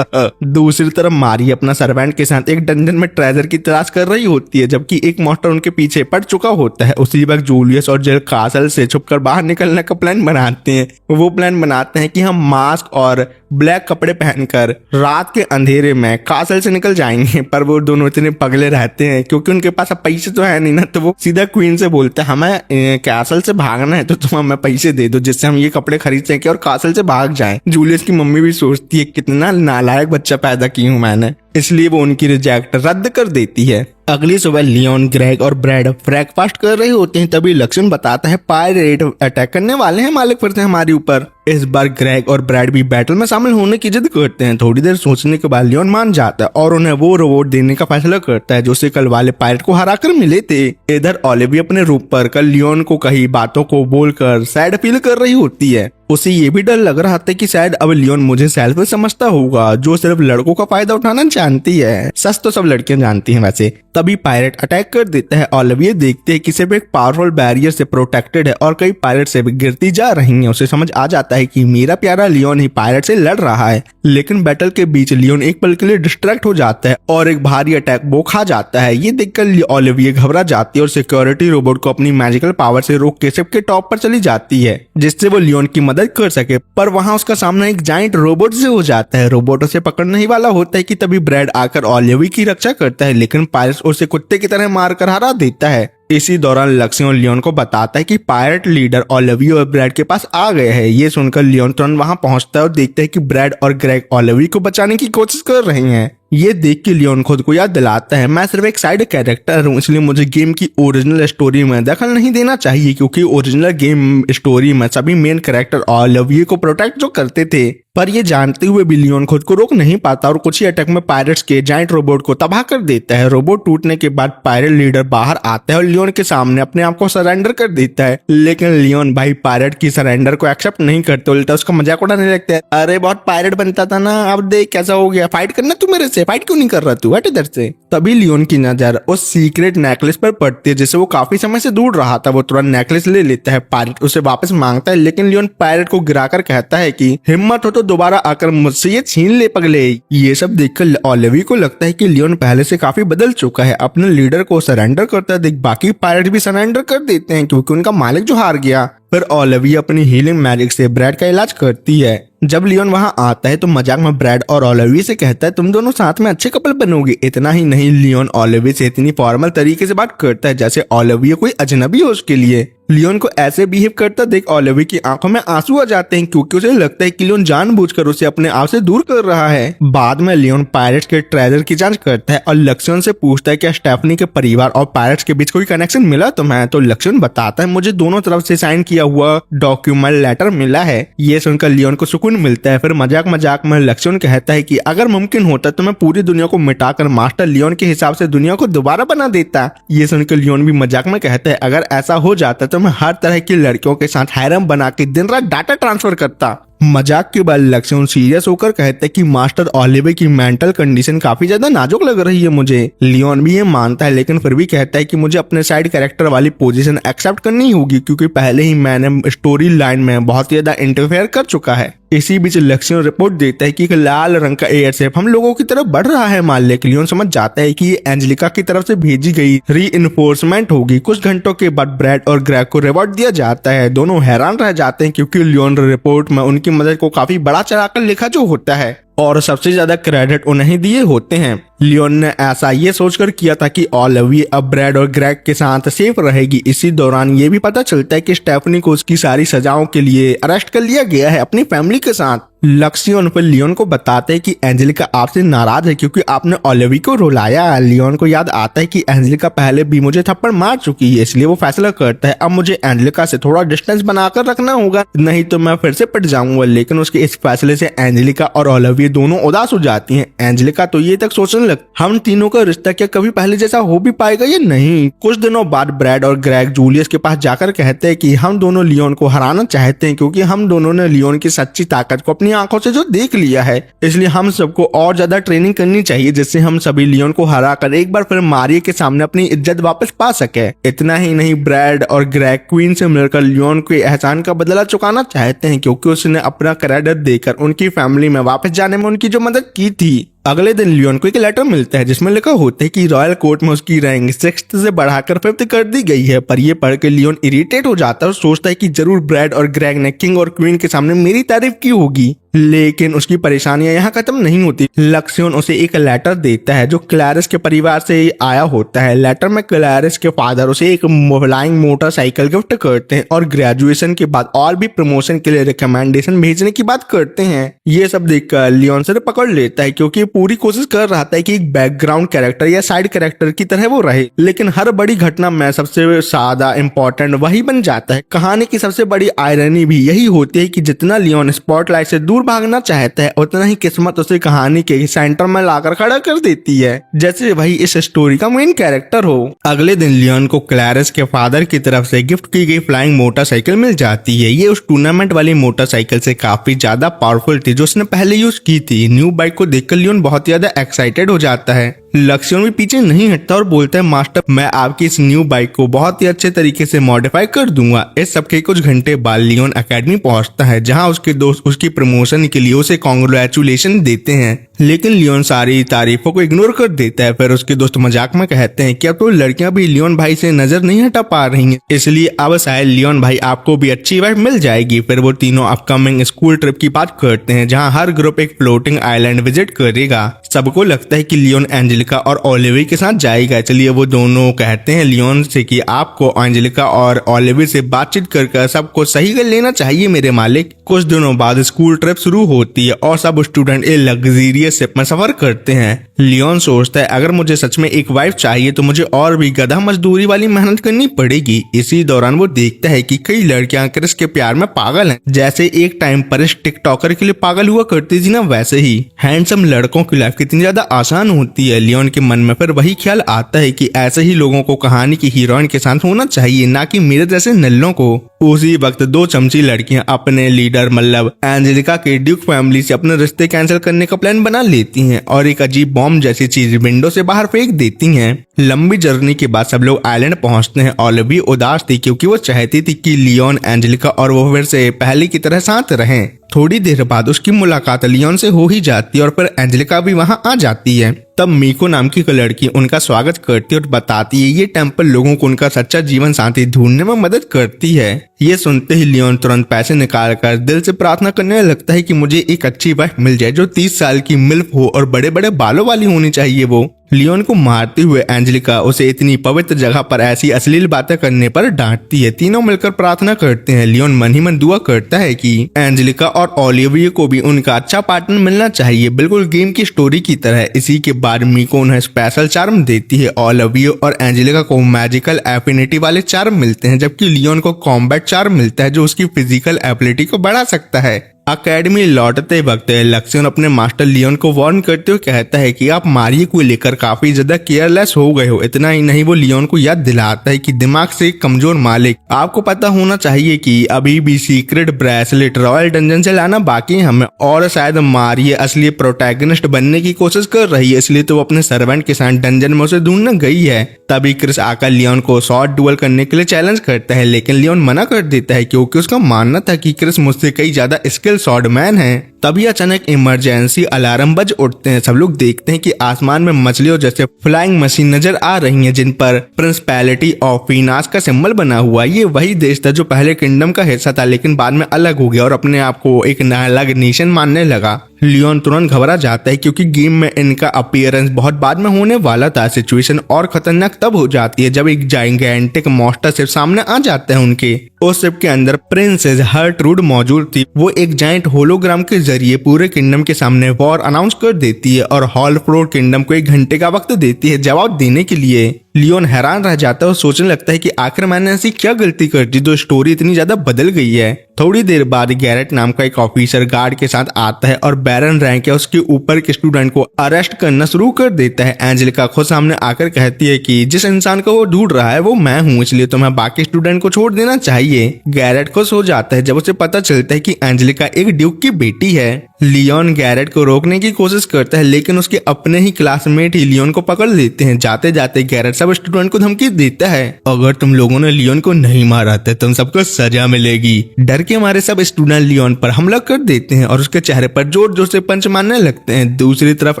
दूसरी तरफ मारी अपना सर्वेंट के साथ एक डंजन में ट्रेजर की तलाश कर रही होती है, जबकि एक मॉन्स्टर उनके पीछे पड़ चुका होता है। उसी वक्त जूलियस और जेल कासल से छुपकर बाहर निकलने का प्लान बनाते हैं। वो प्लान बनाते हैं कि हम मास्क और ब्लैक कपड़े पहनकर रात के अंधेरे में कासल से निकल जाएंगे, पर वो दोनों इतने पगले रहते हैं क्योंकि उनके पास अब पैसे तो है नहीं ना, तो वो सीधा क्वीन से बोलते हैं, हमें कैसल से भागना है तो तुम हमें पैसे दे दो जिससे हम ये कपड़े खरीद सकें और कासल से भाग जाएं। जूलियस की मम्मी भी सोचती है कितना नालायक बच्चा पैदा की हूं मैंने, इसलिए वो उनकी रिजेक्ट रद्द कर देती है। अगली सुबह लियोन, ग्रेग और ब्रैड ब्रेकफास्ट कर रहे होते हैं, तभी लक्ष्मण बताता है पायरेट अटैक करने वाले हैं मालिक फिर से हमारे ऊपर। इस बार ग्रेग और ब्रैड भी बैटल में शामिल होने की जिद करते हैं। थोड़ी देर सोचने के बाद लियोन मान जाता है और उन्हें वो रिवॉर्ड देने का फैसला करता है जो उसे कल वाले पायरेट को हराकर मिले थे। इधर ओलिविया अपने रूप पर कल लियोन को कही बातों को बोलकर सैड फील कर रही होती है। उसे ये भी डर लग रहा था कि शायद अब लियोन मुझे सेल्फिश समझता होगा जो सिर्फ लड़कों का फायदा उठाना जानती है। सच तो सब लड़कियां जानती हैं वैसे। तभी पायरेट अटैक कर देता है। ओलिविया देखते हैं कि सिर्फ एक पावरफुल बैरियर से प्रोटेक्टेड है और कई पायरेट से भी गिरती जा रही हैं। उसे समझ आ जाता है कि मेरा प्यारा लियोन ही पायरेट से लड़ रहा है, लेकिन बैटल के बीच लियोन एक पल के लिए डिस्ट्रैक्ट हो जाता है और एक भारी अटैक वो खा जाता है। ये देखकर ओलिविया घबरा जाती है और सिक्योरिटी रोबोट को अपनी मैजिकल पावर से रोक के शिप के टॉप पर चली जाती है, जिससे वो लियोन की मदद कर सके, पर वहाँ उसका सामना एक जाइंट रोबोट से हो जाता है। रोबोट उसे पकड़ने ही वाला होता है कि तभी ब्रैड आकर ओलिविया की रक्षा करता है, लेकिन पायरेट्स उसे कुत्ते की तरह मारकर हरा देता है। इसी दौरान लक्ष्मण लियोन को बताता है कि पायरेट लीडर ओलिविया और ब्रैड के पास आ गए हैं। ये सुनकर लियोन तुरंत वहां पहुंचता है और देखता है कि ब्रैड और ग्रेग ओलिविया को बचाने की कोशिश कर रहे हैं। ये देख के लियोन खुद को याद दिलाता है, मैं सिर्फ एक साइड कैरेक्टर हूँ, इसलिए मुझे गेम की ओरिजिनल स्टोरी में दखल नहीं देना चाहिए, क्योंकि ओरिजिनल गेम स्टोरी में सभी मेन कैरेक्टर ओलिविया को प्रोटेक्ट जो करते थे। पर ये जानते हुए भी लियोन खुद को रोक नहीं पाता और कुछ ही अटैक में पायरेट्स के जाइंट रोबोट को तबाह कर देता है। रोबोट टूटने के बाद पायरेट लीडर बाहर आता है और लियोन के सामने अपने आप को सरेंडर कर देता है, लेकिन लियोन भाई पायरेट की सरेंडर को एक्सेप्ट नहीं करते, उल्टा उसका मजाक उड़ाने लगता है। अरे बहुत पायरेट बनता था ना, अब देख कैसा हो गया, फाइट करना तू मेरे से, फाइट क्यों नहीं कर रहा तू, हट इधर से। तभी लियोन की नजर उस सीक्रेट नेकलेस पर पड़ती है जिसे वो काफी समय से ढूंढ रहा था। वो तुरंत नेकलेस ले लेता है। पायरेट उसे वापस मांगता है, लेकिन लियोन पायरेट को गिराकर कहता है कि हिम्मत हो तो दोबारा आकर मुझसे ये छीन ले पगले। ये सब देखकर ओलिविया को लगता है कि लियोन पहले से काफी बदल चुका है। अपने लीडर को सरेंडर करता देख बाकी पायरेट भी सरेंडर कर देते हैं, क्योंकि उनका मालिक जो हार गया। फिर ओलिविया अपनी हीलिंग मैजिक से ब्रैड का इलाज करती है। जब लियोन वहां आता है तो मजाक में ब्रैड और ओलिविया से कहता है तुम दोनों साथ में अच्छे कपल बनोगे। इतना ही नहीं, लियोन ओलिविया से इतनी फॉर्मल तरीके से बात करता है जैसे ओलिविया कोई अजनबी हो उसके लिए। लियोन को ऐसे बिहेव करता देख ओलिविया की आंखों में आंसू आ जाते हैं, क्योंकि उसे लगता है कि लियोन जानबूझकर उसे अपने आप से दूर कर रहा है। बाद में लियोन पायरेट्स के ट्रेजर की जांच करता है और लक्ष्मण से पूछता है क्या स्टेफनी के परिवार और पायरेट्स के बीच कोई कनेक्शन मिला तुम्हें। तो लक्ष्मण बताता है मुझे दोनों तरफ से साइन किया हुआ डॉक्यूमेंट लेटर मिला है। ये सुनकर लियोन को सुकून मिलता है। फिर मजाक मजाक में लक्ष्मण कहता है कि अगर मुमकिन होता तो मैं पूरी दुनिया को मिटाकर मास्टर लियोन के हिसाब से दुनिया को दोबारा बना देता। ये सुनकर लियोन भी मजाक में कहता है अगर ऐसा हो जाता तो मैं हर तरह की लड़कियों के साथ हैरम बना के दिन रात डाटा ट्रांसफर करता। मजाक के बाद लक्ष्मण सीरियस होकर कहते हैं कि मास्टर ओलिविया की मेंटल कंडीशन काफी ज्यादा नाजुक लग रही है मुझे। लियोन भी ये मानता है, लेकिन फिर भी कहता है कि मुझे अपने साइड कैरेक्टर वाली पोजीशन एक्सेप्ट करनी होगी, क्योंकि पहले ही मैंने स्टोरी लाइन में बहुत ज्यादा इंटरफेयर कर चुका है। इसी बीच लक्ष्मण रिपोर्ट देता है कि एक लाल रंग का एयरशिप हम लोगों की तरफ बढ़ रहा है मालिक। लियोन समझ जाता है कि ये एंजेलिका की तरफ से भेजी गई रीइंफोर्समेंट होगी। कुछ घंटों के बाद ब्रैड और ग्रेग को रिवॉर्ड दिया जाता है। दोनों हैरान रह जाते हैं, क्योंकि लियोन रिपोर्ट में उनकी मदद को काफी बड़ा चढ़ाकर लिखा जो होता है और सबसे ज्यादा क्रेडिट उन्हें दिए होते हैं। लियोन ने ऐसा ये सोचकर किया था कि ओलिविया अब ब्रैड और ग्रेग के साथ सेफ रहेगी। इसी दौरान ये भी पता चलता है कि स्टेफनी को उसकी सारी सजाओं के लिए अरेस्ट कर लिया गया है अपनी फैमिली के साथ। लक्ष्मण फिर लियोन को बताते हैं कि एंजेलिका आपसे नाराज है क्योंकि आपने ओलिविया को रुलाया। लियोन को याद आता है कि एंजेलिका पहले भी मुझे थप्पड़ मार चुकी है, इसलिए वो फैसला करता है अब मुझे एंजेलिका से थोड़ा डिस्टेंस बनाकर रखना होगा, नहीं तो मैं फिर से पिट जाऊंगा। लेकिन उसके इस फैसले से एंजेलिका और ओलिविया दोनों उदास हो जाती हैं। एंजेलिका तो ये तक सोचने लग हम तीनों का रिश्ता क्या कभी पहले जैसा हो भी पाएगा या नहीं। कुछ दिनों बाद ब्रैड और ग्रेग जूलियस के पास जाकर कहते हैं कि हम दोनों लियोन को हराना चाहते हैं, क्योंकि हम दोनों ने लियोन की सच्ची ताकत को अपनी आंखों से जो देख लिया है, इसलिए हम सबको और ज्यादा ट्रेनिंग करनी चाहिए जिससे हम सभी लियोन को हराकर एक बार फिर मारिया के सामने अपनी इज्जत वापस पा सके। इतना ही नहीं, ब्रैड और ग्रेग क्वीन से मिलकर लियोन के एहसान का बदला चुकाना चाहते हैं, क्योंकि उसने अपना क्रेडिट देकर उनकी फैमिली में वापस जाने में उनकी जो मदद की थी। अगले दिन लियोन को एक लेटर मिलता है जिसमें लिखा होता है कि रॉयल कोर्ट में उसकी रैंक 6th से बढ़ाकर 5th कर दी गई है। पर यह पढ़ के लियोन इरिटेट हो जाता है और सोचता है कि जरूर ब्रैड और ग्रेग ने किंग और क्वीन के सामने मेरी तारीफ की होगी। लेकिन उसकी परेशानियां यहाँ खत्म नहीं होती। लक्ष्मण उसे एक लेटर देता है जो क्लैरिस के परिवार से आया होता है। लेटर में क्लैरिस के फादर उसे एक फ्लाइंग मोटरसाइकिल गिफ्ट करते हैं और ग्रेजुएशन के बाद और भी प्रमोशन के लिए रिकमेंडेशन भेजने की बात करते हैं। ये सब देखकर लियोन से पकड़ लेता है, क्योंकि पूरी कोशिश कर रहा था कि एक बैकग्राउंड कैरेक्टर या साइड कैरेक्टर की तरह वो रहे, लेकिन हर बड़ी घटना में सबसे ज्यादा इम्पोर्टेंट वही बन जाता है। कहानी की सबसे बड़ी आयरनी भी यही होती है कि जितना लियोन स्पॉटलाइट से दूर भागना चाहता है, उतना ही किस्मत उसे कहानी के सेंटर में लाकर खड़ा कर देती है, जैसे वही इस स्टोरी का मेन कैरेक्टर हो। अगले दिन लियोन को क्लैरिस के फादर की तरफ से गिफ्ट की गई फ्लाइंग मोटरसाइकिल मिल जाती है। ये उस टूर्नामेंट वाली मोटरसाइकिल से काफी ज्यादा पावरफुल थी जो उसने पहले यूज की थी। न्यू बाइक को देखकर लियोन बहुत ज्यादा एक्साइटेड हो जाता है। लक्ष्मण भी पीछे नहीं हटता और बोलता है मास्टर मैं आपकी इस न्यू बाइक को बहुत ही अच्छे तरीके से मॉडिफाई कर दूंगा। इस सबके कुछ घंटे बाद लियोन एकेडमी पहुंचता है जहां उसके दोस्त उसकी प्रमोशन के लिए उसे कांग्रेचुलेशन देते हैं, लेकिन लियोन सारी तारीफों को इग्नोर कर देता है। फिर उसके दोस्त मजाक में कहते हैं कि अब तो लड़कियां भी लियोन भाई से नजर नहीं हटा पा रही हैं, इसलिए अब शायद लियोन भाई आपको भी अच्छी वाइफ मिल जाएगी। फिर वो तीनों अपकमिंग स्कूल ट्रिप की बात करते हैं जहां हर ग्रुप एक फ्लोटिंग आइलैंड विजिट करेगा। सबको लगता है कि लियोन एंजेलिका और ओलिविया के साथ जाएगा, इसलिए वो दोनों कहते हैं लियोन से कि आपको एंजेलिका और ओलिविया से बातचीत कर सबको सही कर लेना चाहिए मेरे मालिक। कुछ दिनों बाद स्कूल ट्रिप शुरू होती है और सब स्टूडेंट एक लग्जरियस शिप में सफर करते हैं। लियोन सोचता है अगर मुझे सच में एक वाइफ चाहिए तो मुझे और भी गधा मजदूरी वाली मेहनत करनी पड़ेगी। इसी दौरान वो देखता है कि कई लड़कियां क्रिस के प्यार में पागल हैं, जैसे एक टाइम पर इस टिकटॉकर के लिए पागल हुआ करती थी ना, वैसे ही हैंडसम लड़कों की लाइफ कितनी ज्यादा आसान होती है। लियोन के मन में फिर वही ख्याल आता है कि ऐसे ही लोगों को कहानी की हीरोइन के साथ होना चाहिए, ना कि मेरे जैसे नल्लों को। उसी वक्त दो चमची लड़कियां अपने लीडर मतलब एंजेलिका के ड्यूक फैमिली से अपने रिश्ते कैंसिल करने का प्लान बना लेती हैं और एक अजीब बॉम्ब जैसी चीज विंडो से बाहर फेंक देती हैं। लंबी जर्नी के बाद सब लोग आइलैंड पहुंचते हैं। ओलिविया उदास थी क्योंकि वो चाहती थी कि लियोन, एंजेलिका और वो फिर से पहले की तरह साथ रहें। थोड़ी देर बाद उसकी मुलाकात लियोन से हो ही जाती है और फिर एंजेलिका भी वहां आ जाती है। तब मीको नाम की एक लड़की उनका स्वागत करती है और बताती है ये टेम्पल लोगों को उनका सच्चा जीवन साथी ढूंढने में मदद करती है। ये सुनते ही लियोन तुरंत पैसे निकालकर दिल से प्रार्थना करने लगता है कि मुझे एक अच्छी वाइफ मिल जाए जो 30 साल की मिल्फ हो और बड़े बड़े बालों वाली होनी चाहिए। वो लियोन को मारते हुए एंजेलिका उसे इतनी पवित्र जगह पर ऐसी अश्लील बातें करने पर डांटती है। तीनों मिलकर प्रार्थना करते हैं। लियोन मन ही मन दुआ करता है कि एंजेलिका और ओलिविया को भी उनका अच्छा पार्टनर मिलना चाहिए, बिल्कुल गेम की स्टोरी की तरह। इसी के बाद मीको उन्हें स्पेशल चार्म देती है। ओलिविया और एंजेलिका को मैजिकल एफिनिटी वाले चार्म मिलते हैं, जबकि लियोन को कॉम्बैट चार्म मिलता है जो उसकी फिजिकल एबिलिटी को बढ़ा सकता है। अकेडमी लौटते वक्त लक्ष्मण अपने मास्टर लियोन को वार्न करते हुए कहता है कि आप मारियो को लेकर काफी ज्यादा केयरलेस हो गए हो। इतना ही नहीं, वो लियोन को याद दिलाता है कि दिमाग से एक कमजोर मालिक, आपको पता होना चाहिए कि अभी भी सीक्रेट ब्रेसलेट रॉयल डंजन से लाना बाकी है हमें, और शायद मारियो असली प्रोटैगनिस्ट बनने की कोशिश कर रही है, इसलिए तो वो अपने सर्वेंट के साथ डंजन में उसे ढूंढने गई है। तभी क्रिस आकर लियोन को शॉर्ट डुअल करने के लिए चैलेंज करता है, लेकिन लियोन मना कर देता है क्योंकि उसका मानना था कि क्रिस मुझसे कई ज्यादा स्किल शॉर्टमैन है। तभी अचानक इमरजेंसी अलार्म बज उठते हैं। सब लोग देखते हैं कि आसमान में मछलियों जैसे फ्लाइंग मशीन नजर आ रही हैं, जिन पर प्रिंसिपैलिटी ऑफ फीनास का सिंबल बना हुआ। ये वही देश था जो पहले किंगडम का हिस्सा था, लेकिन बाद में अलग हो गया और अपने आप को एक अलग नेशन मानने लगा। लियोन तुरंत घबरा जाता है क्योंकि गेम में इनका अपीयरेंस बहुत बाद में होने वाला था। सिचुएशन और खतरनाक तब हो जाती है जब एक जाइगेंटिक मॉन्स्टर शिप सामने आ जाते हैं उनके। उस शिप के अंदर प्रिंसेस हर्ट्रूड मौजूद थी। वो एक जाइंट होलोग्राम के जरिए पूरे किंगडम के सामने वॉर अनाउंस कर देती है और हॉलफ्लोर किंगडम को 1 घंटे का वक्त देती है जवाब देने के लिए। लियोन हैरान रह जाता है और सोचने लगता है कि आखिर मैंने ऐसी क्या गलती कर दी जो स्टोरी इतनी ज्यादा बदल गई है। थोड़ी देर बाद गैरेट नाम का एक ऑफिसर गार्ड के साथ आता है और बैरन रैंक या उसके ऊपर के स्टूडेंट को अरेस्ट करना शुरू कर देता है। एंजेलिका खुद सामने आकर कहती है कि जिस इंसान को वो ढूंढ रहा है वो मैं हूँ, इसलिए तुम्हें बाकी स्टूडेंट को छोड़ देना चाहिए। गैरेट खुश हो जाता है जब उसे पता चलता है कि एंजेलिका एक ड्यूक की बेटी है। लियोन गैरेट को रोकने की कोशिश करता है, लेकिन उसके अपने ही क्लासमेट ही लियोन को पकड़ लेते हैं। जाते जाते गैरेट सब स्टूडेंट को धमकी देता है, अगर तुम लोगों ने लियोन को नहीं मारा तो तुम सबको सजा मिलेगी। डर के हमारे सब स्टूडेंट लियोन पर हमला कर देते हैं और उसके चेहरे पर जोर जोर से पंच मारने लगते हैं। दूसरी तरफ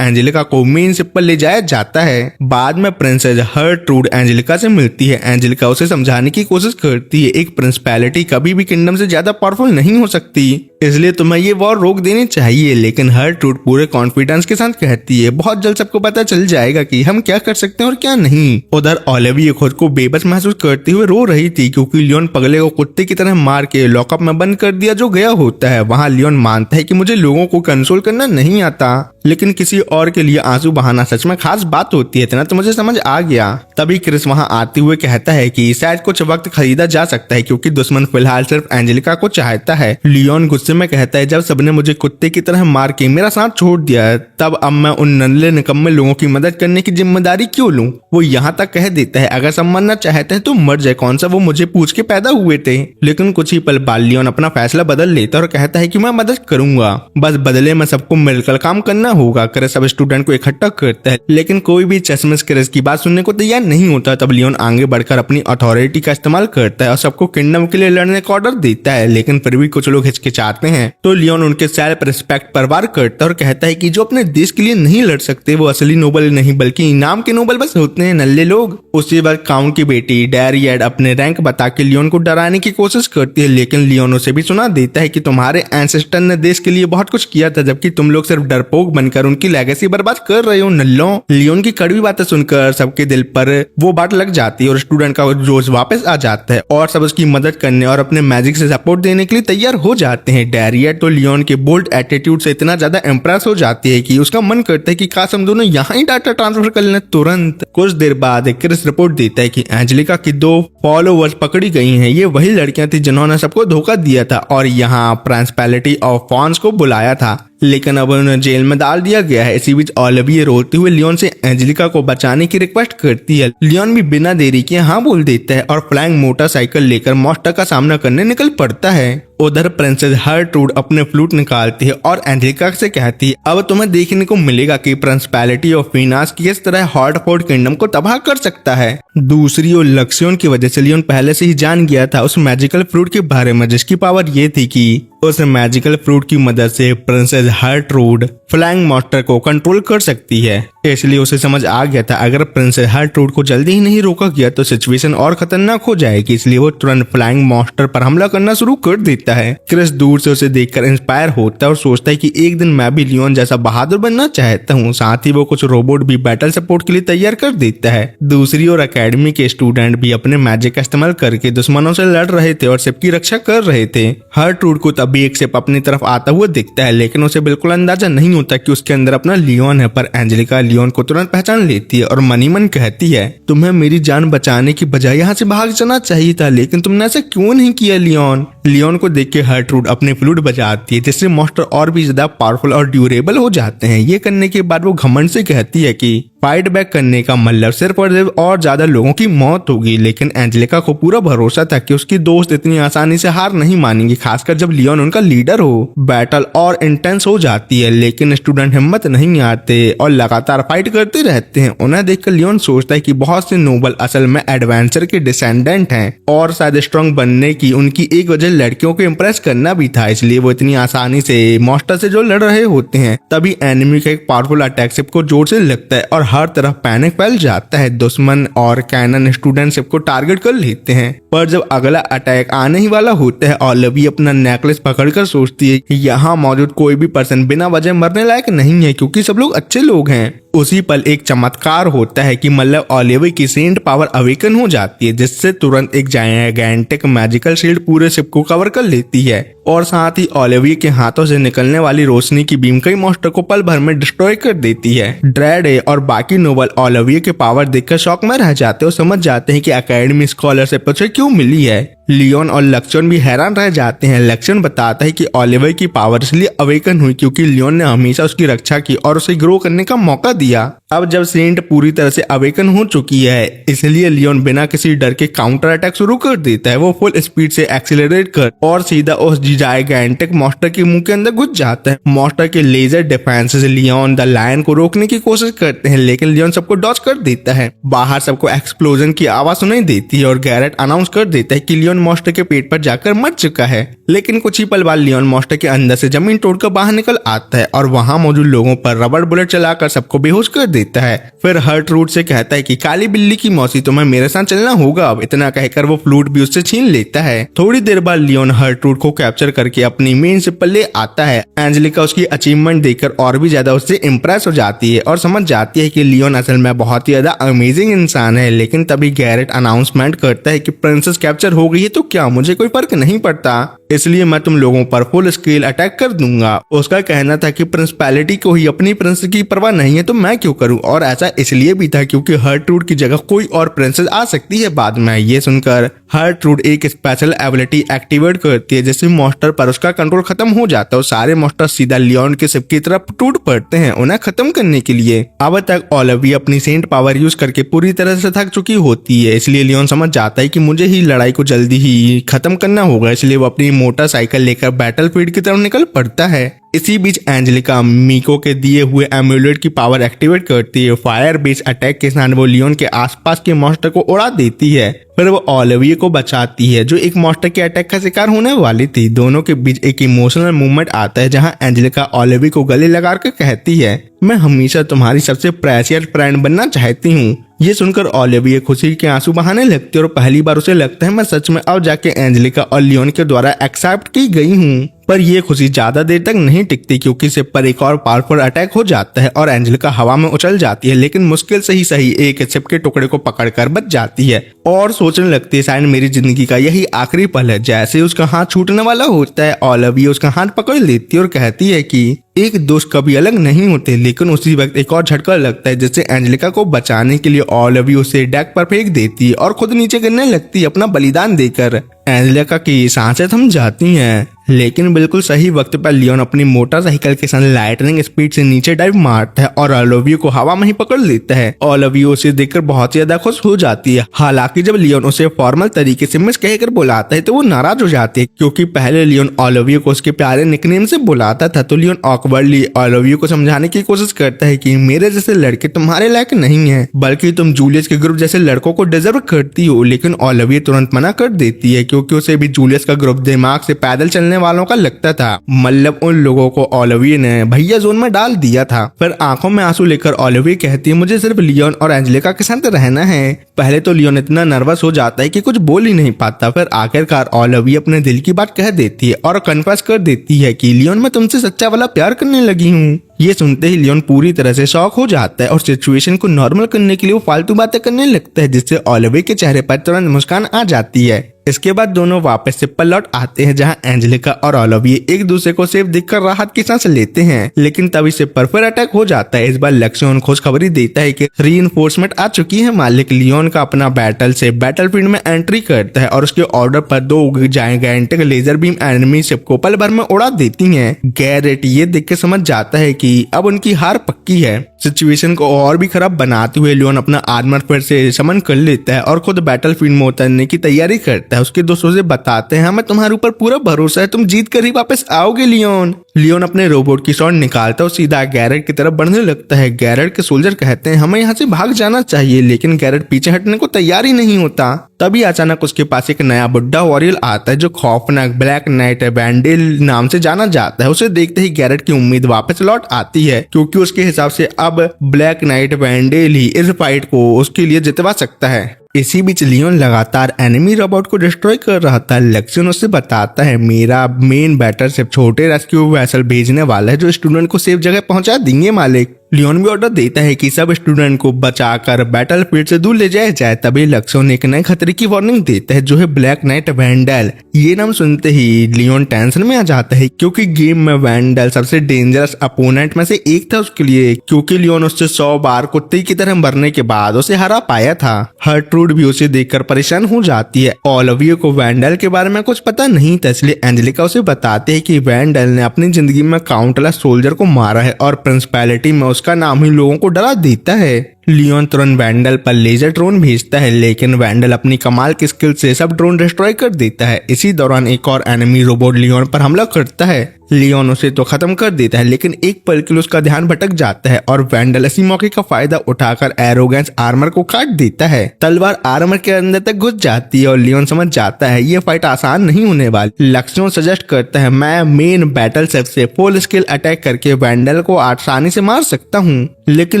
एंजेलिका को मेन शिप पर ले जाया जाता है। बाद में प्रिंसेस हर्ट्रूड एंजेलिका से मिलती है। एंजेलिका उसे समझाने की कोशिश करती है, एक प्रिंसिपैलिटी कभी भी किंगडम से ज्यादा पावरफुल नहीं हो सकती, इसलिए तुम्हें ये वॉर रोक देनी चाहिए। लेकिन हर्ट्रूड पूरे कॉन्फिडेंस के साथ कहती है, बहुत जल्द सबको पता चल जाएगा कि हम क्या कर सकते हैं और क्या नहीं। उधर ओलिविया खुद को बेबस महसूस करते हुए रो रही थी क्योंकि लियोन पगले को कुत्ते की तरह मार के लॉकअप में बंद कर दिया जो गया होता है। वहाँ लियोन मानता है कि मुझे लोगों को कंट्रोल करना नहीं आता, लेकिन किसी और के लिए आंसू बहाना सच में खास बात होती है, इतना तो मुझे समझ आ गया। तभी क्रिस वहां आते हुए कहता है कि शायद कुछ वक्त खरीदा जा सकता है क्योंकि दुश्मन फिलहाल सिर्फ एंजेलिका को चाहता है। लियोन गुस्से में कहता है, जब सबने मुझे कुत्ते की तरह मार के मेरा साथ छोड़ दिया है, तब अब मैं उन नन्हे निकम्मे लोगों की मदद करने की जिम्मेदारी क्यों लूं? वो यहाँ तक कह देता है, अगर सब मरना चाहते हैं तो मर जाए, कौन सा वो मुझे पूछ के पैदा हुए थे। लेकिन कुछ ही पल बाद लियोन अपना फैसला बदल लेता है और कहता है कि मैं मदद करूंगा, बस बदले में सबको मिलकर काम करना होगा। क्रिस अब स्टूडेंट को इकट्ठा करता है, लेकिन कोई भी चश्मिश क्रिस की बात सुनने को तैयार नहीं होता। तब लियोन आगे बढ़कर अपनी अथॉरिटी का इस्तेमाल करता है और सबको किंगडम के लिए लड़ने का ऑर्डर देता है, लेकिन फिर भी कुछ लोग हिचकिचाते हैं। तो लियोन उनके सेल्फ रिस्पेक्ट पर वार करता है और कहता है कि जो अपने देश के लिए नहीं लड़ सकते वो असली नोबल नहीं बल्कि इनाम के नोबल बस होते हैं, नल्ले लोग। उसी वक्त काउंट की बेटी डैरियड अपने रैंक बता के लियोन को डराने की कोशिश करती है, लेकिन लियोन उसे भी सुना देता है कि तुम्हारे एंसेस्टर ने देश के लिए बहुत कुछ किया था, जबकि तुम लोग सिर्फ डरपोक बनकर उनकी लेगेसी बर्बाद कर रहे हो नल्लों। लियोन की कड़वी बातें सुनकर सबके दिल पर वो बात लग जाती है और स्टूडेंट का जोश वापस आ जाता है और सब उसकी मदद करने और अपने मैजिक से सपोर्ट देने के लिए तैयार हो जाते हैं। डैरियड तो लियोन के बोल्ड एटीट्यूड से इतना ज्यादा इम्प्रेस हो जाती है कि उसका मन करता है कि काश हम दोनों यहाँ ही डाटा ट्रांसफर कर लें तुरंत। कुछ देर बाद क्रिस रिपोर्ट देता है कि एंजेलिका की 2 फॉलोवर्स पकड़ी गई हैं। ये वही लड़कियां थी जिन्होंने सबको धोखा दिया था और यहाँ प्रिंसिपैलिटी ऑफ फॉन्स को बुलाया था, लेकिन अब उन्हें जेल में डाल दिया गया है। इसी बीच ओलिविया रोते हुए लियोन से एंजेलिका को बचाने की रिक्वेस्ट करती है। लियोन भी बिना देरी किए हाँ बोल देता है और फ्लाइंग मोटरसाइकिल लेकर मॉन्स्टर का सामना करने निकल पड़ता है। उधर प्रिंसेस हर्ट्रूड अपने फ्लूट निकालती है और एंजेलिका से कहती है अब तुम्हें देखने को मिलेगा कि प्रिंसिपैलिटी ऑफ फीनास किस तरह हॉटफोर्ड किंगडम को तबाह कर सकता है। दूसरी ओर लक्ष्योन की वजह से लियोन पहले से ही जान गया था उस मैजिकल फ्रूट के बारे में, जिसकी पावर ये थी कि उस मैजिकल फ्रूट की मदद से प्रिंसेस हर्ट्रूड फ्लाइंग मॉन्स्टर को कंट्रोल कर सकती है। इसलिए उसे समझ आ गया था अगर प्रिंसेस हर्ट्रूड को जल्दी ही नहीं रोका गया तो सिचुएशन और खतरनाक हो जाएगी, इसलिए वो तुरंत फ्लाइंग मॉन्स्टर पर हमला करना शुरू कर देता है। क्रिस दूर से उसे देखकर इंस्पायर होता है और सोचता है कि एक दिन मैं भी लियोन जैसा बहादुर बनना चाहता हूँ। साथ ही वो कुछ रोबोट भी बैटल सपोर्ट के लिए तैयार कर देता है। दूसरी ओर एकेडमी के स्टूडेंट भी अपने मैजिक का इस्तेमाल करके दुश्मनों से लड़ रहे थे और शिप की रक्षा कर रहे थे। हर्ट्रूड को तभी एक शिप अपनी तरफ आता हुआ दिखता है, लेकिन उसे बिल्कुल अंदाजा नहीं होता कि उसके अंदर अपना लियोन है। पर एंजेलिका लियोन को तुरंत पहचान लेती है और मनी मन कहती है तुम्हें मेरी जान बचाने की बजाय यहाँ से भाग जाना चाहिए था, लेकिन तुमने ऐसा क्यों नहीं किया लियोन। लियोन को देख के हर्ट्रूड अपने फ्लूट बजाती है, जिससे मॉन्स्टर और भी ज्यादा पावरफुल और ड्यूरेबल हो जाते हैं। ये करने के बाद वो घमंड से कहती है कि फाइट बैक करने का मतलब सिर्फ और ज्यादा लोगों की मौत होगी, लेकिन एंजेलिका को पूरा भरोसा था कि उसकी दोस्त इतनी आसानी से हार नहीं मानेंगी, खासकर जब लियोन उनका लीडर हो। बैटल और इंटेंस हो जाती है, लेकिन स्टूडेंट हिम्मत नहीं आते और लगातार फाइट करते रहते हैं। उन्हें देखकर लियोन सोचता है कि बहुत से नोबल असल में एडवेंचर के डिसेंडेंट हैं और शायद स्ट्रॉन्ग बनने की उनकी एक वजह लड़कियों को इम्प्रेस करना भी था, इसलिए वो इतनी आसानी से मॉन्स्टर से जो लड़ रहे होते हैं। तभी एनिमी का एक पावरफुल अटैक शिप को जोर से लगता है और हर तरफ पैनिक फैल जाता है। दुश्मन और कैनन स्टूडेंट शिप को टारगेट कर लेते हैं, पर जब अगला अटैक आने ही वाला होता है ओलिविया अपना नेकलेस पकड़कर सोचती है कि यहाँ मौजूद कोई भी पर्सन बिना वजह मरने लायक नहीं है, क्योंकि सब लोग अच्छे लोग हैं। उसी पल एक चमत्कार होता है कि मतलब ओलिविया की सेंट पावर अवेकन हो जाती है, जिससे तुरंत एक जायंटिक मैजिकल शील्ड पूरे शिप को कवर कर लेती है और साथ ही ओलिविया के हाथों से निकलने वाली रोशनी की बीम कई मॉन्स्टर को पल भर में डिस्ट्रॉय कर देती है। ड्रेड और बाकी नोबल ओलिविया के पावर देखकर शॉक में रह जाते और समझ जाते हैं कि एकेडमी स्कॉलरशिप उसे क्यों मिली है। लियोन और लक्ष्मण भी हैरान रह जाते हैं। लक्ष्मण बताता है कि ओलिविया की पावर इसलिए अवेकन हुई क्योंकि लियोन ने हमेशा उसकी रक्षा की और उसे ग्रो करने का मौका दिया। अब जब सेंट पूरी तरह से अवेकन हो चुकी है, इसलिए लियोन बिना किसी डर के काउंटर अटैक शुरू कर देता है। वो फुल स्पीड से एक्सीलरेट कर और सीधा उस जायंटिक मॉन्स्टर के मुंह के अंदर घुस जाता है। मॉन्स्टर के laser defences Leon the lion को रोकने की कोशिश करते हैं, लेकिन लियोन सबको डॉज कर देता है। बाहर सबको एक्सप्लोजन की आवाज सुनाई देती है और गैरेट अनाउंस कर देता है कि लियोन मॉन्स्टर के पेट पर जाकर मर चुका है। लेकिन कुछ ही पल बाद लियोन मॉन्स्टर के अंदर से जमीन तोड़कर बाहर निकल आता है और वहां मौजूद लोगों पर रबड़ बुलेट चलाकर सबको बेहोश कर देता है। फिर हर्ट्रूड से कहता है कि काली बिल्ली की मौसी तुम्हें मेरे साथ चलना होगा। अब इतना कहकर वो फ्लूट भी उससे छीन लेता है। थोड़ी देर बाद लियोन हर्ट्रूड को कैप्चर करके अपनी मेन शिप पर ले आता है। एंजेलिका उसकी अचीवमेंट देखकर और भी ज्यादा उससे इम्प्रेस हो जाती है और समझ जाती है कि लियोन असल में बहुत ही ज्यादा अमेजिंग इंसान है। लेकिन तभी गैरेट अनाउंसमेंट करता है कि प्रिंसेस कैप्चर हो गई है तो क्या, मुझे कोई फर्क नहीं पड़ता, इसलिए मैं तुम लोगों पर फुल स्केल अटैक कर दूंगा। उसका कहना था कि प्रिंसिपैलिटी को ही अपनी प्रिंसेस की परवाह नहीं है तो मैं क्यों करूं, और ऐसा इसलिए भी था क्योंकि हर्ट्रूड की जगह कोई और प्रिंसेस आ सकती है बाद में। ये सुनकर हर्ट्रूड एक स्पेशल एबिलिटी एक्टिवेट करती है, जिससे मॉन्स्टर पर उसका कंट्रोल खत्म हो जाता है और सारे मॉन्स्टर सीधा लियोन के शिप की तरफ टूट पड़ते हैं उन्हें खत्म करने के लिए। अब तक ओलिविया अपनी सेंट पावर यूज करके पूरी तरह से थक चुकी होती है, इसलिए लियोन समझ जाता है कि मुझे ही लड़ाई को जल्दी ही खत्म करना होगा, इसलिए वो अपनी मोटरसाइकिल लेकर बैटलफील्ड की तरफ निकल पड़ता है। इसी बीच एंजेलिका मीको के दिए हुए एम्यूलेट की पावर एक्टिवेट करती है। फायर बेस अटैक के साथ वो लियोन के आसपास के मॉन्स्टर को उड़ा देती है। फिर वो ओलिविया को बचाती है जो एक मॉन्स्टर के अटैक का शिकार होने वाली थी। दोनों के बीच एक इमोशनल मूवमेंट आता है जहां एंजेलिका ओलिविया को गले लगाकर कहती है, मैं हमेशा तुम्हारी सबसे प्रेशियस फ्रेंड बनना चाहती हूँ। ये सुनकर ओलिविया खुशी के आंसू बहाने लगती है और पहली बार उसे लगता है मैं सच में अब जाके एंजेलिका और लियोन के द्वारा एक्सेप्ट की गई हूँ। पर ये खुशी ज्यादा देर तक नहीं टिकती क्योंकि शिप पर एक और पावरफुल अटैक हो जाता है और एंजेलिका हवा में उछल जाती है, लेकिन मुश्किल से ही सही एक शिप के टुकड़े को पकड़कर बच जाती है और सोचने लगती है शायद मेरी जिंदगी का यही आखिरी पल है। जैसे उसका हाथ छूटने वाला होता है, ओलिविया उसका हाथ पकड़ लेती है और कहती है कि एक दोस्त कभी अलग नहीं होते। लेकिन उसी वक्त एक और झटका लगता है जिससे एंजेलिका को बचाने के लिए ओलिविया उसे डेक पर फेंक देती है और खुद नीचे गिरने लगती है अपना बलिदान देकर। एंजेलिका की सांसें थम जाती हैं, लेकिन बिल्कुल सही वक्त पर लियोन अपनी मोटरसाइकिल के साथ लाइटनिंग स्पीड से नीचे डाइव मारता है और ओलिविया को हवा में ही पकड़ लेता है। ओलिविया उसे देखकर बहुत ज्यादा खुश हो जाती है। हालांकि जब लियोन उसे फॉर्मल तरीके से मिस कहकर बुलाता है तो वो नाराज हो जाती है क्योंकि पहले लियोन ओलिविया को उसके प्यारे निकनेम से बुलाता था। तो लियोन ऑकवर्डली ओलिविया को समझाने की कोशिश करता है कि मेरे जैसे लड़के तुम्हारे लायक नहीं है, बल्कि तुम जूलियस के ग्रुप जैसे लड़कों को डिजर्व करती हो। लेकिन ओलिविया तुरंत मना कर देती है क्योंकि उसे भी जूलियस का ग्रुप दिमाग से पैदल चलने वालों का लगता था। मतलब उन लोगों को ओलिविया ने भैया जोन में डाल दिया था। फिर आंखों में आंसू लेकर ओलिविया कहती है मुझे सिर्फ लियोन और एंजेलिका के साथ रहना है। पहले तो लियोन इतना नर्वस हो जाता है कि कुछ बोल ही नहीं पाता। फिर आखिरकार ओलिविया अपने दिल की बात कह देती है और कन्फेस कर देती है कि लियोन मैं तुमसे सच्चा वाला प्यार करने लगी हूँ। ये सुनते ही लियोन पूरी तरह से शॉक हो जाता है और सिचुएशन को नॉर्मल करने के लिए वो फालतू बातें करने लगता है जिससे ओलिविया के चेहरे पर तुरंत मुस्कान आ जाती है। इसके बाद दोनों वापस शिप पर लौट आते हैं जहां एंजेलिका और ओलिविया एक दूसरे को सेफ देखकर राहत की सांस लेते हैं। लेकिन तभी शिप पर फिर अटैक हो जाता है। इस बार लक्ष्मण खुशखबरी देता है कि रीइंफोर्समेंट आ चुकी है। मालिक लियोन का अपना बैटल से बैटलफील्ड में एंट्री करता है और उसके ऑर्डर पर 2 जायंटिक लेजर बीम एनिमी शिप को पल भर में उड़ा देती हैं। गैरेट ये देख के समझ जाता है कि अब उनकी हार पक्की है। सिचुएशन को और भी खराब बनाते हुए लियोन अपना आर्मर फिर से समन कर लेता है और खुद बैटलफील्ड में उतरने की तैयारी करता है। उसके दोस्तों से बताते हैं हमें तुम्हारे ऊपर पूरा भरोसा है, तुम जीत कर ही वापस आओगे लियोन। लियोन अपने रोबोट की शॉट निकालता है और सीधा गैरेट की तरफ बढ़ने लगता है। गैरेट के सोल्जर कहते हैं हमें यहाँ से भाग जाना चाहिए, लेकिन गैरेट पीछे हटने को तैयार ही नहीं होता। तभी अचानक उसके पास एक नया बुड्ढा वॉरियर आता है जो खौफनाक ब्लैक नाइट वैंडल नाम से जाना जाता है। उसे देखते ही गैरेट की उम्मीद वापस लौट आती है क्योंकि उसके हिसाब से अब ब्लैक नाइट वैंडल ही इस फाइट को उसके लिए जितवा सकता है। इसी बीच लियोन लगातार एनिमी रोबोट को डिस्ट्रॉय कर रहा था। लक्ष्मण उससे बताता है मेरा मेन बैटर सिर्फ छोटे रेस्क्यू वेसल भेजने वाला है जो स्टूडेंट को सेफ जगह पहुंचा देंगे मालिक। लियोन भी ऑर्डर देता है कि सब स्टूडेंट को बचाकर बैटलफील्ड से दूर ले जाया जाए। तभी लक्ष्मण एक नए खतरे की वार्निंग देता है जो है ब्लैक नाइट वैंडल। ये नाम सुनते ही लियोन टेंशन में आ जाता है क्योंकि गेम में वैंडल सबसे डेंजरस अपोनेंट में से एक था उसके लिए, क्योंकि लियोन उससे 100 बार कुत्ते की तरह मरने के बाद उसे हरा पाया था। हर्ट्रूड भी उसे देखकर परेशान हो जाती है। ओलिविया को वैंडल के बारे में कुछ पता नहीं था, इसलिए एंजेलिका उसे बताते है कि वैंडल ने अपनी जिंदगी में काउंटलेस सोल्जर को मारा है और प्रिंसिपैलिटी में उसका नाम ही लोगों को डरा देता है। लियोन तुरंत वैंडल पर लेजर ड्रोन भेजता है, लेकिन वैंडल अपनी कमाल की स्किल से सब ड्रोन डिस्ट्रॉय कर देता है। इसी दौरान एक और एनिमी रोबोट लियोन पर हमला करता है। लियोन उसे तो खत्म कर देता है, लेकिन एक पल के लिए उसका ध्यान भटक जाता है और वैंडल इसी मौके का फायदा उठाकर एरोगेंस आर्मर को काट देता है। तलवार आर्मर के अंदर तक घुस जाती है और लियोन समझ जाता है ये फाइट आसान नहीं होने वाली। लक्ष्मण सजेस्ट करता है मैं मेन बैटल सेट से फुल स्किल अटैक करके वैंडल को आसानी से मार सकता हूँ, लेकिन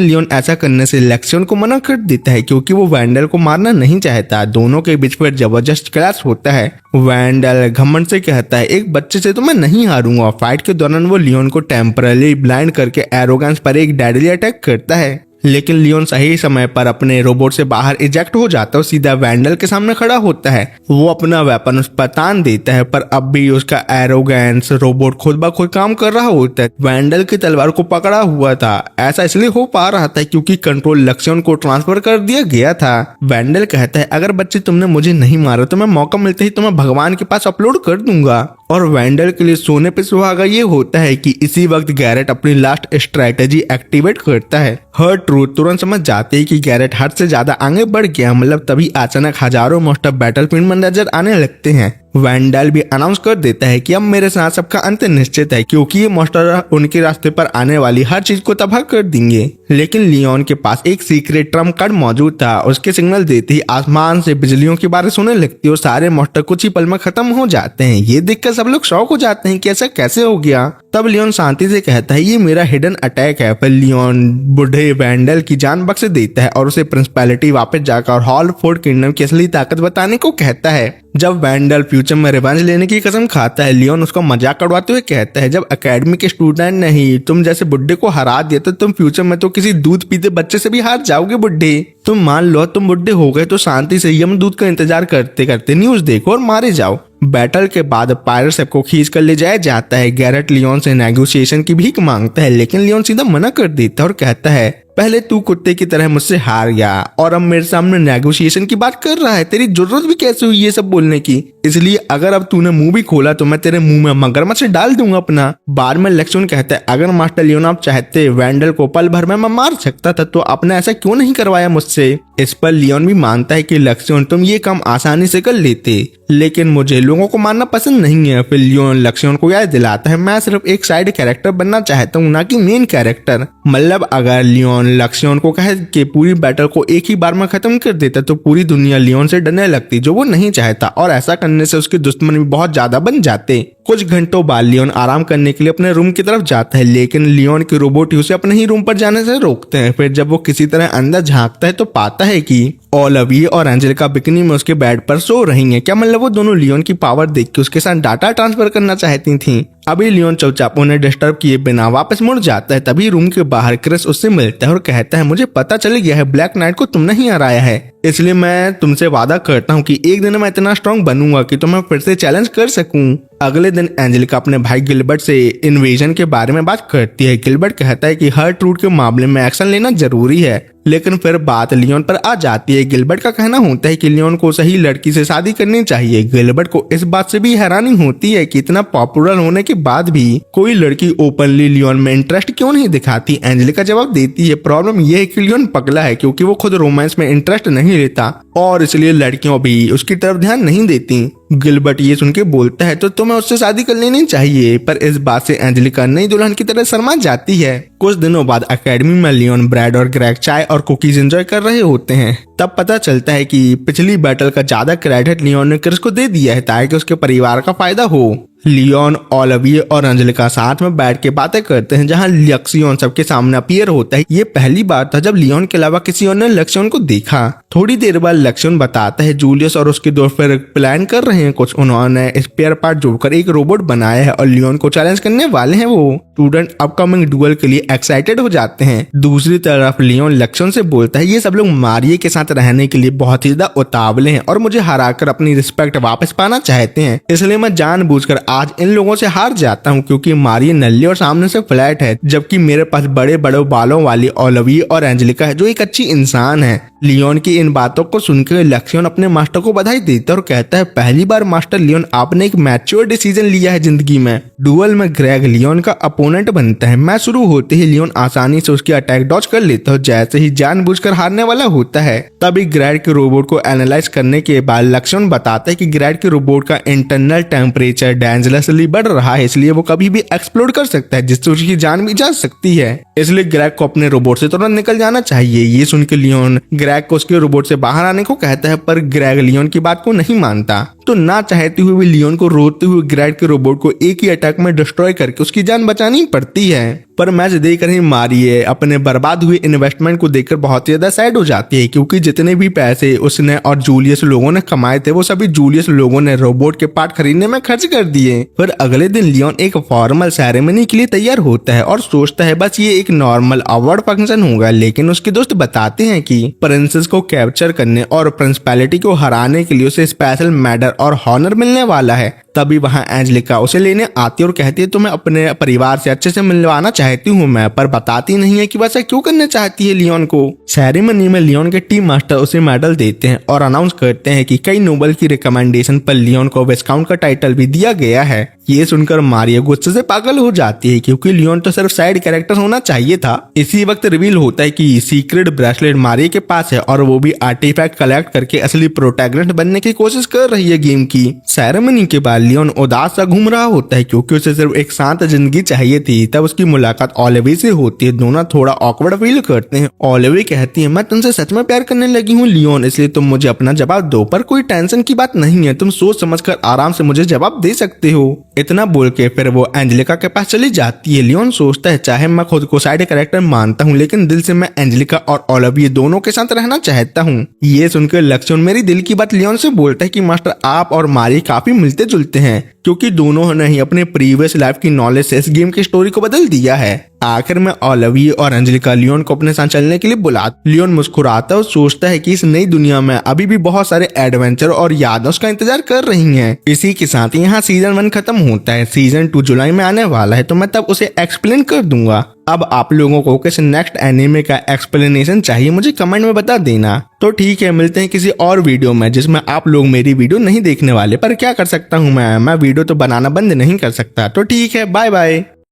लियोन ऐसा करने से लक्ष्मण को मना कर देता है क्योंकि वो वैंडल को मारना नहीं चाहता। दोनों के बीच फिर जबरदस्त क्लैश होता है। वैंडल घमंड से कहता है एक बच्चे से तो मैं नहीं हारूंगा। फाइट के दौरान वो लियोन को टेम्पररी ब्लाइंड करके एरोगेंस पर एक डेडली अटैक करता है, लेकिन लियोन सही समय पर अपने रोबोट से बाहर इजेक्ट हो जाता है और सीधा वैंडल के सामने खड़ा होता है। वो अपना वेपन उस पर तान देता है, पर अब भी उसका एरोगेंस रोबोट खुद ब खुद काम कर रहा होता है। वैंडल की तलवार को पकड़ा हुआ था। ऐसा इसलिए हो पा रहा था क्योंकि कंट्रोल लक्ष्मण को ट्रांसफर कर दिया गया था। वैंडल कहता है अगर बच्चे तुमने मुझे नहीं मारा तो मैं मौका मिलते ही तुम्हें भगवान के पास अपलोड कर दूंगा। और वैंडल के लिए सोने पे सुहागा ये होता है कि इसी वक्त गैरेट अपनी लास्ट स्ट्रेटेजी एक्टिवेट करता है। हर्ट्रूड तुरंत समझ जाते हैं कि गैरेट हद से ज्यादा आगे बढ़ गया। मतलब तभी अचानक हजारों मोस्टर बैटलफील्ड में नजर आने लगते हैं। वेंडल भी अनाउंस कर देता है कि अब मेरे साथ सबका अंत निश्चित है, क्योंकि ये मॉन्स्टर उनके रास्ते पर आने वाली हर चीज को तबाह कर देंगे। लेकिन लियोन के पास एक सीक्रेट ट्रम्प कार्ड मौजूद था। उसके सिग्नल देते ही आसमान से बिजलियों की बारिश होने लगती है और सारे मॉन्स्टर कुछ ही पल में खत्म हो जाते हैं। ये देखकर सब लोग शॉक हो जाते हैं कि ऐसा कैसे हो गया। तब लियोन शांति से कहता है ये मेरा हिडन अटैक है। फिर लियोन बूढ़े वेंडल की जान बख्श देता है और उसे प्रिंसिपैलिटी वापस जाकर हॉल फोर्ड किंगडम की असली ताकत बताने को कहता है। जब वेंडल फ्यूचर में रिवेंज लेने की कसम खाता है, लियोन उसको मजाक उड़ाते हुए कहता है जब एकेडमी के स्टूडेंट नहीं तुम जैसे बुड्ढे को हरा दिया तो तुम फ्यूचर में तो किसी दूध पीते बच्चे से भी हार जाओगे बुड्ढे। तुम मान लो तुम बुड्ढे हो गए तो शांति से यमदूत का इंतजार करते करते न्यूज देखो और मारे जाओ। बैटल के बाद पायरेट सबको खींच कर ले जाया जाता है। गैरेट लियोन से नेगोशिएशन की भीख मांगता है, लेकिन लियोन सीधा मना कर देता है और कहता है पहले तू कुत्ते की तरह मुझसे हार गया और अब मेरे सामने नेगोशिएशन की बात कर रहा है। तेरी जरूरत भी कैसे हुई ये सब बोलने की? इसलिए अगर अब तूने मुंह भी खोला तो मैं तेरे मुंह में मगरमच्छ डाल दूंगा अपना। बाद में लेक्सियन कहता है अगर मास्टर लियोन आप चाहते वेंडल को पल भर में मैं मार सकता था तो आपने ऐसा क्यों नहीं करवाया मुझसे। इस पर लियोन भी मानता है कि लेक्सियन तुम ये काम आसानी से कर लेते, लेकिन मुझे लोगों को मारना पसंद नहीं है। फिर लियोन लेक्सियन को याद दिलाता है मैं सिर्फ एक साइड कैरेक्टर बनना चाहता हूँ, ना कि मेन कैरेक्टर। मतलब अगर लियोन लेक्सियन को कहे कि पूरी बैटल को एक ही बार में खत्म कर देता तो पूरी दुनिया लियोन से डरने लगती, जो वो नहीं चाहता, और ऐसा करने से उसके दुश्मन भी बहुत ज्यादा बन जाते। कुछ घंटों बाद लियोन आराम करने के लिए अपने रूम की तरफ जाता है, लेकिन लियोन के रोबोट उसे अपने ही रूम पर जाने से रोकते हैं। फिर जब वो किसी तरह अंदर झांकता है तो पाता है कि ओलिविया और एंजेलिका बिकनी में उसके बेड पर सो रही हैं। क्या मतलब वो दोनों लियोन की पावर देख के उसके साथ डाटा ट्रांसफर करना चाहती थी। अभी लियोन चुपचाप उन्हें डिस्टर्ब किए बिना वापस मुड़ जाता है। तभी रूम के बाहर क्रिस उससे मिलता है और कहता है मुझे पता चल गया है ब्लैक नाइट को तुम नहीं हराया है, इसलिए मैं तुमसे वादा करता हूँ कि एक दिन मैं इतना स्ट्रांग बनूंगा कि तुम्हें फिर से चैलेंज कर सकूं। अगले दिन एंजेलिका अपने भाई गिलबर्ट से इन्वेजन के बारे में बात करती है। गिलबर्ट कहता है कि हर ट्रूथ के मामले में एक्शन लेना जरूरी है, लेकिन फिर बात लियोन पर आ जाती है। गिलबर्ट का कहना होता है कि लियोन को सही लड़की से शादी करनी चाहिए। गिलबर्ट को इस बात से भी हैरानी होती है कि इतना पॉपुलर होने के बाद भी कोई लड़की ओपनली लियोन में इंटरेस्ट क्यों नहीं दिखाती। एंजेलिका जवाब देती है प्रॉब्लम यह है कि लियोन पगला है, क्योंकि वो खुद रोमांस में इंटरेस्ट नहीं लेता और इसलिए लड़कियों भी उसकी तरफ ध्यान नहीं देती। गिलबर्ट ये सुन के बोलता है तो तुम्हें उससे शादी कर लेनी चाहिए, पर इस बात से एंजेलिका नई दुल्हन की तरह शर्मा जाती है। कुछ दिनों बाद एकेडमी में लियोन, ब्रैड और ग्रेग चाय और कुकीज एंजॉय कर रहे होते हैं। तब पता चलता है कि पिछली बैटल का ज्यादा क्रेडिट लियोन ने क्रिस को दे दिया है ताकि उसके परिवार का फायदा हो। लियोन, ओलिविया और एंजेलिका साथ में बैठ के बातें करते हैं, जहां लेक्सियन सबके सामने अपीयर होता है। ये पहली बार था जब लियोन के अलावा किसी और ने लेक्सियन को देखा। थोड़ी देर बाद लेक्सियन बताता है जूलियस और उसके दोस्त फिर प्लान कर रहे हैं कुछ। उन्होंने स्पेयर पार्ट जोड़कर एक रोबोट बनाया है और लियोन को चैलेंज करने वाले हैं। वो स्टूडेंट अपकमिंग डुएल के लिए एक्साइटेड हो जाते हैं। दूसरी तरफ लियोन लेक्सियन से बोलता है ये सब लोग मारिये के साथ रहने के लिए बहुत ही ज्यादा उतावले हैं और मुझे हराकर अपनी रिस्पेक्ट वापस पाना चाहते हैं, इसलिए मैं जानबूझकर आज इन लोगों से हार जाता हूँ, क्योंकि मारिये नल्ली और सामने से फ्लैट है, जबकि मेरे पास बड़े बड़े बालों वाली ओलिविया और एंजेलिका है जो एक अच्छी इंसान है। लियोन की इन बातों को सुनकर लेक्सियन अपने मास्टर को बधाई देता है और कहता है पहली बार मास्टर लियोन आपने एक मैच्योर डिसीजन लिया है जिंदगी में। डुएल में ग्रेग लियोन का अपोनेंट बनता है। मैच शुरू होते ही लियोन आसानी से उसकी अटैक डॉज कर लेता है, जैसे ही जानबूझकर हारने वाला होता है। तभी ग्रेग के रोबोट को एनालाइज करने के बाद लेक्सियन बताता है कि ग्रेग के रोबोट का इंटरनल टेम्परेचर डेंजरसली बढ़ रहा है, इसलिए वो कभी भी एक्सप्लोड कर सकता है, जिससे उसकी जान भी जा सकती है। इसलिए ग्रेग को अपने रोबोट से तुरंत निकल जाना चाहिए। ये सुनकर लियोन ग्रेग को उसके रोबोट से बाहर आने को कहता है, पर ग्रेग लियोन की बात को नहीं मानता। तो ना चाहते हुए भी लियोन को रोते हुए ग्रेग के रोबोट को एक ही अटैक में डिस्ट्रॉय करके उसकी जान बचानी पड़ती है। पर मैच देखकर ही मारिये अपने बर्बाद हुए इन्वेस्टमेंट को देखकर बहुत ज्यादा सैड हो जाती है, क्योंकि जितने भी पैसे उसने और जूलियस लोगों ने कमाए थे वो सभी जूलियस लोगों ने रोबोट के पार्ट खरीदने में खर्च कर दिए। फिर अगले दिन लियोन एक फॉर्मल सेरेमनी के लिए तैयार होता है और सोचता है बस ये एक नॉर्मल अवार्ड फंक्शन होगा, लेकिन उसके दोस्त बताते हैं कि प्रिंसेस को कैप्चर करने और प्रिंसिपैलिटी को हराने के लिए उसे स्पेशल मेडल और हॉनर मिलने वाला है। तभी वहाँ एंजेलिका उसे लेने आती है और कहती है तुम्हें अपने परिवार से अच्छे से मिलवाना चाहती हूँ मैं, पर बताती नहीं है कि वैसा क्यों करना चाहती है लियोन को। सेरेमनी में लियोन के टीम मास्टर उसे मेडल देते हैं और अनाउंस करते हैं कि कई नोबल की रिकमेंडेशन पर लियोन को विस्काउंट का टाइटल भी दिया गया है। ये सुनकर मारिया गुस्से से पागल हो जाती है क्योंकि लियोन तो सिर्फ साइड कैरेक्टर होना चाहिए था। इसी वक्त रिवील होता है कि सीक्रेट ब्रेसलेट मारिया के पास है और वो भी आर्टिफैक्ट कलेक्ट करके असली प्रोटैगनिस्ट बनने की कोशिश कर रही है गेम की। सेरेमनी के बाद लियोन उदास सा घूम रहा होता है क्योंकि उसे सिर्फ एक शांत जिंदगी चाहिए थी। तब उसकी मुलाकात ओलिवी से होती है। दोनों थोड़ा ऑकवर्ड फील करते हैं। ओलिवी कहती है मैं तुमसे सच में प्यार करने लगी हूँ लियोन, इसलिए तुम मुझे अपना जवाब दो, पर कोई टेंशन की बात नहीं है, तुम सोच समझकर आराम से मुझे जवाब दे सकते हो। इतना बोल के फिर वो एंजेलिका के पास चली जाती है। लियोन सोचता है चाहे मैं खुद को साइड कैरेक्टर मानता हूँ लेकिन दिल से मैं एंजेलिका और ओलिविया दोनों के साथ रहना चाहता हूँ। ये सुनकर लक्ष्मण मेरी दिल की बात लियोन से बोलता है कि मास्टर आप और मारी काफी मिलते जुलते हैं क्योंकि दोनों ने ही अपने प्रीवियस लाइफ की नॉलेज से इस गेम की स्टोरी को बदल दिया है। आखिर में ओलिविया और एंजेलिका लियोन को अपने साथ चलने के लिए बुलाते। लियोन मुस्कुराता और सोचता है कि इस नई दुनिया में अभी भी बहुत सारे एडवेंचर और यादें उसका इंतजार कर रही हैं। इसी के साथ यहाँ सीजन 1 खत्म होता है। सीजन 2 जुलाई में आने वाला है तो मैं तब उसे एक्सप्लेन कर दूंगा। अब आप लोगों को किस नेक्स्ट एनिमे का एक्सप्लेनेशन चाहिए मुझे कमेंट में बता देना। तो ठीक है, मिलते हैं किसी और वीडियो में जिसमें आप लोग मेरी वीडियो नहीं देखने वाले, पर क्या कर सकता हूँ मैं वीडियो तो बनाना बंद नहीं कर सकता। तो ठीक है, बाय बाय।